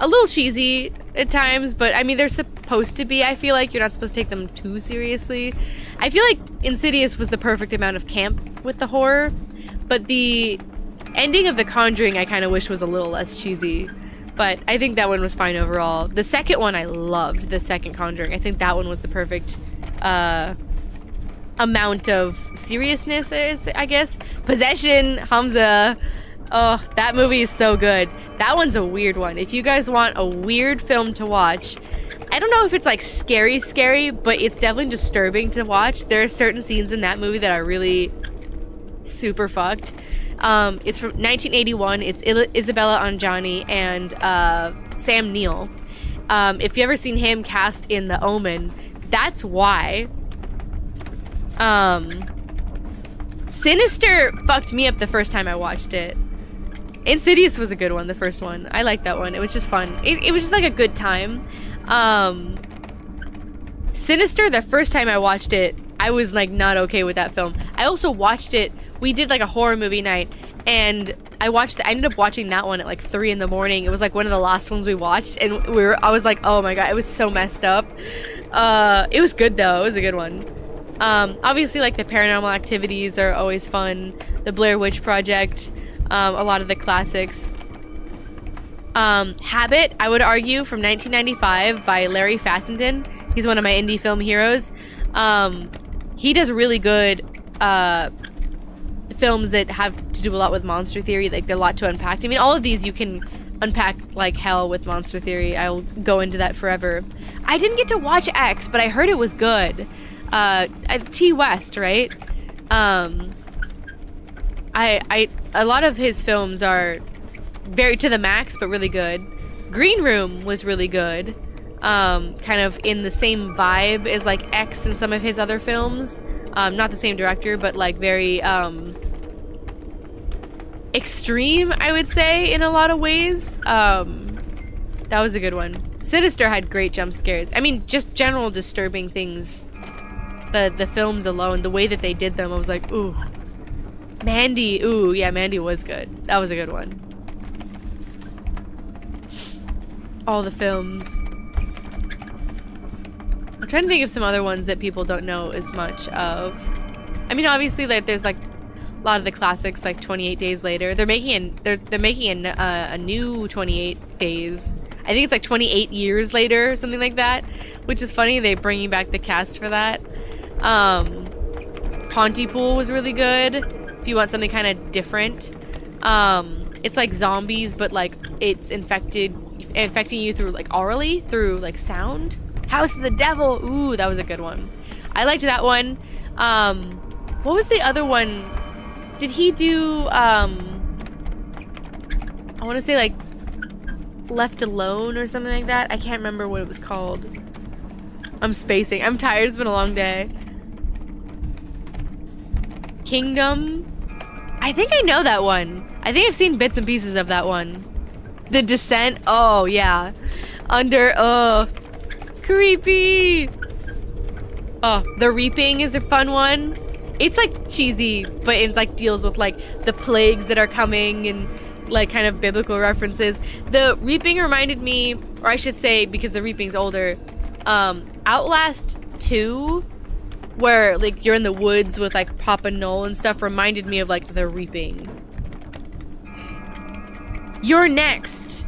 little cheesy at times, but I mean, they're supposed to be. I feel like you're not supposed to take them too seriously. I feel like Insidious was the perfect amount of camp with the horror, but the ending of The Conjuring I kind of wish was a little less cheesy. But I think that one was fine overall. The second one I loved, the second Conjuring. I think that one was the perfect amount of seriousness, I guess. Possession, Hamza. Oh, that movie is so good. That one's a weird one. If you guys want a weird film to watch, I don't know if it's like scary, but it's definitely disturbing to watch. There are certain scenes in that movie that are really super fucked. It's from 1981. It's Isabella Anjani and Sam Neill. If you ever seen him cast in The Omen, that's why. Sinister fucked me up the first time I watched it. Insidious was a good one, the first one. I liked that one. It was just fun. It was just like a good time. Sinister, the first time I watched it, I was like not okay with that film. I also watched it. We did like a horror movie night, and I ended up watching that one at like 3 in the morning. It was like one of the last ones we watched, and I was like, oh my god, it was so messed up. It was good though. It was a good one. Obviously, like the Paranormal Activities are always fun. The Blair Witch Project, a lot of the classics. Habit, I would argue, from 1995 by Larry Fassenden. He's one of my indie film heroes. He does really good films that have to do a lot with monster theory. Like, there's a lot to unpack. I mean, all of these you can unpack like hell with monster theory. I'll go into that forever. I didn't get to watch X, but I heard it was good. T West, right? A lot of his films are very to the max, but really good. Green Room was really good. Kind of in the same vibe as like X and some of his other films. Not the same director, but like very extreme, I would say, in a lot of ways. That was a good one. Sinister had great jump scares. I mean, just general disturbing things. The films alone, the way that they did them, I was like, ooh. Mandy, ooh, yeah, Mandy was good. That was a good one. All the films. I'm trying to think of some other ones that people don't know as much of. I mean, obviously, like there's like a lot of the classics, like 28 Days Later. They're making a new 28 Days. I think it's like 28 years later or something like that, which is funny. They're bringing back the cast for that. Pontypool was really good. If you want something kind of different, it's like zombies, but like it's infecting you through like orally, through like sound. House of the Devil. Ooh, that was a good one. I liked that one. What was the other one? Did he do, I want to say like Left Alone or something like that? I can't remember what it was called. I'm spacing. I'm tired. It's been a long day. Kingdom. I think I know that one. I think I've seen bits and pieces of that one. The Descent. Oh, yeah. Creepy. Oh, The Reaping is a fun one. It's like cheesy, but it like deals with like the plagues that are coming and like kind of biblical references. The Reaping reminded me, or I should say, because The Reaping's older, Outlast 2, where like you're in the woods with like Papa Noel and stuff, reminded me of like The Reaping. You're Next.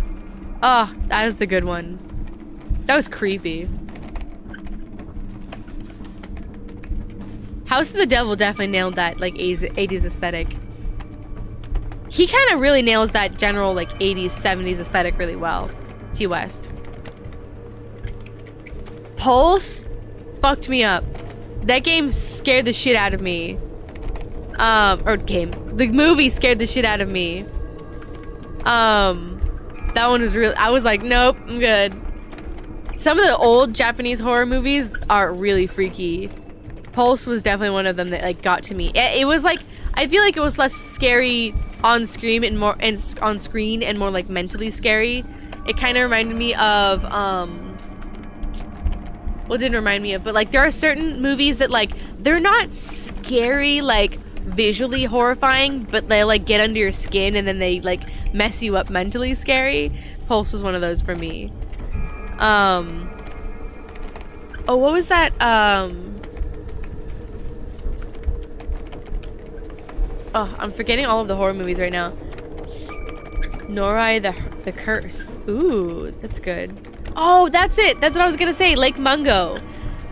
Oh, that was the good one. That was creepy. House of the Devil definitely nailed that like 80s aesthetic. He kind of really nails that general like 80s, 70s aesthetic really well. T West. Pulse fucked me up. That game scared the shit out of me. The movie scared the shit out of me. That one was real. I was like, nope, I'm good. Some of the old Japanese horror movies are really freaky. Pulse was definitely one of them that like got to me. It was like, I feel like it was less scary on screen and more like mentally scary. It kind of reminded me of well, it didn't remind me of, but like there are certain movies that like they're not scary like visually horrifying, but they like get under your skin and then they like mess you up mentally scary. Pulse was one of those for me. Oh, what was that? Oh, I'm forgetting all of the horror movies right now. Norai the Curse. Ooh, that's good. Oh, that's it. That's what I was gonna say. Lake Mungo.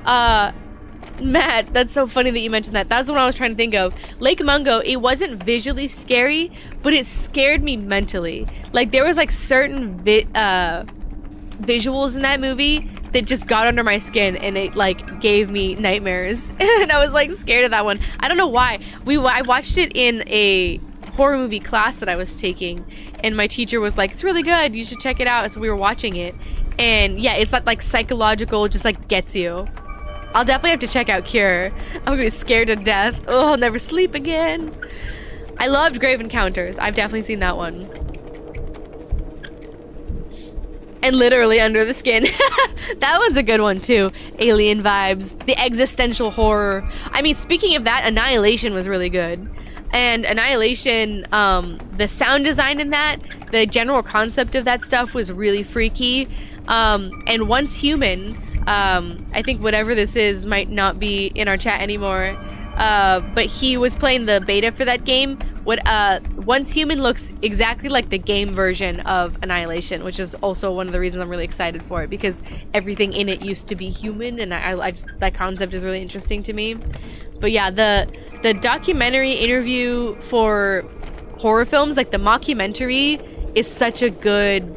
Matt, that's so funny that you mentioned that. That's what I was trying to think of. Lake Mungo, it wasn't visually scary, but it scared me mentally. Like, there was like certain visuals in that movie that just got under my skin and it like gave me nightmares. And I was like scared of that one. I don't know why. I watched it in a horror movie class that I was taking, and my teacher was like, it's really good, you should check it out. So we were watching it, and yeah, it's like psychological, just like gets you. I'll definitely have to check out Cure. I'm gonna be scared to death. Oh, I'll never sleep again. I loved Grave Encounters. I've definitely seen that one. And literally Under the Skin. That one's a good one too. Alien vibes, the existential horror. I mean, speaking of that, Annihilation was really good. And Annihilation, the sound design in that, the general concept of that stuff was really freaky. And Once Human, I think whatever this is might not be in our chat anymore, but he was playing the beta for that game. Once Human looks exactly like the game version of Annihilation, which is also one of the reasons I'm really excited for it, because everything in it used to be human, and I just, that concept is really interesting to me. But yeah, the the documentary interview for horror films, like the mockumentary, is such a good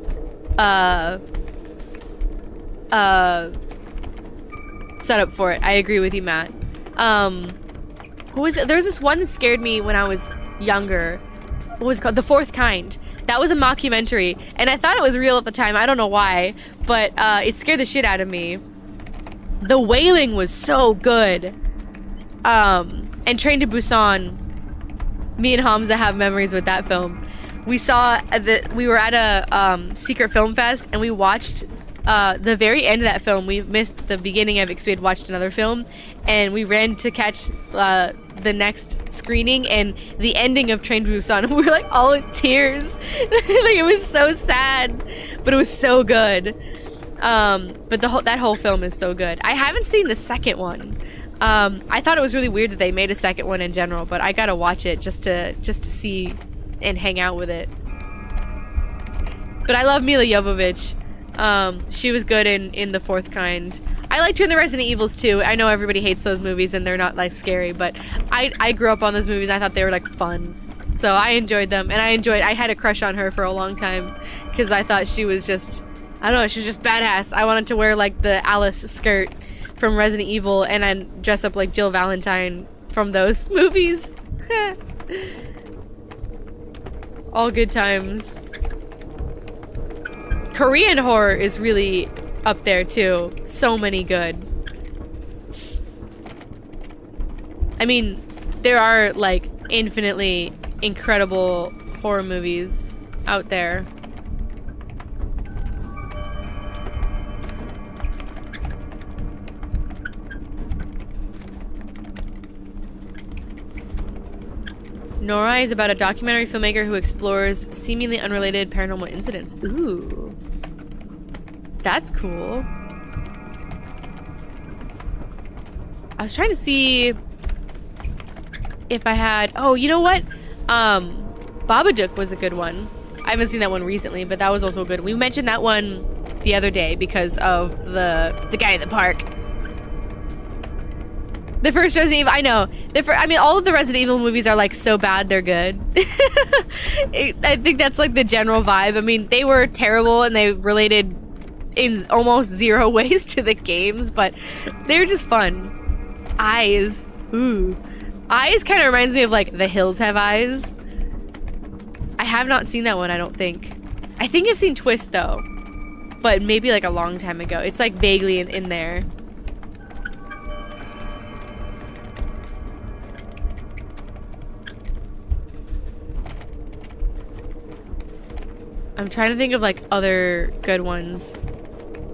setup for it. I agree with you, Matt. Who was it? There was this one that scared me when I was younger. What was it called? The Fourth Kind. That was a mockumentary, and I thought it was real at the time. I don't know why, but it scared the shit out of me. The Wailing was so good. And Train to Busan. Me and Hamza have memories with that film. We were at a secret film fest, and we watched the very end of that film. We missed the beginning of it because we had watched another film, and we ran to catch the next screening and the ending of Train to Busan. We were like all in tears. Like, it was so sad, but it was so good. But that whole film is so good. I haven't seen the second one. I thought it was really weird that they made a second one in general, but I gotta watch it just to see and hang out with it. But I love Mila Jovovich. She was good in The Fourth Kind. I liked her in the Resident Evils too. I know everybody hates those movies and they're not like scary, but I grew up on those movies and I thought they were like fun. So I enjoyed them, and I had a crush on her for a long time because I thought she was just, I don't know, she was just badass. I wanted to wear like the Alice skirt from Resident Evil and then dress up like Jill Valentine from those movies. All good times. Korean horror is really up there too. So many good. I mean, there are like infinitely incredible horror movies out there. Nora is about a documentary filmmaker who explores seemingly unrelated paranormal incidents. Ooh. That's cool. I was trying to see if I had... Oh, you know what? Babadook was a good one. I haven't seen that one recently, but that was also good. We mentioned that one the other day because of the guy at the park. The first Resident Evil, I know. I mean, all of the Resident Evil movies are like so bad they're good. I think that's like the general vibe. I mean, they were terrible and they related in almost zero ways to the games, but they're just fun. Eyes. Ooh. Eyes kind of reminds me of like The Hills Have Eyes. I have not seen that one, I don't think. I think I've seen Twist though, but maybe like a long time ago. It's like vaguely in there. I'm trying to think of like other good ones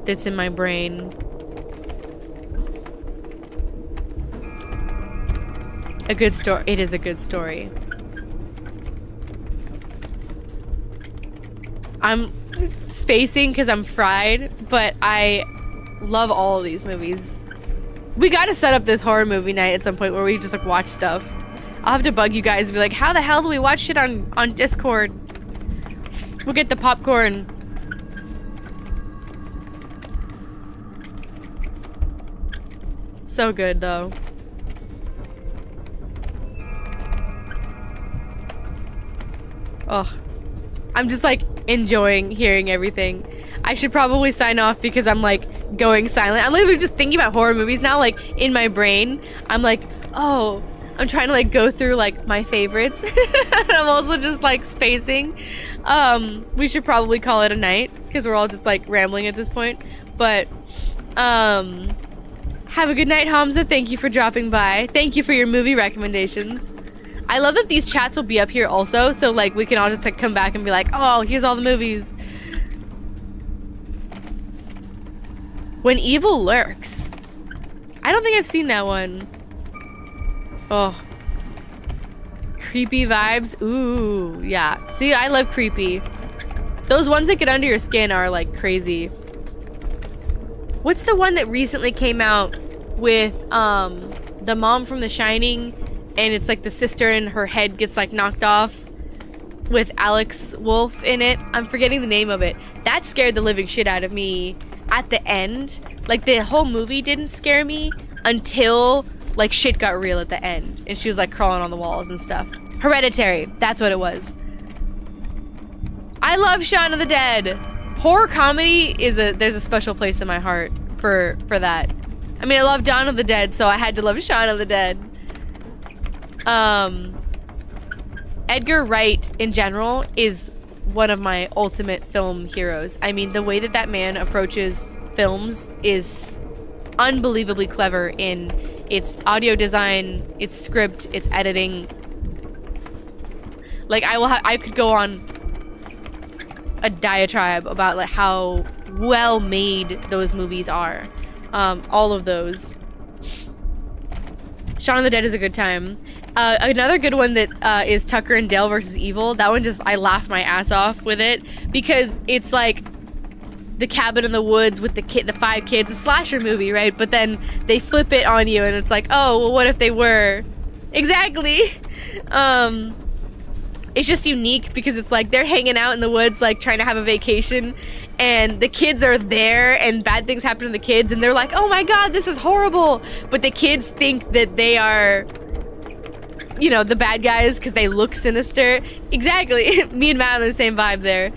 that's in my brain. A good story. It is a good story. I'm spacing because I'm fried, but I love all of these movies. We gotta set up this horror movie night at some point where we just like watch stuff. I'll have to bug you guys and be like, how the hell do we watch shit on Discord? We'll get the popcorn. So good though. Oh, I'm just like enjoying hearing everything. I should probably sign off because I'm like going silent. I'm literally just thinking about horror movies now, like in my brain. I'm like, oh, I'm trying to like go through like my favorites. I'm also just like spacing. We should probably call it a night because we're all just like rambling at this point. But have a good night, Hamza. Thank you for dropping by. Thank you for your movie recommendations. I love that these chats will be up here also, so like we can all just like come back and be like, oh, here's all the movies. When Evil Lurks. I don't think I've seen that one. Oh. Creepy vibes. Ooh, yeah. See, I love creepy. Those ones that get under your skin are like crazy. What's the one that recently came out with the mom from The Shining, and it's like the sister and her head gets like knocked off with Alex Wolff in it? I'm forgetting the name of it. That scared the living shit out of me at the end. Like the whole movie didn't scare me until like shit got real at the end, and she was like crawling on the walls and stuff. Hereditary, that's what it was. I love Shaun of the Dead. Horror comedy there's a special place in my heart for that. I mean, I love Dawn of the Dead, so I had to love Shaun of the Dead. Edgar Wright in general is one of my ultimate film heroes. I mean, the way that man approaches films is unbelievably clever in its audio design, its script, its editing. Like, I could go on a diatribe about like how well made those movies are. All of those. Shaun of the Dead is a good time. Another good one that is Tucker and Dale versus Evil. That one I laugh my ass off with it because it's like the cabin in the woods with the 5 kids, a slasher movie, right? But then they flip it on you and it's like, oh, well, what if they were? Exactly. It's just unique because it's like they're hanging out in the woods, like trying to have a vacation, and the kids are there and bad things happen to the kids and they're like, oh my god, this is horrible. But the kids think that they are, you know, the bad guys because they look sinister. Exactly. Me and Matt are the same vibe there.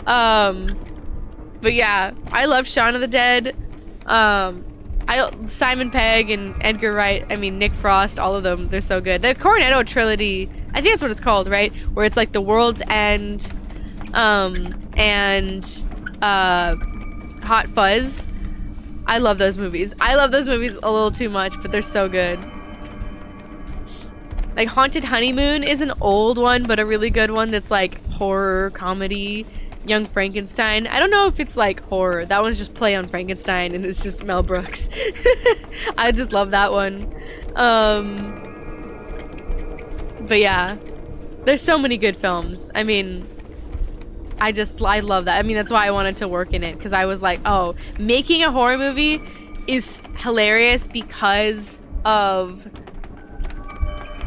But yeah, I love Shaun of the Dead. Simon Pegg and Edgar Wright, I mean Nick Frost, all of them, they're so good. The Cornetto trilogy, I think that's what it's called, right? Where it's like The World's End, and Hot Fuzz. I love those movies. I love those movies a little too much, but they're so good. Like Haunted Honeymoon is an old one, but a really good one that's like horror, comedy. Young Frankenstein. I don't know if it's like horror. That one's just play on Frankenstein and it's just Mel Brooks. I just love that one. But yeah, there's so many good films. I mean, I love that. I mean, that's why I wanted to work in it, because I was like, oh, making a horror movie is hilarious because of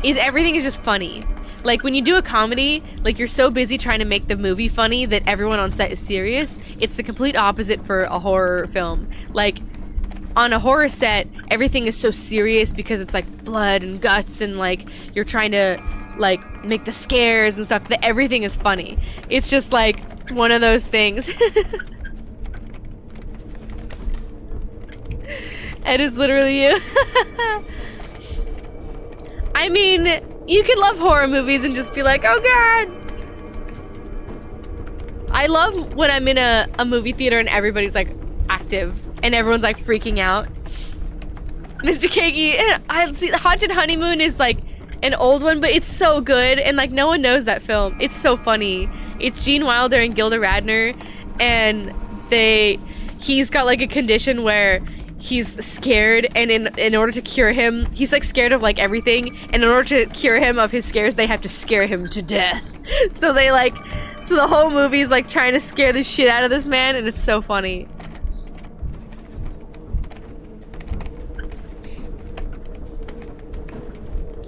everything is just funny. Like, when you do a comedy, like, you're so busy trying to make the movie funny that everyone on set is serious. It's the complete opposite for a horror film. Like, on a horror set, everything is so serious because it's, like, blood and guts and, like, you're trying to, like, make the scares and stuff, that everything is funny. It's just, like, one of those things. Ed is literally you. I mean, you could love horror movies and just be like, oh god. I love when I'm in a movie theater and everybody's like active and everyone's like freaking out. Mr. Kagi, I see Haunted Honeymoon is like an old one, but it's so good and like no one knows that film. It's so funny. It's Gene Wilder and Gilda Radner, and he's got like a condition where he's scared, and in order to cure him, he's like scared of like everything, and in order to cure him of his scares, they have to scare him to death. So the whole movie's like trying to scare the shit out of this man, and it's so funny.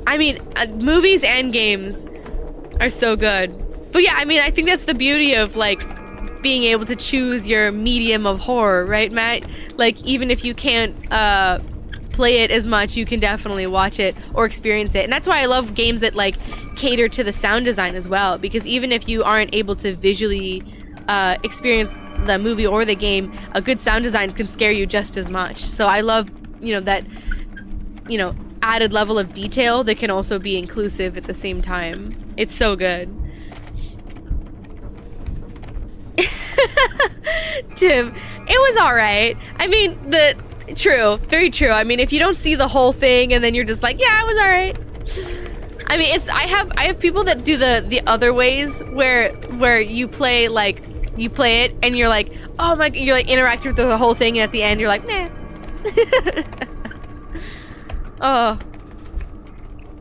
I mean, movies and games are so good. But yeah, I mean, I think that's the beauty of like being able to choose your medium of horror, right, Matt? Like, even if you can't play it as much, you can definitely watch it or experience it. And that's why I love games that like cater to the sound design as well, because even if you aren't able to visually experience the movie or the game, a good sound design can scare you just as much. So I love, you know, that, you know, added level of detail that can also be inclusive at the same time. It's so good. Tim, it was alright. I mean, very true. I mean, if you don't see the whole thing and then you're just like, yeah, it was alright. I mean, I have people that do the other ways where you play it and you're like, oh my, you're like interacting with the whole thing, and at the end you're like, nah.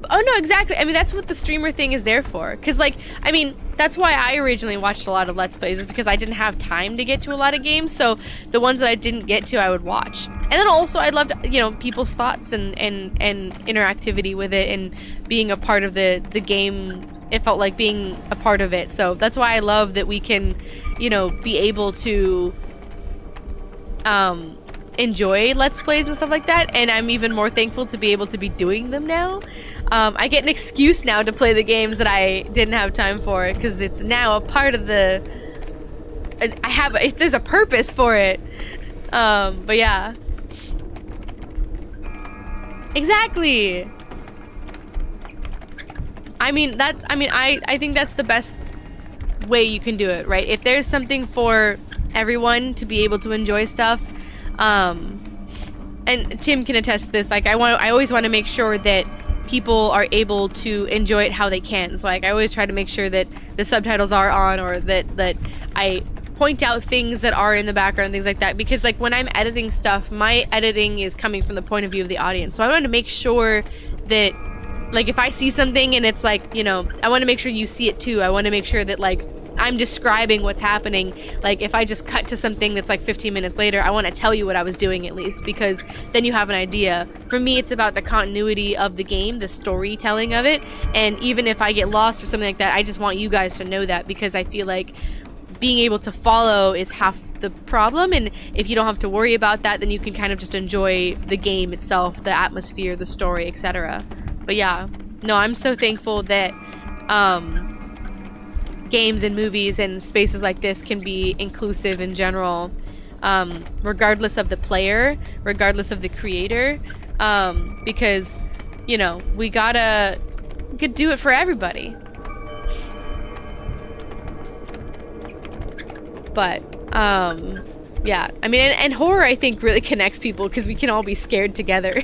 Oh no, exactly. I mean, that's what the streamer thing is there for. Cause like, I mean, that's why I originally watched a lot of Let's Plays, is because I didn't have time to get to a lot of games. So the ones that I didn't get to, I would watch. And then also I loved, you know, people's thoughts and interactivity with it and being a part of the game. It felt like being a part of it. So that's why I love that we can, you know, be able to enjoy Let's Plays and stuff like that, and I'm even more thankful to be able to be doing them now. I get an excuse now to play the games that I didn't have time for, because it's now a part of the... there's a purpose for it. But yeah. Exactly! I mean, I think that's the best way you can do it, right? If there's something for everyone to be able to enjoy stuff, and Tim can attest to this, like I always want to make sure that people are able to enjoy it how they can. So like I always try to make sure that the subtitles are on, or that I point out things that are in the background, things like that, because like when I'm editing stuff, my editing is coming from the point of view of the audience. So I want to make sure that, like, if I see something and it's like, you know, I want to make sure you see it too. I want to make sure that, like, I'm describing what's happening. Like, if I just cut to something that's like 15 minutes later, I want to tell you what I was doing at least, because then you have an idea. For me, it's about the continuity of the game, the storytelling of it, and even if I get lost or something like that, I just want you guys to know that, because I feel like being able to follow is half the problem, and if you don't have to worry about that, then you can kind of just enjoy the game itself, the atmosphere, the story, etc. But yeah, no, I'm so thankful that games and movies and spaces like this can be inclusive in general, regardless of the player, regardless of the creator, because, you know, we could do it for everybody. But, yeah, I mean, and horror, I think, really connects people, because we can all be scared together.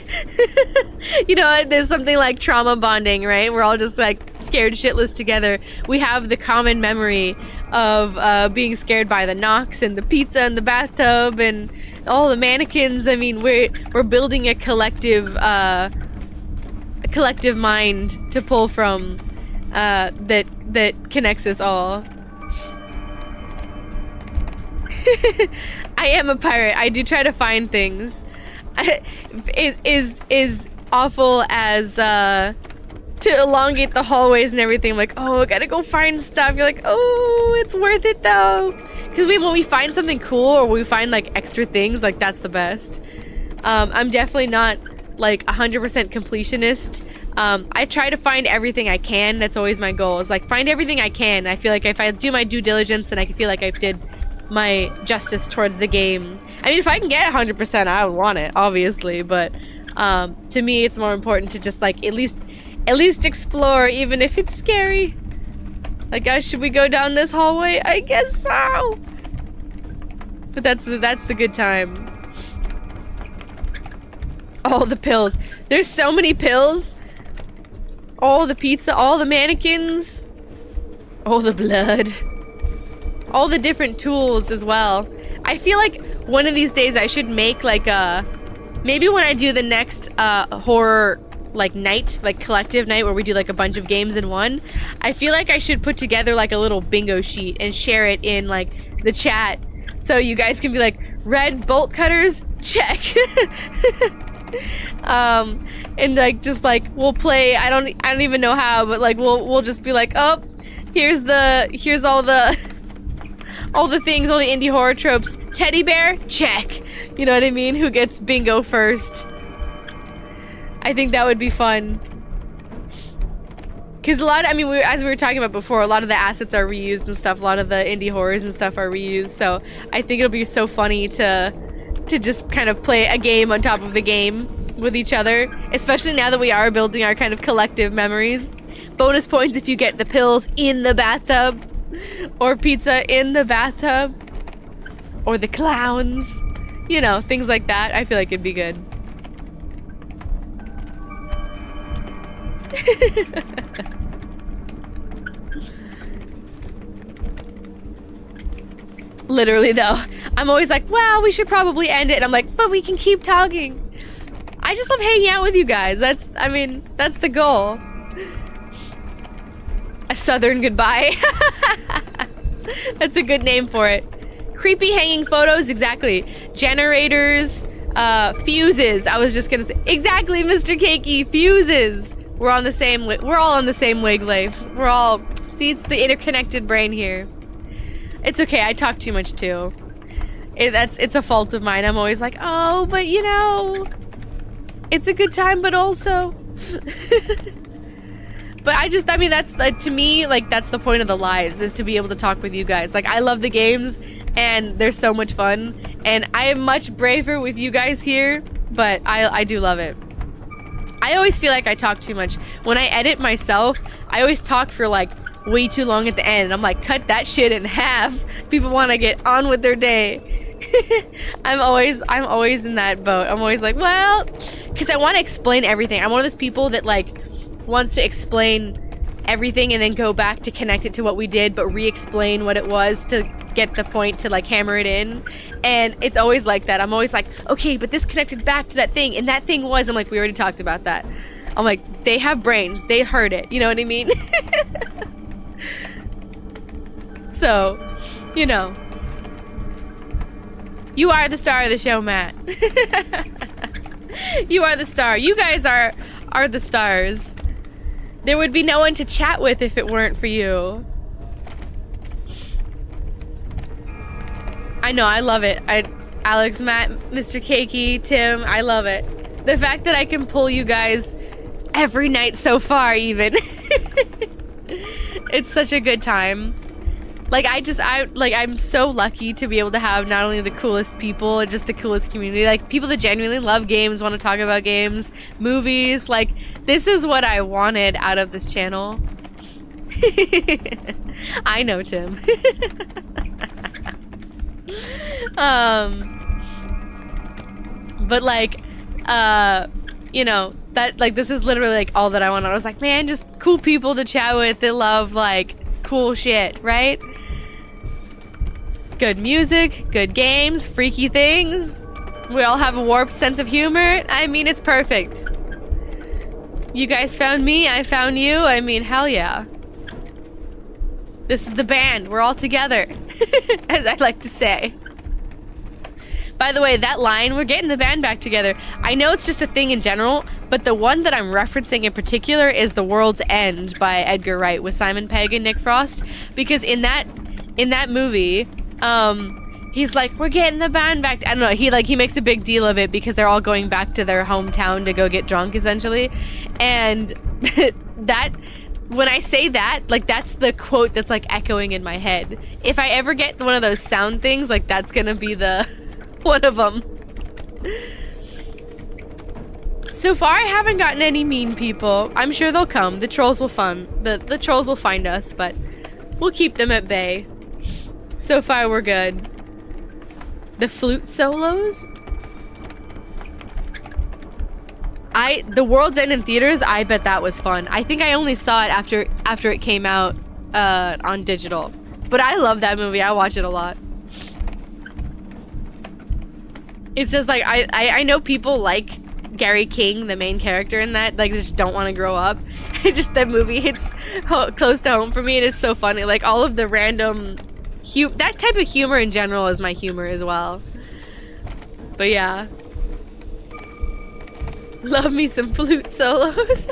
You know, there's something like trauma bonding, right? We're all just, like, scared shitless together. We have the common memory of being scared by the knocks and the pizza in the bathtub and all the mannequins. I mean, we're building a collective mind to pull from, that connects us all. I am a pirate. I do try to find things. It is awful as to elongate the hallways and everything. I'm like, oh, I gotta go find stuff. You're like, oh, it's worth it though, because when we find something cool, or we find like extra things, like that's the best. I'm definitely not like 100% completionist. I try to find everything I can. That's always my goal, is like find everything I can. I feel like if I do my due diligence, then I feel like I did my justice towards the game. I mean, if I can get 100%, I would want it, obviously, but to me, it's more important to just like at least explore, even if it's scary. Like, guys, should we go down this hallway? I guess so. But that's the good time. All the pills. There's so many pills. All the pizza, all the mannequins, all the blood. All the different tools as well. I feel like one of these days I should make like maybe when I do the next horror like night, like collective night, where we do like a bunch of games in one, I feel like I should put together like a little bingo sheet and share it in like the chat, so you guys can be like, red bolt cutters, check. And like just like we'll play, I don't even know how, but like we'll just be like, oh, here's all the things, all the indie horror tropes. Teddy bear? Check. You know what I mean? Who gets bingo first? I think that would be fun. Because as we were talking about before, a lot of the assets are reused and stuff. A lot of the indie horrors and stuff are reused. So I think it'll be so funny to just kind of play a game on top of the game with each other. Especially now that we are building our kind of collective memories. Bonus points if you get the pills in the bathtub. Or pizza in the bathtub. Or the clowns. You know, things like that. I feel like it'd be good. Literally though. I'm always like, well, we should probably end it. And I'm like, but we can keep talking. I just love hanging out with you guys. That's the goal. A southern goodbye. That's a good name for it. Creepy hanging photos, exactly. Generators, fuses. I was just gonna say, exactly, Mr. Cakey, fuses. We're all on the same wavelength. We're all, see, it's the interconnected brain here. It's okay, I talk too much too. It's a fault of mine. I'm always like, oh, but you know, it's a good time, but also. But I mean, that's to me, like, that's the point of the lives, is to be able to talk with you guys. Like, I love the games, and they're so much fun, and I am much braver with you guys here, but I do love it. I always feel like I talk too much. When I edit myself, I always talk for, like, way too long at the end, and I'm like, cut that shit in half. People want to get on with their day. I'm always in that boat. I'm always like, well, because I want to explain everything. I'm one of those people that, like, wants to explain everything and then go back to connect it to what we did, but re-explain what it was to get the point, to like hammer it in. And it's always like that. I'm always like, okay, but this connected back to that thing, and that thing was, I'm like, we already talked about that. I'm like, they have brains, they heard it, you know what I mean? So, you know, you are the star of the show, Matt. You are the star. You guys are the stars. There would be no one to chat with if it weren't for you. I know, I love it. Alex, Matt, Mr. Cakey, Tim, I love it. The fact that I can pull you guys every night so far, even. It's such a good time. Like, I'm so lucky to be able to have not only the coolest people and just the coolest community, like people that genuinely love games, want to talk about games, movies. Like, this is what I wanted out of this channel. I know, Tim. But like, you know, that, like, this is literally like all that I wanted. I was like, man, just cool people to chat with that love like cool shit, right? Good music, good games, freaky things. We all have a warped sense of humor. I mean, it's perfect. You guys found me, I found you. I mean, hell yeah. This is the band. We're all together, as I like to say. By the way, that line, we're getting the band back together. I know it's just a thing in general, but the one that I'm referencing in particular is The World's End by Edgar Wright with Simon Pegg and Nick Frost. Because in that movie, he's like, we're getting the band back. I don't know. He makes a big deal of it because they're all going back to their hometown to go get drunk, essentially. And that, when I say that, like, that's the quote that's like echoing in my head. If I ever get one of those sound things, like, that's gonna be the one of them. So far, I haven't gotten any mean people. I'm sure they'll come. The trolls will the trolls will find us, but we'll keep them at bay. So far, we're good. The flute solos? The World's End in theaters, I bet that was fun. I think I only saw it after it came out on digital. But I love that movie. I watch it a lot. It's just like, I know people like Gary King, the main character in that, like, they just don't want to grow up. Just that movie hits close to home for me. It is so funny. Like, all of the random that type of humor in general is my humor as well. But yeah. Love me some flute solos.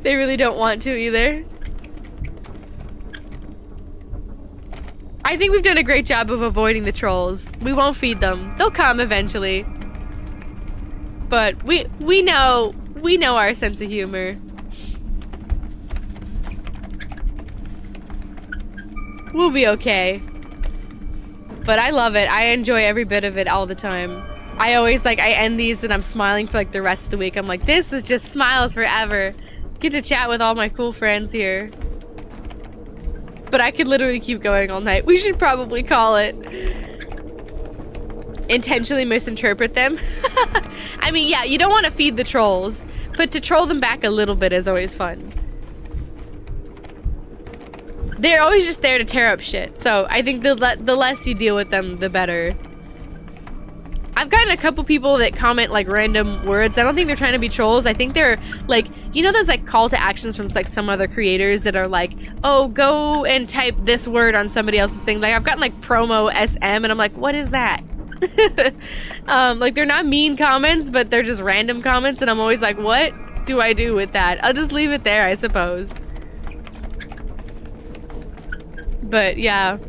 They really don't want to either. I think we've done a great job of avoiding the trolls. We won't feed them. They'll come eventually. But we know our sense of humor. We'll be okay. But I love it. I enjoy every bit of it all the time. I always, like, I end these and I'm smiling for like the rest of the week. I'm like, this is just smiles forever. Get to chat with all my cool friends here. But I could literally keep going all night. We should probably call it. Intentionally misinterpret them. I mean, yeah, you don't want to feed the trolls, but to troll them back a little bit is always fun. They're always just there to tear up shit, so I think the less you deal with them, the better. I've gotten a couple people that comment like random words. I don't think they're trying to be trolls. I think they're like, you know those like call to actions from like some other creators that are like, oh, go and type this word on somebody else's thing. Like, I've gotten like promo SM and I'm like, what is that? Like, they're not mean comments, but they're just random comments, and I'm always like, what? do I do with that? I'll just leave it there, I suppose. But yeah.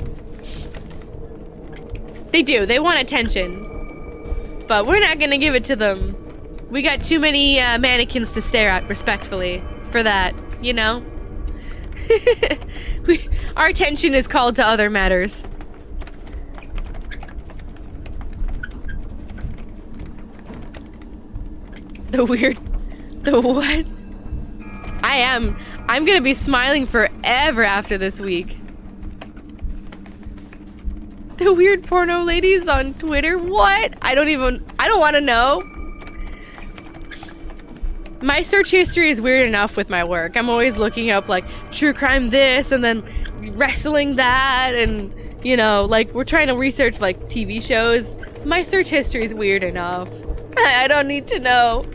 They do. They want attention. But we're not gonna give it to them. We got too many mannequins to stare at, respectfully, for that, you know? Our attention is called to other matters. The what? I'm gonna be smiling forever after this week. The weird porno ladies on Twitter? What? I don't want to know. My search history is weird enough with my work. I'm always looking up like true crime this and then wrestling that, and you know, like we're trying to research like TV shows. My search history is weird enough. I don't need to know.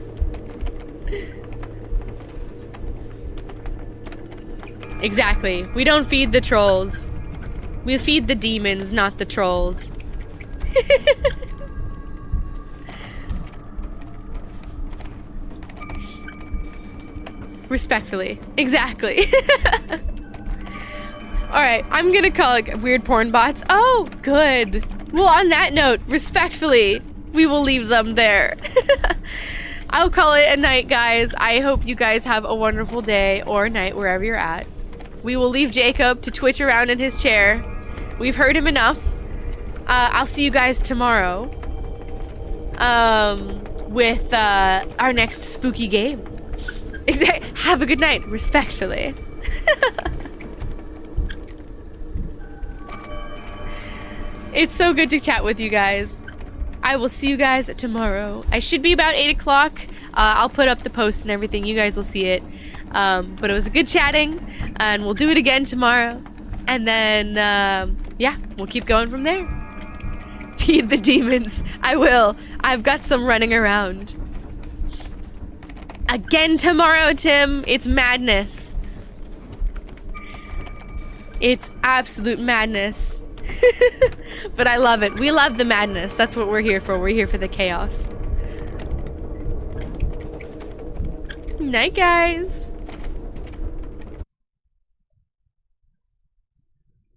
Exactly. We don't feed the trolls. We feed the demons, not the trolls. Respectfully. Exactly. Alright, I'm gonna call it weird porn bots. Oh, good. Well, on that note, respectfully, we will leave them there. I'll call it a night, guys. I hope you guys have a wonderful day or night wherever you're at. We will leave Jacob to twitch around in his chair. We've heard him enough. I'll see you guys tomorrow. With our next spooky game. Have a good night, respectfully. It's so good to chat with you guys. I will see you guys tomorrow. I should be about 8 o'clock. I'll put up the post and everything. You guys will see it. But it was a good chatting. And we'll do it again tomorrow. And then, yeah, we'll keep going from there. Feed the demons. I will. I've got some running around. Again tomorrow, Tim. It's madness. It's absolute madness. But I love it. We love the madness. That's what we're here for. We're here for the chaos. Night, guys.